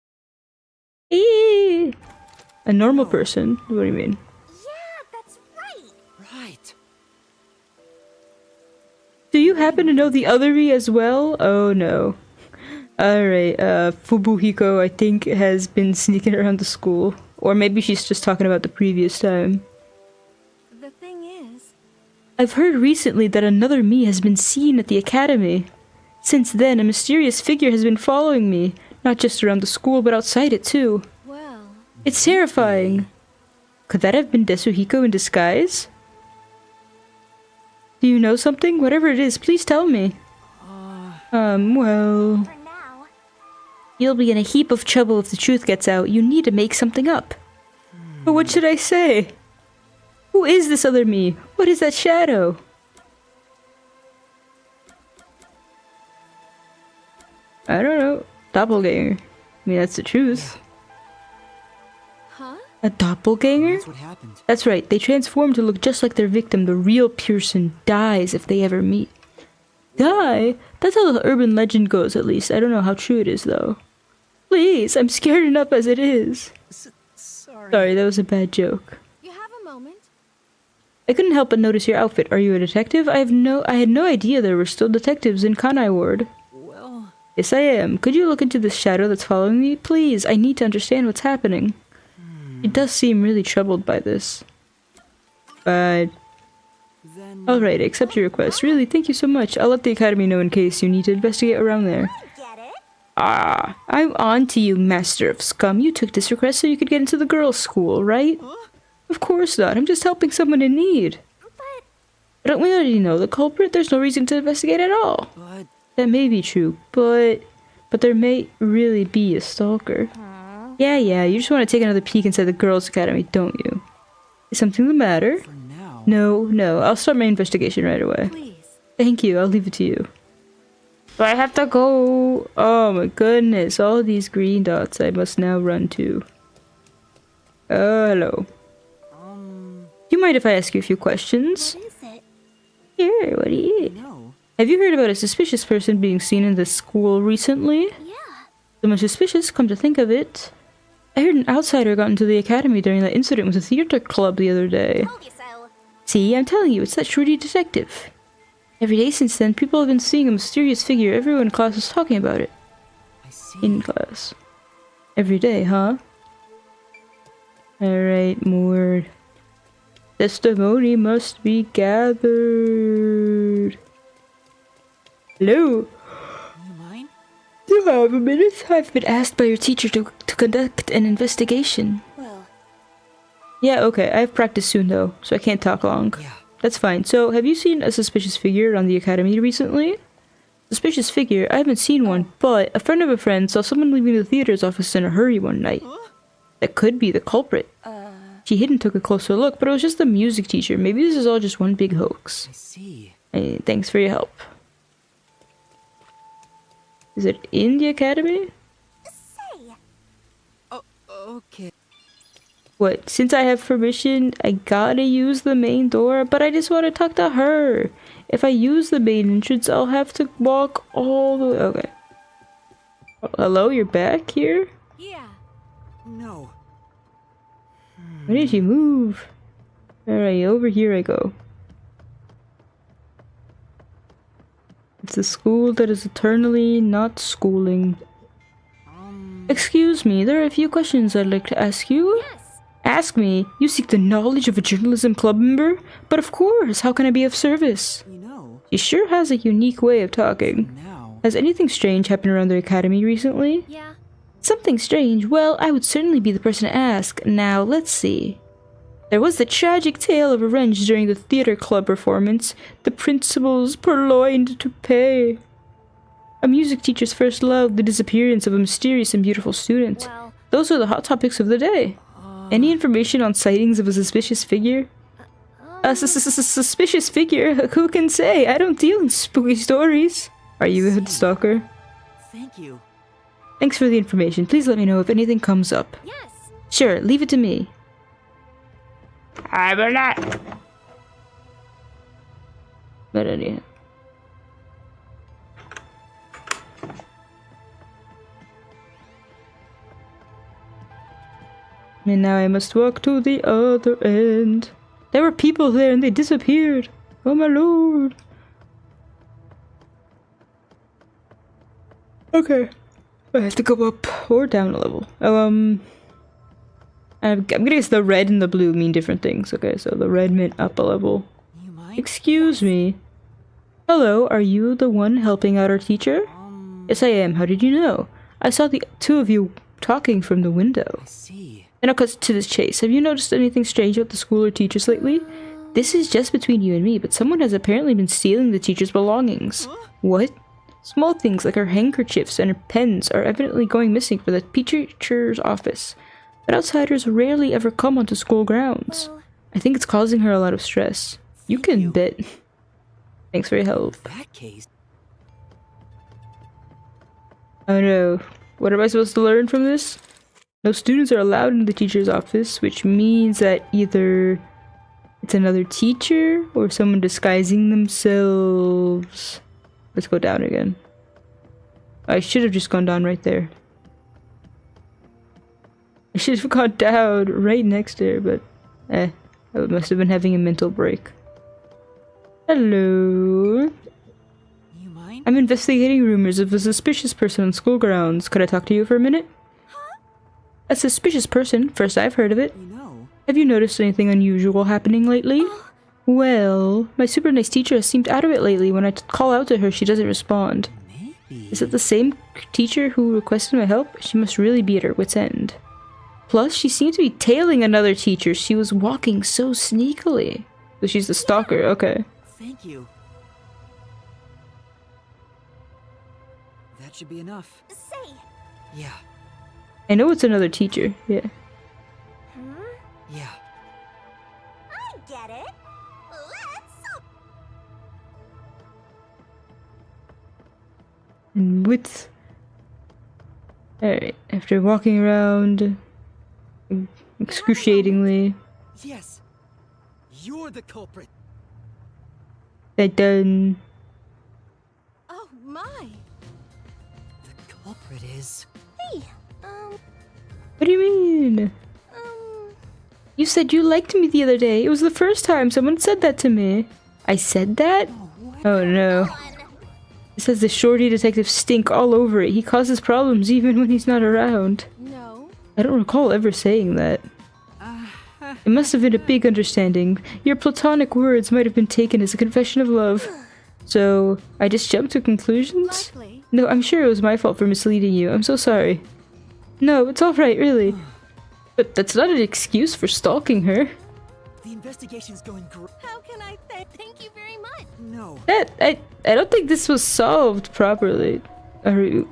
A: Eee. A normal person? What do you mean?
E: Yeah, that's right!
C: Right.
A: Do you happen to know the other me as well? Oh no. Alright, Fubuhiko, I think, has been sneaking around the school. Or maybe she's just talking about the previous time.
G: The thing is...
A: I've heard recently that another me has been seen at the academy. Since then, a mysterious figure has been following me. Not just around the school, but outside it too.
G: Well...
A: It's terrifying. Could that have been Desuhiko in disguise? Do you know something? Whatever it is, please tell me. Well...
E: For now.
A: You'll be in a heap of trouble if the truth gets out. You need to make something up. But what should I say? Who is this other me? What is that shadow? I don't know. Doppelganger. I mean, that's the truth.
G: Huh?
A: A doppelganger?
C: That's what happened.
A: That's right. They transform to look just like their victim. The real person dies if they ever meet. Die? That's how the urban legend goes, at least. I don't know how true it is, though. Please, I'm scared enough as it is.
C: Sorry.
A: Sorry, that was a bad joke.
G: You have a moment?
A: I couldn't help but notice your outfit. Are you a detective? I had no idea there were still detectives in Kanai Ward.
C: Well...
A: Yes, I am. Could you look into this shadow that's following me? Please, I need to understand what's happening. It does seem really troubled by this. But...
C: Then...
A: Alright, I accept your request. Really, thank you so much. I'll let the academy know in case you need to investigate around there.
E: Get it?
A: Ah, I'm on to you, Master of Scum. You took this request so you could get into the girls' school, right? Of course not. I'm just helping someone in need.
E: But
A: But don't we already know the culprit? There's no reason to investigate at all.
C: But
A: That may be true, but there may really be a stalker. Yeah, you just want to take another peek inside the girls' academy, don't you? Is something the matter?
C: for now.
A: No, I'll start my investigation right away.
G: Please.
A: Thank you, I'll leave it to you. But I have to go! Oh my goodness, all these green dots I must now run to. Hello. Do you mind if I ask you a few questions?
E: What is it?
A: Here, what do you...
C: No.
A: Have you heard about a suspicious person being seen in this school recently?
E: Yeah.
A: So much suspicious, come to think of it. I heard an outsider got into the academy during that incident with the theater club the other day.
E: Told you so.
A: See, I'm telling you, it's that shorty detective. Every day since then, people have been seeing a mysterious figure. Everyone in class is talking about it.
C: I see.
A: In class. Every day, huh? Alright, more testimony must be gathered. Hello?
C: Do you mind?
A: Do you have a minute? I've been asked by your teacher to conduct an investigation.
E: Well,
A: Yeah, okay. I have practice soon though, so I can't talk long.
C: Yeah.
A: That's fine. So, have you seen a suspicious figure around the academy recently? Suspicious figure? I haven't seen one, but a friend of a friend saw someone leaving the theater's office in a hurry one night. That could be the culprit. She hid and took a closer look, but it was just the music teacher. Maybe this is all just one big hoax.
C: I see.
A: Hey, thanks for your help. Is it in the academy?
E: say.
C: Oh, okay.
A: What, since I have permission, I gotta use the main door, but I just want to talk to her. If I use the main entrance, I'll have to walk all the way. Okay. Hello, you're back here?
G: Yeah.
C: No.
A: Why did you move? Alright, over here I go. It's a school that is eternally not schooling. Excuse me, there are a few questions I'd like to ask you.
E: Yes.
A: Ask me. You seek the knowledge of a journalism club member? But of course, how can I be of service?
C: You know,
A: She sure has a unique way of talking.
C: now.
A: Has anything strange happened around the academy recently?
E: Yeah.
A: Something strange? Well, I would certainly be the person to ask. Now, let's see. There was the tragic tale of revenge during the theater club performance. The principal's purloined to pay. A music teacher's first love, the disappearance of a mysterious and beautiful student.
E: Well,
A: Those are the hot topics of the day. Any information on sightings of a suspicious figure? A suspicious figure? Who can say? I don't deal in spooky stories. Are you a stalker?
C: Thank you.
A: Thanks for the information. Please let me know if anything comes up.
E: yes.
A: Sure, leave it to me. I will not. But anyhow. And now I must walk to the other end. There were people there and they disappeared. Oh my lord. Okay. I have to go up or down a level. I'm gonna guess the red and the blue mean different things. Okay, so the red meant up a level.
C: You mind?
A: Excuse me. Hello, are you the one helping out our teacher? Yes, I am. How did you know? I saw the two of you talking from the window.
C: I see.
A: And I'll cut to this chase. Have you noticed anything strange about the school or teachers lately? This is just between you and me, but someone has apparently been stealing the teacher's belongings. What? Small things like her handkerchiefs and her pens are evidently going missing from the teacher's office. But outsiders rarely ever come onto school grounds.
E: Well,
A: I think it's causing her a lot of stress. You can bet. Thanks for your help.
C: In that case,
A: Oh no. What am I supposed to learn from this? No students are allowed in the teacher's office, which means that either it's another teacher or someone disguising themselves. Let's go down again. I should have just gone down right there. I should have gone down right next to her, but I must have been having a mental break. Hello.
C: you mind?
A: I'm investigating rumors of a suspicious person on school grounds. Could I talk to you for a minute? A suspicious person? First I've heard of it.
C: You know,
A: Have you noticed anything unusual happening lately? Well, my super nice teacher has seemed out of it lately. When I call out to her, she doesn't respond.
C: maybe.
A: Is it the same teacher who requested my help? She must really be at her wit's end. Plus, she seemed to be tailing another teacher. She was walking so sneakily. So she's the stalker, okay.
C: Thank you. That should be enough.
E: Say,
C: Yeah,
A: I know it's another teacher. Yeah.
C: yeah.
E: I get it. Let's.
A: And with. Alright, after walking around excruciatingly,
C: Yes. You're the culprit.
A: that done.
G: Oh my!
C: The culprit is...
E: Hey,
A: What do you mean? You said you liked me the other day. It was the first time someone said that to me. I said that?
C: Oh, what?
A: Oh no.
E: on.
A: It says the shorty detective stink all over it. He causes problems even when he's not around.
G: No.
A: I don't recall ever saying that. It must have been a big understanding. Your platonic words might have been taken as a confession of love. So, I just jumped to conclusions?
G: Likely.
A: No, I'm sure it was my fault for misleading you. I'm so sorry. No, it's alright, really. But that's not an excuse for stalking her.
C: The investigation's going great.
G: How can I thank you very much?
C: No.
A: I don't think this was solved properly. A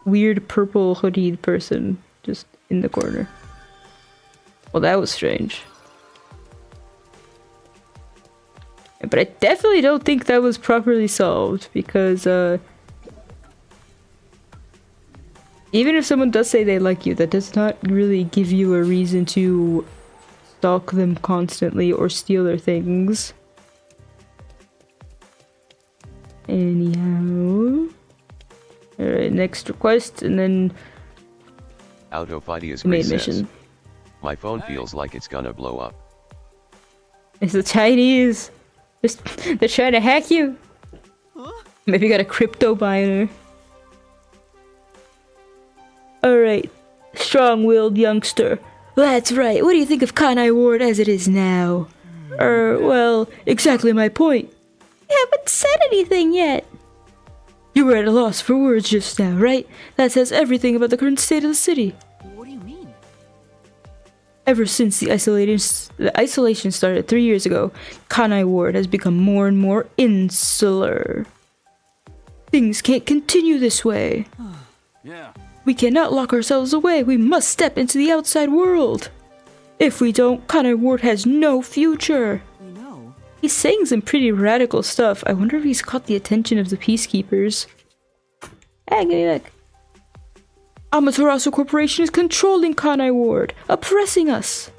A: weird purple hoodied person just in the corner. Well, that was strange. But I definitely don't think that was properly solved because, even if someone does say they like you, that does not really give you a reason to stalk them constantly or steal their things. Anyhow. Alright, next request, and then
B: Autophidius
A: main
B: says,
A: mission.
B: my phone feels like it's gonna blow up.
A: It's the Chinese! They're trying to hack you! Maybe you got a crypto miner. Alright, strong-willed youngster. That's right, what do you think of Kanai Ward as it is now? Well, exactly my point. You haven't said anything yet. You were at a loss for words just now, right? That says everything about the current state of the city.
C: What do you mean?
A: Ever since the isolation started 3 years ago, Kanai Ward has become more and more insular. Things can't continue this way.
H: Yeah.
A: We cannot lock ourselves away. We must step into the outside world. If we don't, Kanai Ward has no future.
C: We know.
A: He's saying some pretty radical stuff. I wonder if he's caught the attention of the peacekeepers. Hey, give me back. Amaterasu Corporation is controlling Kanai Ward, oppressing us.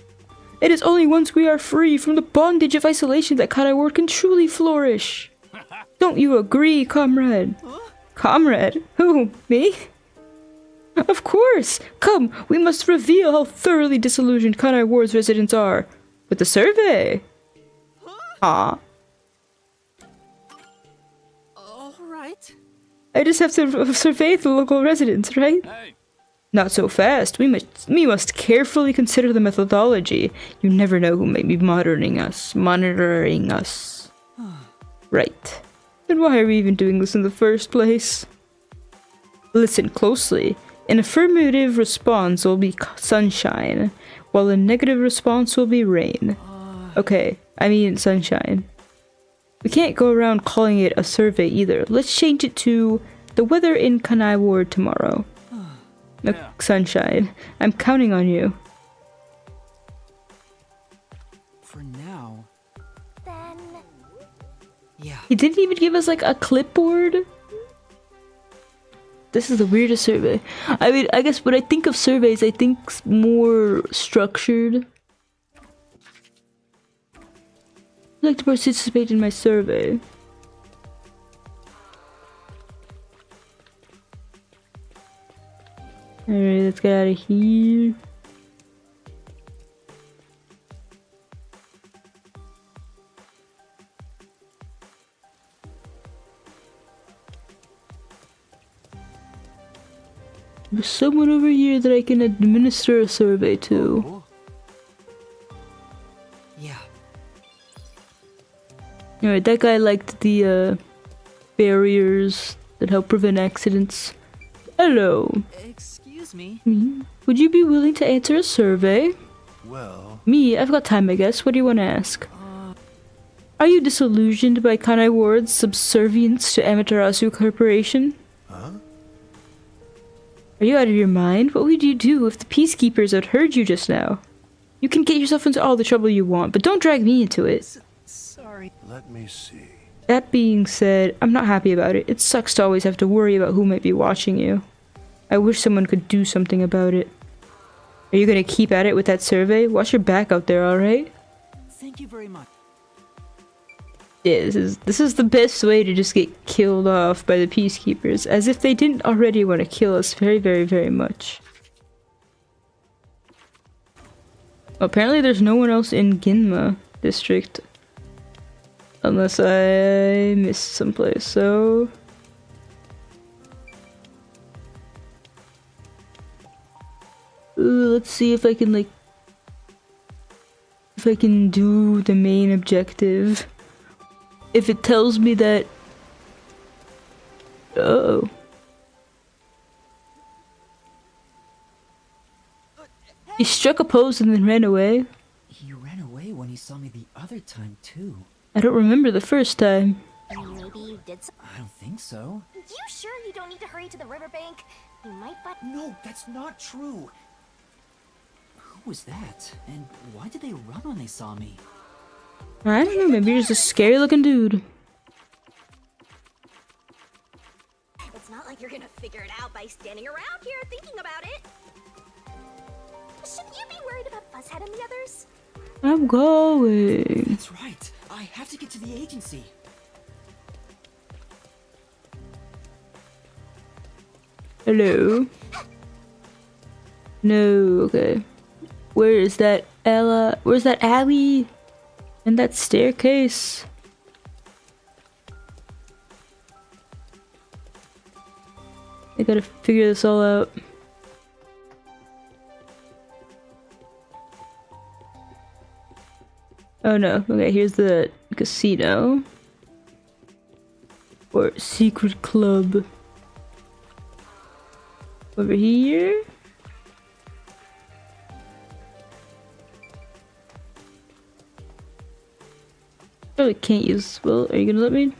A: It is only once we are free from the bondage of isolation that Kanai Ward can truly flourish. Don't you agree, comrade? Comrade? Who? Me? Of course! Come, we must reveal how thoroughly disillusioned Kanai Ward's residents are. With the survey! Ah.
C: All right.
A: I just have to survey the local residents, right?
H: Hey.
A: Not so fast. We must carefully consider the methodology. You never know who may be monitoring us. Right. Then why are we even doing this in the first place? Listen closely. An affirmative response will be sunshine, while a negative response will be rain. Okay, I mean sunshine. We can't go around calling it a survey either. Let's change it to the weather in Kanai Ward tomorrow. No, sunshine. I'm counting on you.
C: For now.
E: Then.
C: Yeah.
A: He didn't even give us like a clipboard. This is the weirdest survey. I mean, I guess when I think of surveys, I think more structured. I'd like to participate in my survey. Alright, let's get out of here. There's someone over here that I can administer a survey to.
C: Yeah.
A: Alright, that guy liked the barriers that help prevent accidents. Hello.
C: Excuse me.
A: Would you be willing to answer a survey?
H: Well.
A: Me? I've got time, I guess. What do you want to ask? Are you disillusioned by Kanai Ward's subservience to Amaterasu Corporation?
H: Huh?
A: Are you out of your mind? What would you do if the Peacekeepers had heard you just now? You can get yourself into all the trouble you want, but don't drag me into it.
C: Sorry.
H: Let me see.
A: That being said, I'm not happy about it. It sucks to always have to worry about who might be watching you. I wish someone could do something about it. Are you gonna keep at it with that survey? Watch your back out there, alright?
C: Thank you very much.
A: Yeah, this is the best way to just get killed off by the Peacekeepers, as if they didn't already want to kill us very, very, very much. Apparently there's no one else in Ginma district. Unless I missed someplace, so... let's see if I can, like... if I can do the main objective. If it tells me that... Uh-oh. He struck a pose and then ran away.
C: He ran away when he saw me the other time, too.
A: I don't remember the first time.
E: Maybe you did some.
C: I don't think so.
E: You sure you don't need to hurry to the riverbank? You might find.
C: No, that's not true. Who was that? And why did they run when they saw me?
A: I don't know, maybe you're just a scary looking dude.
E: It's not like you're gonna figure it out by standing around here thinking about it. Shouldn't you be worried about Fuzzhead and the others?
A: I'm going.
C: That's right. I have to get to the agency.
A: Hello? No, okay. Where is that Ella? Where's that alley? And that staircase? I gotta figure this all out. Oh no, okay, here's the casino. Or secret club. Over here? Probably can't use, well, are you gonna let me?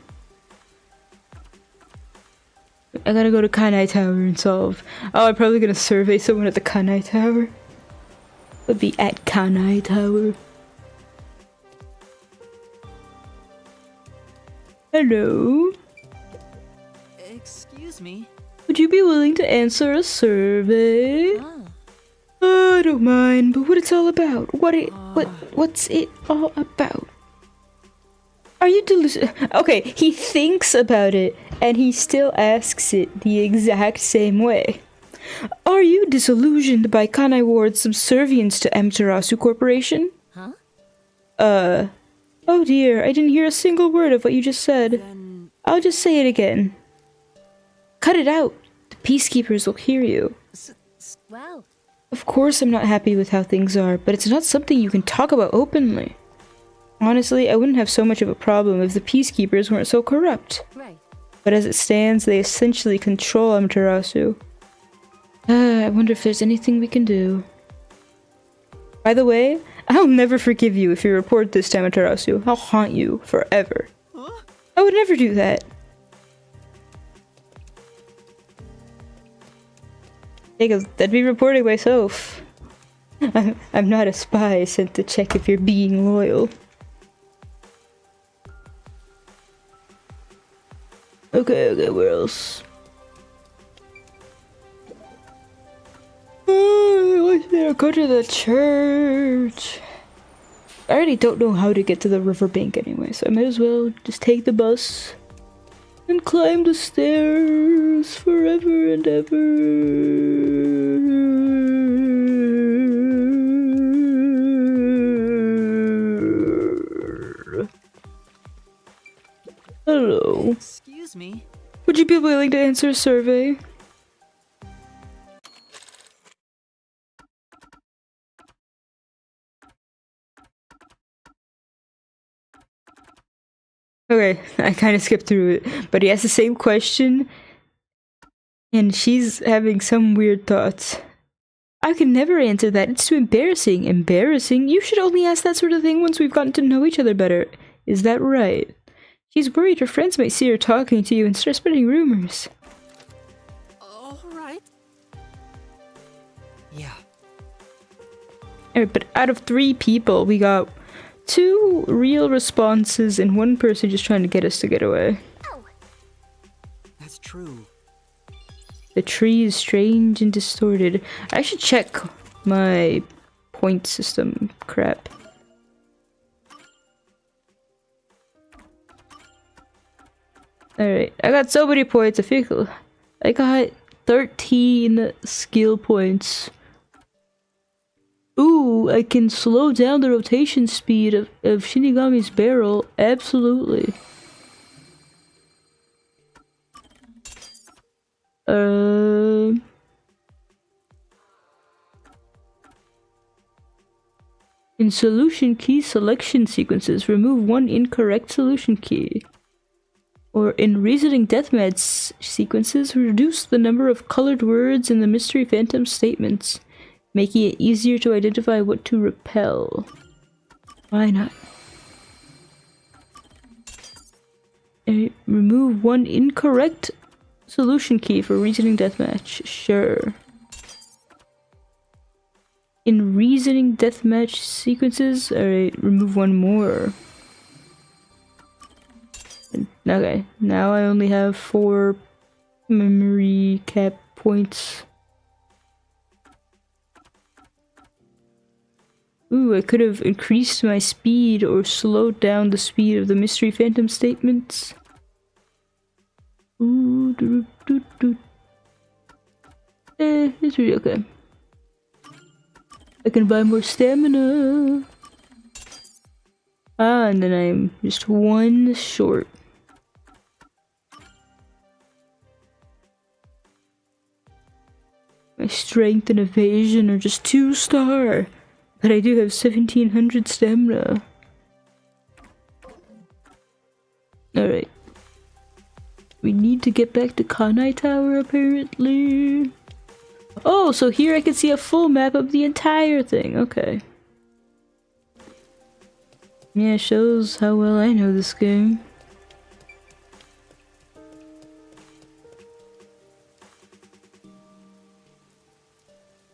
A: I gotta go to Kanai Tower and solve. Oh, I'm probably gonna survey someone at the Kanai Tower. Would be at Kanai Tower. Hello?
C: Excuse me.
A: Would you be willing to answer a survey? I don't mind, but what it's all about? What's it all about? Are you delusional? Okay, he thinks about it, and he still asks it the exact same way. Are you disillusioned by Kanai Ward's subservience to Amaterasu Corporation?
G: Huh?
A: Oh dear, I didn't hear a single word of what you just said.
C: Then...
A: I'll just say it again. Cut it out. The Peacekeepers will hear you.
G: Well,
A: Of course I'm not happy with how things are, but it's not something you can talk about openly. Honestly, I wouldn't have so much of a problem if the Peacekeepers weren't so corrupt.
G: right.
A: But as it stands, they essentially control Amaterasu. I wonder if there's anything we can do. By the way, I'll never forgive you if you report this to Amaterasu. I'll haunt you forever.
C: Huh?
A: I would never do that. He goes, that'd be reporting myself. I'm not a spy sent to check if you're being loyal. Okay, where else? Let's go to the church. I already don't know how to get to the riverbank anyway, so I might as well just take the bus and climb the stairs forever and ever. Hello.
C: Excuse me.
A: Would you be willing to answer a survey? Okay, I kind of skipped through it, but he has the same question, and she's having some weird thoughts. I can never answer that, it's too embarrassing. Embarrassing? You should only ask that sort of thing once we've gotten to know each other better. Is that right? She's worried her friends might see her talking to you and start spreading rumors.
G: All right.
C: Yeah.
A: Alright, but out of 3 people, we got 2 real responses and 1 person just trying to get us to get away.
E: Oh,
C: That's true.
A: The tree is strange and distorted. I should check my point system crap. Alright, I got so many points. I feel I got 13 skill points. Ooh, I can slow down the rotation speed of Shinigami's barrel. Absolutely. In solution key selection sequences, remove 1 incorrect solution key. Or in reasoning deathmatch sequences, reduce the number of colored words in the mystery phantom statements, making it easier to identify what to repel. Why not? Remove 1 incorrect solution key for reasoning deathmatch. Sure. In reasoning deathmatch sequences, alright, remove 1 more. Okay, now I only have 4 memory cap points. Ooh, I could have increased my speed or slowed down the speed of the mystery phantom statements. Ooh, it's really okay. I can buy more stamina. Ah, and then I'm just 1 short. My strength and evasion are just 2-star. But I do have 1700 stamina. Alright. We need to get back to Kanai Tower, apparently. Oh, so here I can see a full map of the entire thing. Okay. Yeah, shows how well I know this game.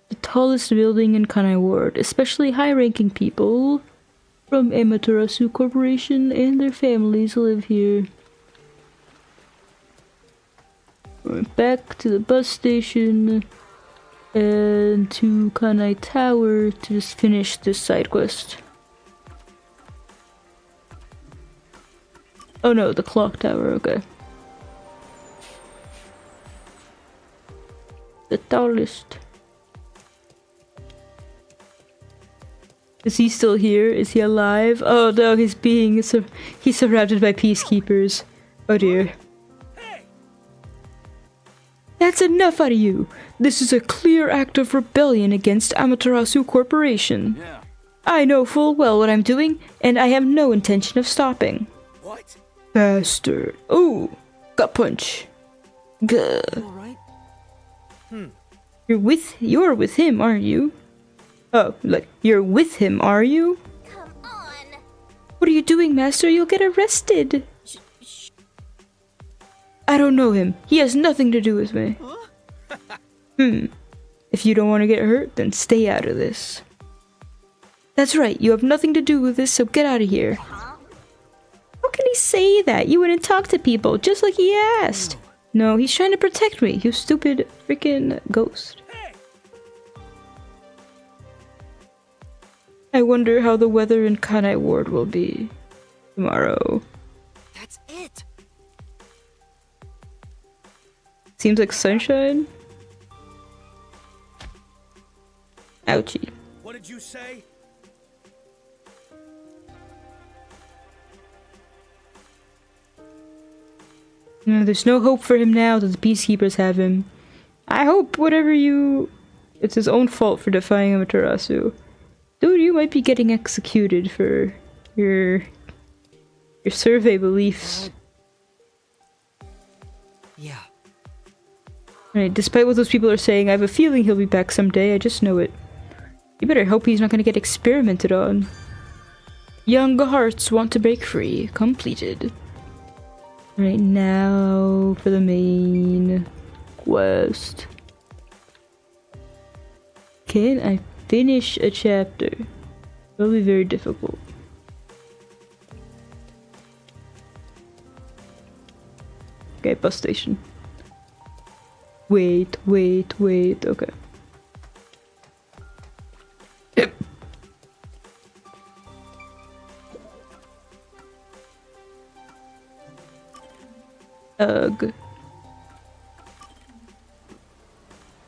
A: The tallest building in Kanai Ward, especially high-ranking people from Amaterasu Corporation and their families live here. We're back to the bus station and to Kanai Tower to just finish this side quest. Oh no, the clock tower, okay. The tallest. Is he still here? Is he alive? Oh no, he's surrounded by peacekeepers. Oh dear. That's enough out of you! This is a clear act of rebellion against Amaterasu Corporation.
H: Yeah.
A: I know full well what I'm doing, and I have no intention of stopping.
H: What?
A: Bastard. Oh, gut punch. Gah.
C: Alright.
A: You're with him, aren't you? Oh, like, you're with him, are you?
E: come on.
A: What are you doing, Master? You'll get arrested. I don't know him. He has nothing to do with me. If you don't want to get hurt, then stay out of this. That's right, you have nothing to do with this, so get out of here. How can he say that? You went and talked to people, just like he asked. No, he's trying to protect me, you stupid freaking ghost. I wonder how the weather in Kanai Ward will be tomorrow.
C: That's it.
A: Seems like sunshine. Ouchie.
H: What did you say?
A: No, there's no hope for him now that the peacekeepers have him. I hope it's his own fault for defying Amaterasu. Dude, you might be getting executed for your survey beliefs.
C: Yeah.
A: Right, despite what those people are saying, I have a feeling he'll be back someday, I just know it. You better hope he's not gonna get experimented on. Young hearts want to break free. Completed. Right now for the main quest. Can I finish a chapter? It'll be very difficult. Okay, bus station. Wait, okay. Ugh.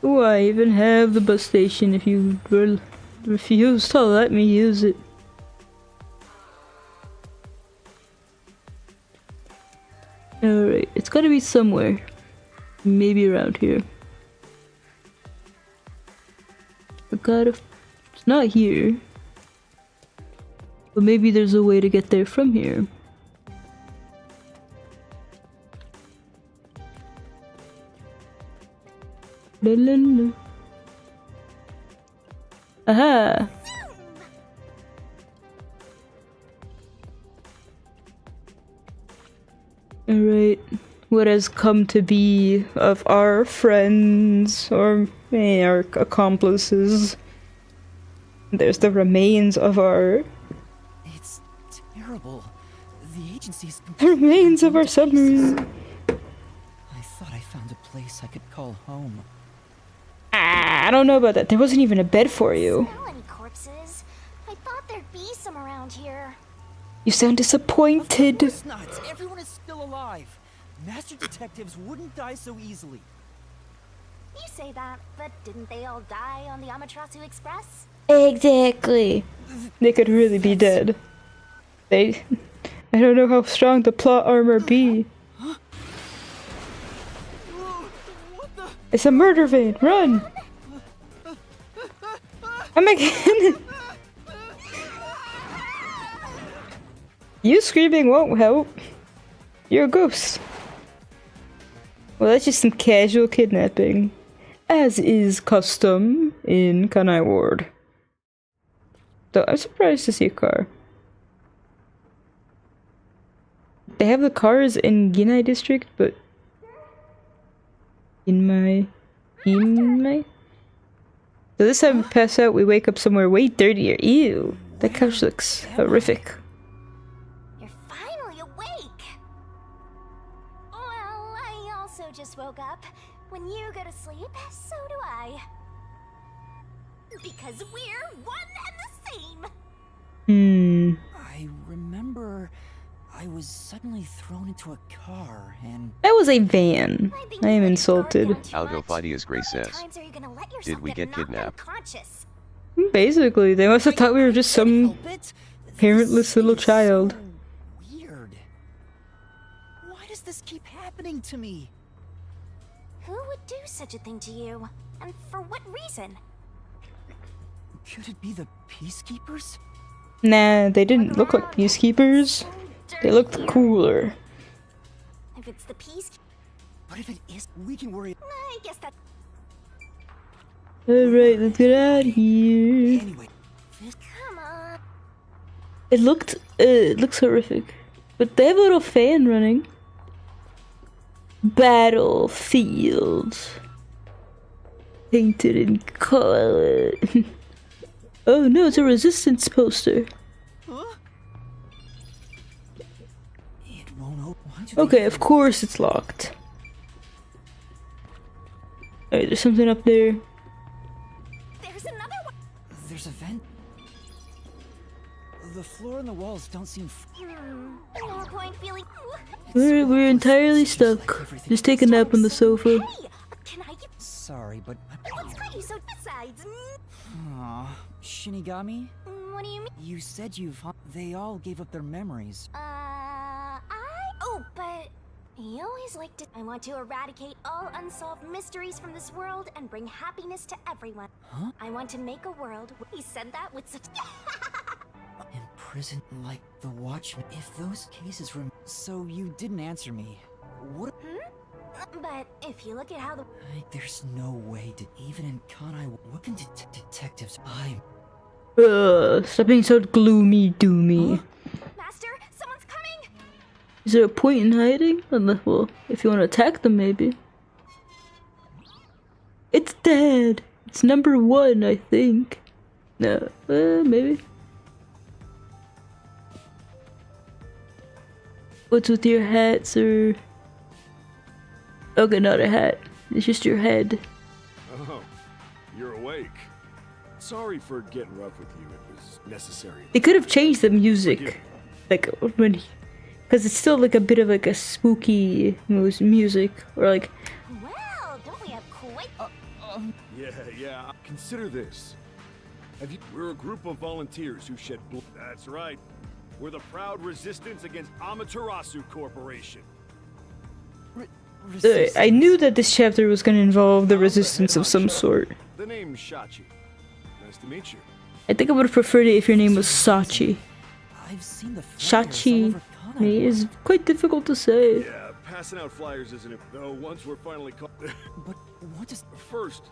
A: Do I even have the bus station if you refuse to let me use it? Alright, it's gotta be somewhere. Maybe around here. It's not here. But maybe there's a way to get there from here. La la la. Aha! Alright, what has come to be of our friends, or our accomplices? There's the remains of our...
C: It's terrible. The agency's...
A: The remains of our submarine!
C: I thought I found a place I could call home.
A: I don't know about that. There wasn't even a bed for you.
E: Smell any corpses? I thought there'd be some around here.
A: You sound disappointed.
C: Of course not. Everyone is still alive. Master detectives wouldn't die so easily.
E: You say that, but didn't they all die on the Amaterasu Express?
A: Exactly. They could really be dead. I don't know how strong the plot armor be. It's a murder van. Run! Oh my god! You screaming won't help. You're a ghost. Well, that's just some casual kidnapping. As is custom in Kanai Ward. Though I'm surprised to see a car. They have the cars in Ginai district, but... In my... So this time we pass out, we wake up somewhere way dirtier. Ew! That couch looks horrific.
E: You're finally awake! Well, I also just woke up. When you go to sleep, so do I. Because we're one and the same!
C: I remember I was suddenly thrown into a car and...
A: That was a van. I am insulted.
B: Algophidia's Grace says, did we get kidnapped?
A: Basically, they must have thought we were just some parentless little child.
C: So weird. Why does this keep happening to me?
E: Who would do such a thing to you? And for what reason?
C: Could it be the peacekeepers?
A: Nah, they didn't look like peacekeepers. They looked cooler.
E: If it's the peace...
C: But if it is, we can worry.
E: I guess that...
A: Alright, let's get out of here.
C: Anyway,
E: Come on.
A: It looks horrific. But they have a little fan running. Battlefield. Painted in color. Oh no, it's a resistance poster.
C: it won't open. Why do they
A: Okay, of course it's locked. Alright, there's something up there.
E: There's another one.
C: There's a vent. The floor and the walls don't seem.
E: No point feeling...
A: We're entirely stuck. Just take a nap on the sofa.
E: Hey, can I get...
C: Sorry, but.
E: What's got you so... Besides...
C: Aw, Shinigami?
E: What do you mean?
C: You said they all gave up their memories.
E: Oh, but... He always liked it. I want to eradicate all unsolved mysteries from this world and bring happiness to everyone.
C: Huh?
E: I want to make a world where... He said that with such...
C: In prison, like the Watchmen. If those cases so you didn't answer me. What?
E: But if you look at how the...
C: There's no way to even in Kanai. What can detectives?
A: Stop being so gloomy, doomy.
E: Master, someone's coming!
A: Is there a point in hiding? Well, if you want to attack them, maybe. It's dead! It's number 1, I think. No, maybe. What's with your hat, sir? Okay, not a hat. It's just your head.
H: Oh, you're awake. Sorry for getting rough with you. It was necessary.
A: They could have changed the music, like when, because it's still like a bit of like a spooky music, or like.
E: Well, don't we have quite...
H: Yeah. Consider this. We're a group of volunteers who shed blood. That's right. We're the proud resistance against Amaterasu Corporation.
A: I knew that this chapter was going to involve the resistance of some sort.
H: The name's Shachi. Nice to meet you.
A: I think I would have preferred it if your name was Sachi.
C: I've seen the
A: Shachi is quite difficult to say.
H: Yeah, passing out flyers isn't it? Though once we're finally caught.
C: But what is...
H: First,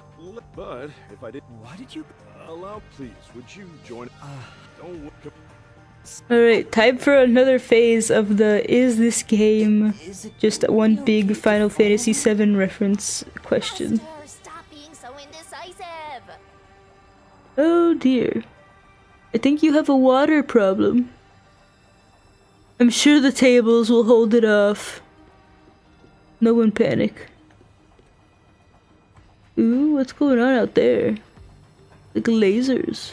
H: but if I did...
C: Why did you...
H: Allow, please, would you join... Don't look...
A: Alright, time for another phase of the is this game just one big Final Fantasy VII reference question.
E: Master, stop being so indecisive!
A: Oh dear. I think you have a water problem. I'm sure the tables will hold it off. No one panic. Ooh, what's going on out there? Like lasers.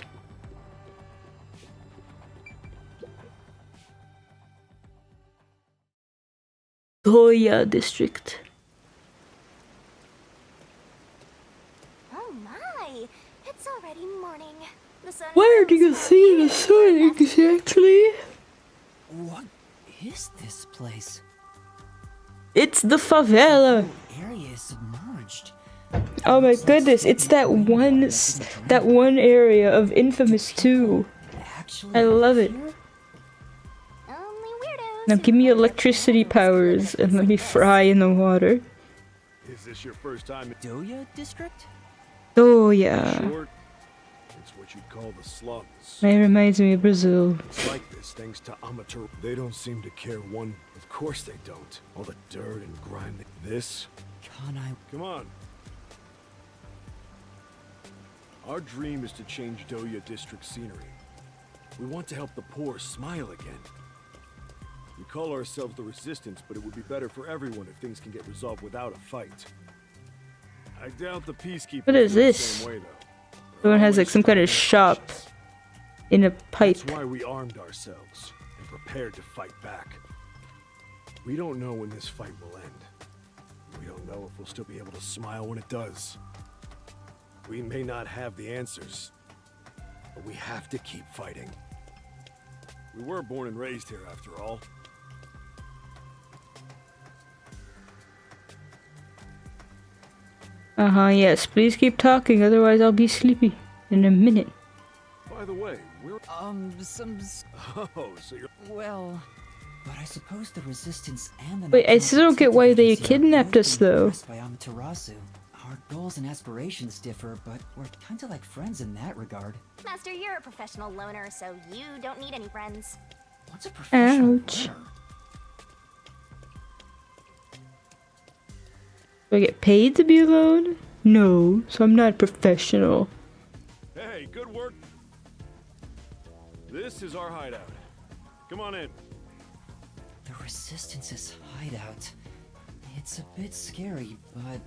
A: Toya district.
E: Oh my! It's already morning. The sun
A: Where do you
E: rose
A: see the sun
E: high.
A: exactly?
C: What is this place?
A: It's the favela.
C: The area is submerged.
A: Oh my goodness, it's that one area of Infamous 2.
C: Actually,
A: I love it.
E: Only weirdos.
A: Now
E: who
A: give me
E: find
A: electricity powers and let me fry in the water.
H: Is this your first time in...
C: Doya district?
A: Oh yeah.
H: Short? It's what you'd call the slums.
A: It reminds me of Brazil.
H: It's like this thanks to amateur. They don't seem to care one. Of course they don't. All the dirt and grime. This?
C: Can I...
H: Come on. Our dream is to change Doya district scenery. We want to help the poor smile again. We call ourselves the Resistance, but it would be better for everyone if things can get resolved without a fight. I doubt the peacekeepers
A: What is
H: feel the
A: this?
H: same way, though.
A: Someone has like some kind of shop in a pipe.
H: That's why we armed ourselves and prepared to fight back. We don't know when this fight will end. We don't know if we'll still be able to smile when it does. We may not have the answers, but we have to keep fighting. We were born and raised here, after all.
A: Yes, please keep talking, otherwise I'll be sleepy in a minute.
H: By the way, we're... Oh, so you're...
C: Well... But I suppose the Resistance and the...
A: Wait, I still don't get why they kidnapped us, though.
C: By Amaterasu. Our goals and aspirations differ, but we're kind of like friends in that regard.
E: Master, you're a professional loner, so you don't need any friends.
C: What's a professional
A: Ouch.
C: loner?
A: Do I get paid to be alone? No, so I'm not professional.
H: Hey, good work. This is our hideout. Come on in.
C: The Resistance's hideout. It's a bit scary, but...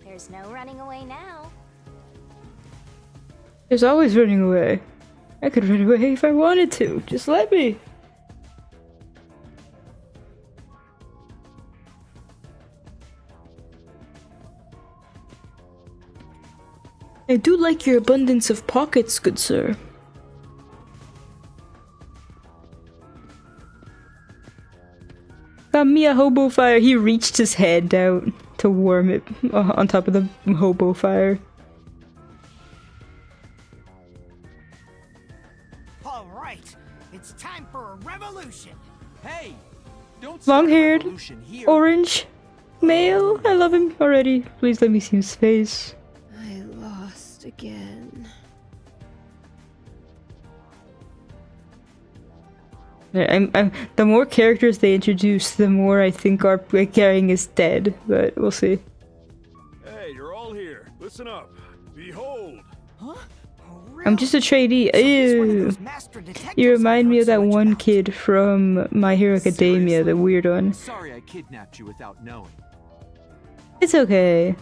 E: There's no running away now.
A: There's always running away. I could run away if I wanted to. Just let me. I do like your abundance of pockets, good sir. Got me a hobo fire. He reached his head out to warm it on top of the hobo fire.
I: All right, it's time for a revolution. Hey, don't
A: Long-haired,
I: revolution here.
A: orange, male. I love him already. Please let me see his face.
J: I lost again.
A: I'm the more characters they introduce, the more I think our carrying is dead, but we'll see.
H: Hey, you're all here. Listen up. Behold.
C: Huh?
A: I'm just a trainee. Ew. You remind me of that one kid from My Hero Academia, the weird one.
I: Sorry I kidnapped you without knowing.
A: It's okay.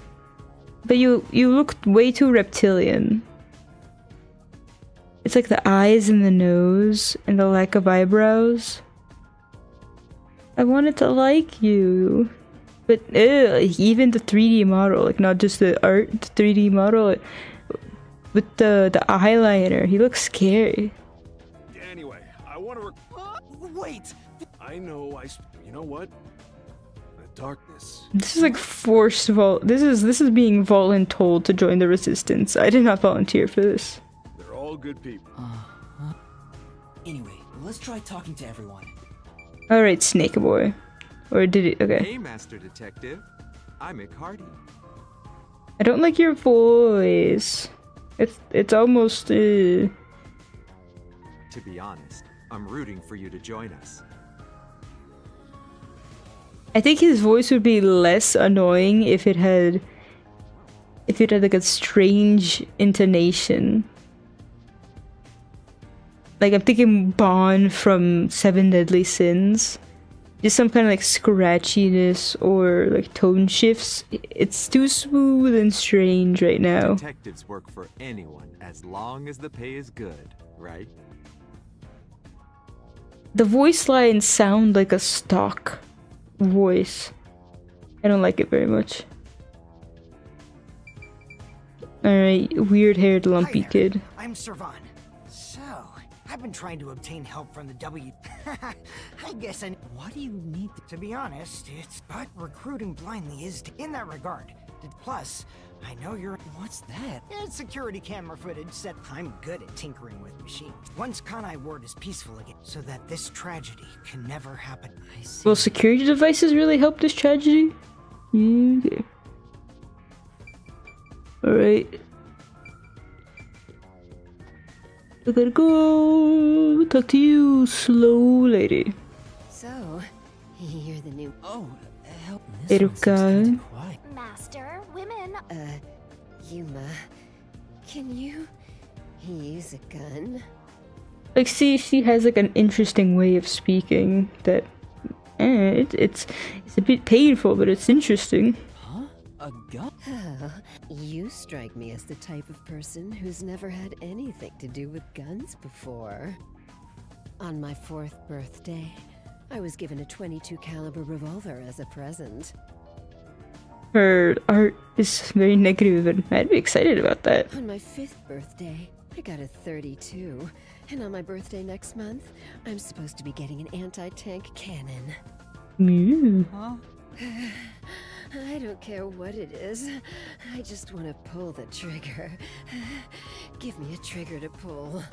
A: But you look way too reptilian. It's like the eyes and the nose and the lack of eyebrows. I wanted to like you. But even the 3D model, like not just the art, the 3D model, with the eyeliner, he looks scary.
H: Anyway, I want to.
I: Wait.
H: I know. You know what? The darkness.
A: This is like forced This is being voluntold to join the resistance. I did not volunteer for this.
H: They're all good people.
C: Anyway, let's try talking to everyone.
A: All right, Snake Boy. Or did it? Okay.
J: Hey, Master Detective. I'm McCarty.
A: I don't like your voice. It's almost.
J: To be honest, I'm rooting for you to join us.
A: I think his voice would be less annoying if it had like a strange intonation. Like I'm thinking Bond from Seven Deadly Sins. Just some kind of like scratchiness or like tone shifts. It's too smooth and strange right now.
J: Detectives work for anyone as long as the pay is good, right?
A: The voice lines sound like a stock voice. I don't like it very much. Alright, weird-haired lumpy kid.
I: I'm Servan. So, I've been trying to obtain help from the I guess what do you need? To be honest, but recruiting blindly is in that regard. Plus, I know you're. What's that? It's security camera footage said I'm good at tinkering with machines. Once Kanai Ward is peaceful again, so that this tragedy can never happen. I see.
A: Will security devices really help this tragedy? Okay. Alright. I gotta go talk to you, slow lady.
K: So, you're the new.
C: Oh, help.
A: Eruka.
E: Master, women.
K: Yuma, can you use a gun?
A: Like, see, she has like an interesting way of speaking that, it's a bit painful, but it's interesting.
C: Huh? A gun?
K: Oh, you strike me as the type of person who's never had anything to do with guns before. On my 4th birthday, I was given a .22 caliber revolver as a present.
A: Her art is very negative, and I'd be excited about that.
K: On my 5th birthday, I got a .32, and on my birthday next month, I'm supposed to be getting an anti-tank cannon.
C: Huh?
K: I don't care what it is. I just want to pull the trigger. Give me a trigger to pull.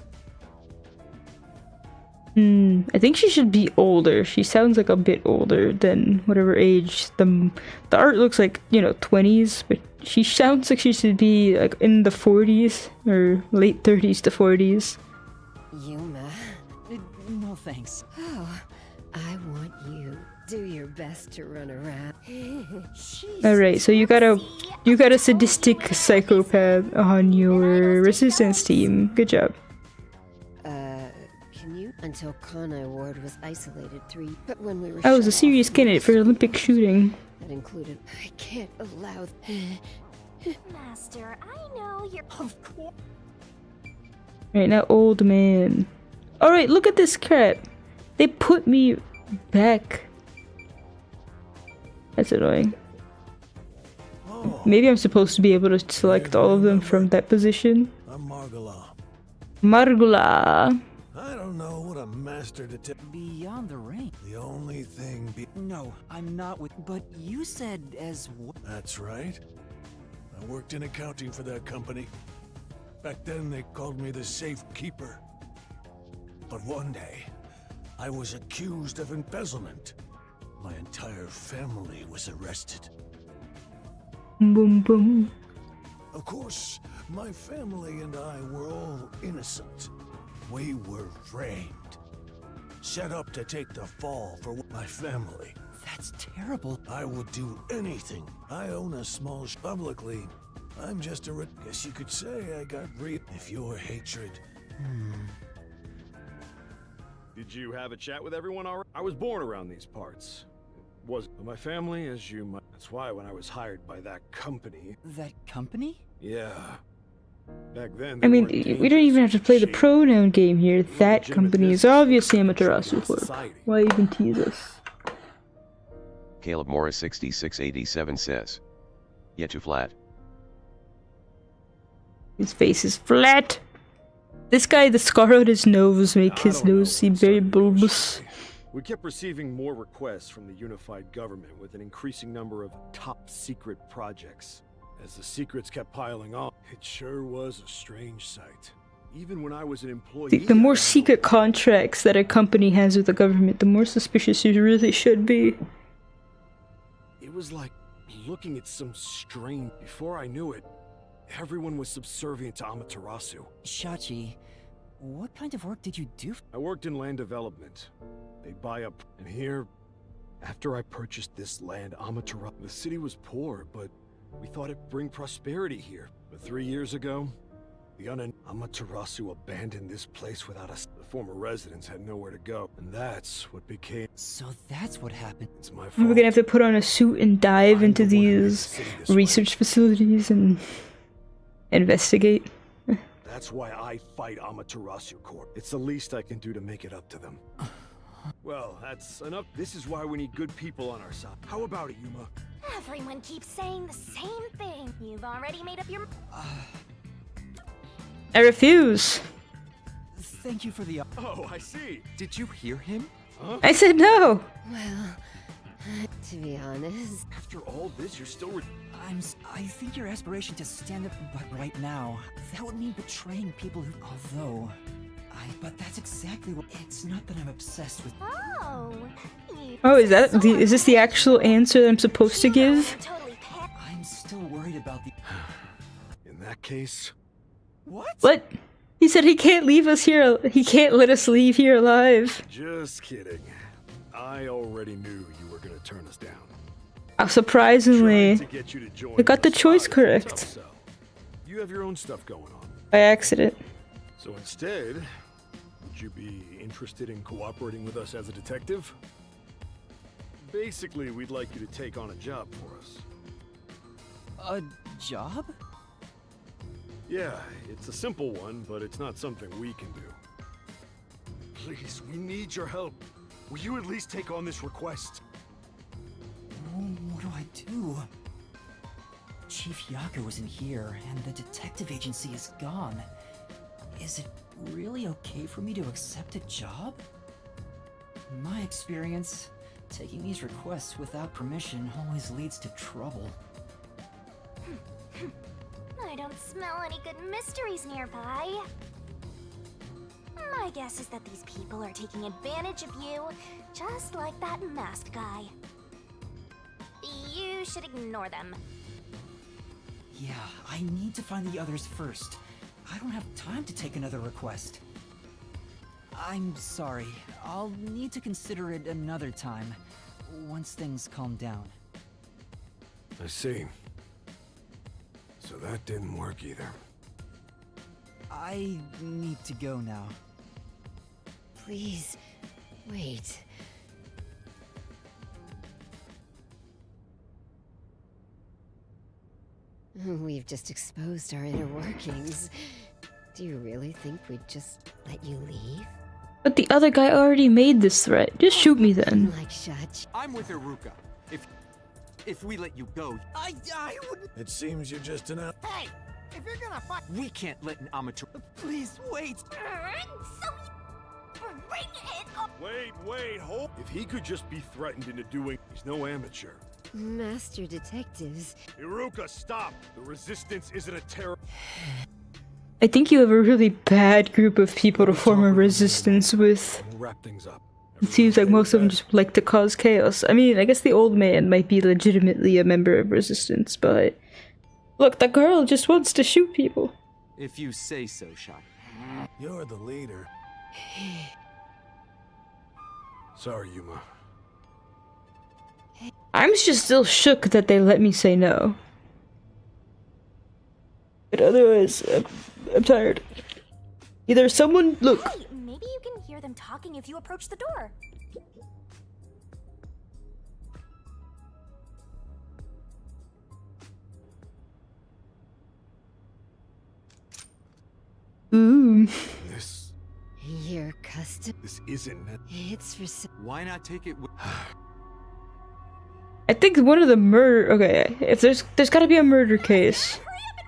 A: I think she should be older. She sounds like a bit older than whatever age. The art looks like, 20s, but she sounds like she should be like in the 40s or late 30s to 40s.
K: Yuma.
C: No thanks.
K: Oh, I want you. Do your best to run around.
A: Alright, so you got a sadistic psychopath on your resistance team. Good job.
K: Can you? Until Kanai Ward was isolated 3, but when we were
A: I was a serious candidate for Olympic shooting.
K: That included. I can't allow.
E: Master, I know you're.
I: Of course.
A: Right now, old man. Alright, look at this crap. They put me back. That's annoying. Maybe I'm supposed to be able to select all of them from that position.
H: I'm Margula.
A: Margula.
H: I don't know what a master detective.
C: Beyond the range.
H: The only thing
C: No, I'm not with. But you said as what?
H: That's right. I worked in accounting for that company. Back then they called me the safe keeper. But one day, I was accused of embezzlement. My entire family was arrested.
A: Boom boom.
H: Of course, my family and I were all innocent. We were framed. set up to take the fall for my family.
C: That's terrible.
H: I would do anything. I own a small publicly. I'm just a guess you could say I got if your hatred. Did you have a chat with everyone already? I was born around these parts. It was my family, as you might. That's why when I was hired by that company.
C: That company?
H: Yeah. Back then.
A: I mean, we don't even have to play the pronoun game here. That company is obviously Amaterasu Corp. Why even tease us?
B: Caleb Morris 6687 says. Yet too flat.
A: His face is flat. This guy, the scar on his nose make his nose seem very bulbous.
H: We kept receiving more requests from the unified government with an increasing number of top secret projects. As the secrets kept piling on, it sure was a strange sight. Even when I was an employee...
A: The more secret contracts that a company has with the government, the more suspicious you really should be.
H: It was like looking at some strange... Before I knew it, everyone was subservient to Amaterasu.
C: Shachi, what kind of work did you do?
H: I worked in land development. They'd buy up... And here, after I purchased this land, Amaterasu... The city was poor, but we thought it'd bring prosperity here. But 3 years ago, the Amaterasu abandoned this place without us. The former residents had nowhere to go, and that's what became...
C: So that's what happened.
H: It's my fault.
A: We're gonna have to put on a suit and dive into these research facilities and investigate.
H: That's why I fight Amaterasu Corp. It's the least I can do to make it up to them. Well, that's enough. This is why we need good people on our side. How about it, Yuma?
E: Everyone keeps saying the same thing. You've already made up your...
A: I refuse.
C: Thank you for the...
H: Oh, I see.
J: Did you hear him?
H: Huh?
A: I said no.
K: Well, to be honest...
H: After all this, you're still...
C: I think your aspiration to stand up, but right now, that would mean betraying people who... Although... But that's exactly what... It's not that I'm obsessed with...
E: Oh.
A: Oh, is this the actual answer that I'm supposed to give?
C: I'm still worried about the...
H: In that case...
A: What? He said he can't leave us here. He can't let us leave here alive.
H: Just kidding. I already knew you were gonna turn us down.
A: Surprisingly, I got the choice correct.
H: You have your own stuff going on.
A: By accident.
H: So instead, would you be interested in cooperating with us as a detective? Basically, we'd like you to take on a job for us.
C: A job?
H: Yeah, it's a simple one, but it's not something we can do. Please, we need your help. Will you at least take on this request?
C: What do I do? Chief Yaku isn't here, and the detective agency is gone. Is it really okay for me to accept a job? In my experience, taking these requests without permission always leads to trouble.
E: I don't smell any good mysteries nearby. My guess is that these people are taking advantage of you, just like that masked guy. You should ignore them.
C: Yeah, I need to find the others first. I don't have time to take another request. I'm sorry. I'll need to consider it another time, once things calm down.
H: I see. So that didn't work either.
C: I need to go now.
K: Please, wait. We've just exposed our inner workings. Do you really think we'd just let you leave?
A: But the other guy already made this threat. Just shoot me then.
K: Like Shach.
J: I'm with Iruka. If we let you go,
C: I wouldn't.
H: It seems you're just an
I: Hey, if you're gonna fight,
J: we can't let an amateur.
C: Please wait.
E: So bring it up.
H: Wait, hold. If he could just be threatened into doing, he's no amateur.
K: Master detectives.
H: Iruka, stop! The resistance isn't a terror.
A: I think you have a really bad group of people to form a resistance with.
H: We'll wrap things up.
A: It seems like most of them just like to cause chaos. I mean, I guess the old man might be legitimately a member of resistance, but... Look, the girl just wants to shoot people.
J: If you say so, Shot.
H: You're the leader. Sorry, Yuma.
A: I'm just still shook that they let me say no. But otherwise, I'm tired. Either someone look.
E: Hey, maybe you can hear them talking if you approach the door.
A: Ooh.
H: This
K: Your custom.
H: isn't it.
K: It's for.
J: Why not take it with...
A: I think one of the murder. Okay, if there's got to be a murder case.
E: Hurry up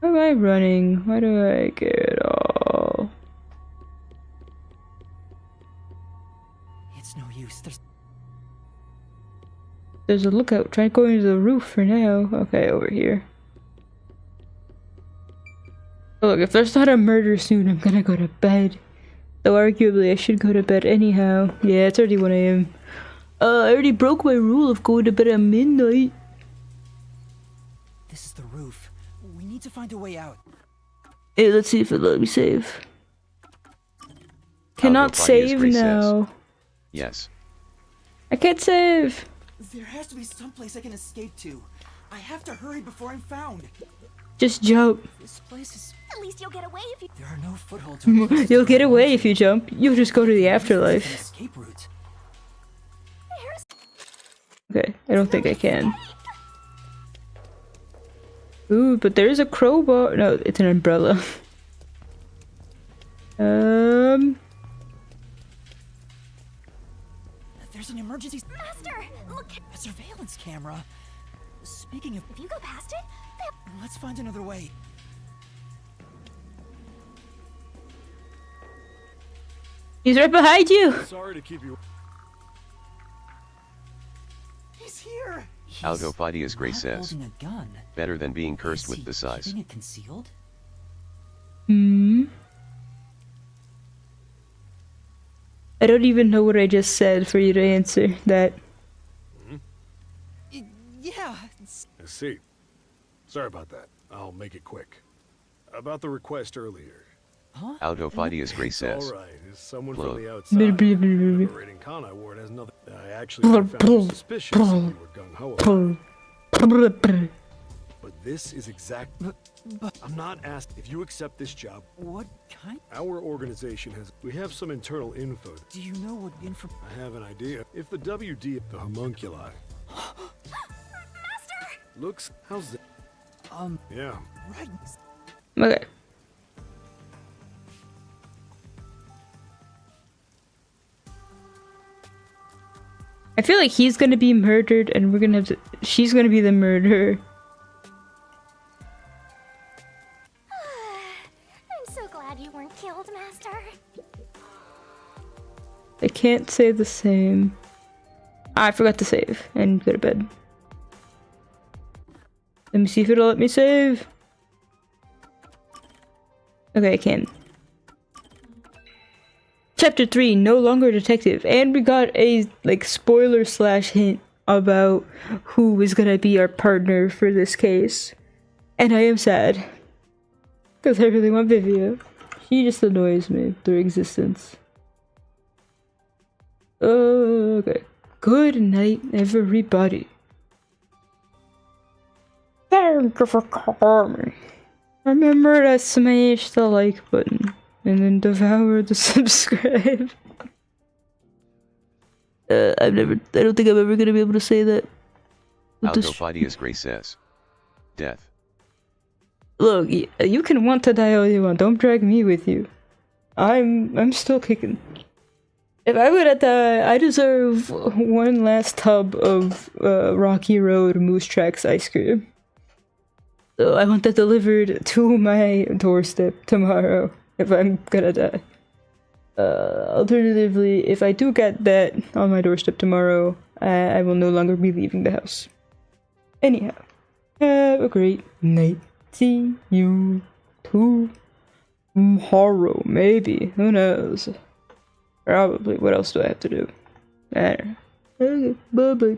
E: and run!
A: Why am I running? Why do I get it all?
I: It's no use.
A: There's a lookout. Try going to the roof for now. Okay, over here. Oh, look, if there's not a murder soon, I'm gonna go to bed. Though arguably I should go to bed anyhow. Yeah, it's already 1 AM. I already broke my rule of going to bed at midnight.
I: This is the roof. We need to find a way out.
A: Hey, let's see if it let me save. Cannot save now.
B: Yes.
A: I can't save.
I: There has to be someplace I can escape to. I have to hurry before I'm found.
A: Just jump.
I: This place is...
E: At least you'll get away if you.
I: There are no footholds.
A: You'll get away if you jump. You'll just go to the afterlife.
I: Escape route.
A: Okay, I don't think I can. Ooh, but there is a crowbar. No, it's an umbrella.
I: There's an emergency.
E: Master, look.
I: A surveillance camera. Speaking of...
E: If you go past it,
I: let's find another way.
A: He's right behind you.
H: Sorry to keep you.
I: He's here.
B: Algophidius Gray says,
I: Holding a gun.
B: better than being cursed with the size.
I: Keeping it concealed?
A: Hmm. I don't even know what I just said for you to answer that.
I: Yeah.
H: I see. Sorry about that. I'll make it quick. About the request earlier.
I: Huh?
B: Algophidius Gray says,
H: All right. Is someone
B: Blow.
H: from the outside?
A: Blah, blah, blah, blah.
H: Liberating Kanai Ward has nothing. I actually found you suspicious. You were gung ho. But this is exact.
I: But
H: I'm not asked if you accept this job.
I: what kind?
H: Our organization has. We have some internal info.
I: Do you know what info?
H: I have an idea. If the WD, the homunculi,
E: Master.
H: looks. How's that? Yeah.
I: Right.
A: Okay. I feel like he's gonna be murdered and we're gonna have to. She's gonna be the murderer.
E: I'm so glad you weren't killed, Master.
A: I can't say the same. Ah, I forgot to save and go to bed. Let me see if it'll let me save. Okay, I can. Chapter 3, no longer detective. And we got a, like, spoiler slash hint about who is gonna be our partner for this case. And I am sad. Because I really want Vivia. She just annoys me through existence. Okay. Good night, everybody. Thank you for coming. Remember to smash the like button. And then devour the subscribe. I don't think I'm ever gonna be able to say that.
B: Algophidius Gray says, death.
A: Look, you can want to die all you want. Don't drag me with you. I'm still kicking. If I would have died, I deserve one last tub of Rocky Road Moose Tracks ice cream. So I want that delivered to my doorstep tomorrow. If I'm gonna die. Alternatively, if I do get that on my doorstep tomorrow, I will no longer be leaving the house. Anyhow, have a great night. See you tomorrow, maybe. Who knows? Probably. What else do I have to do? I don't know. Okay, bye-bye.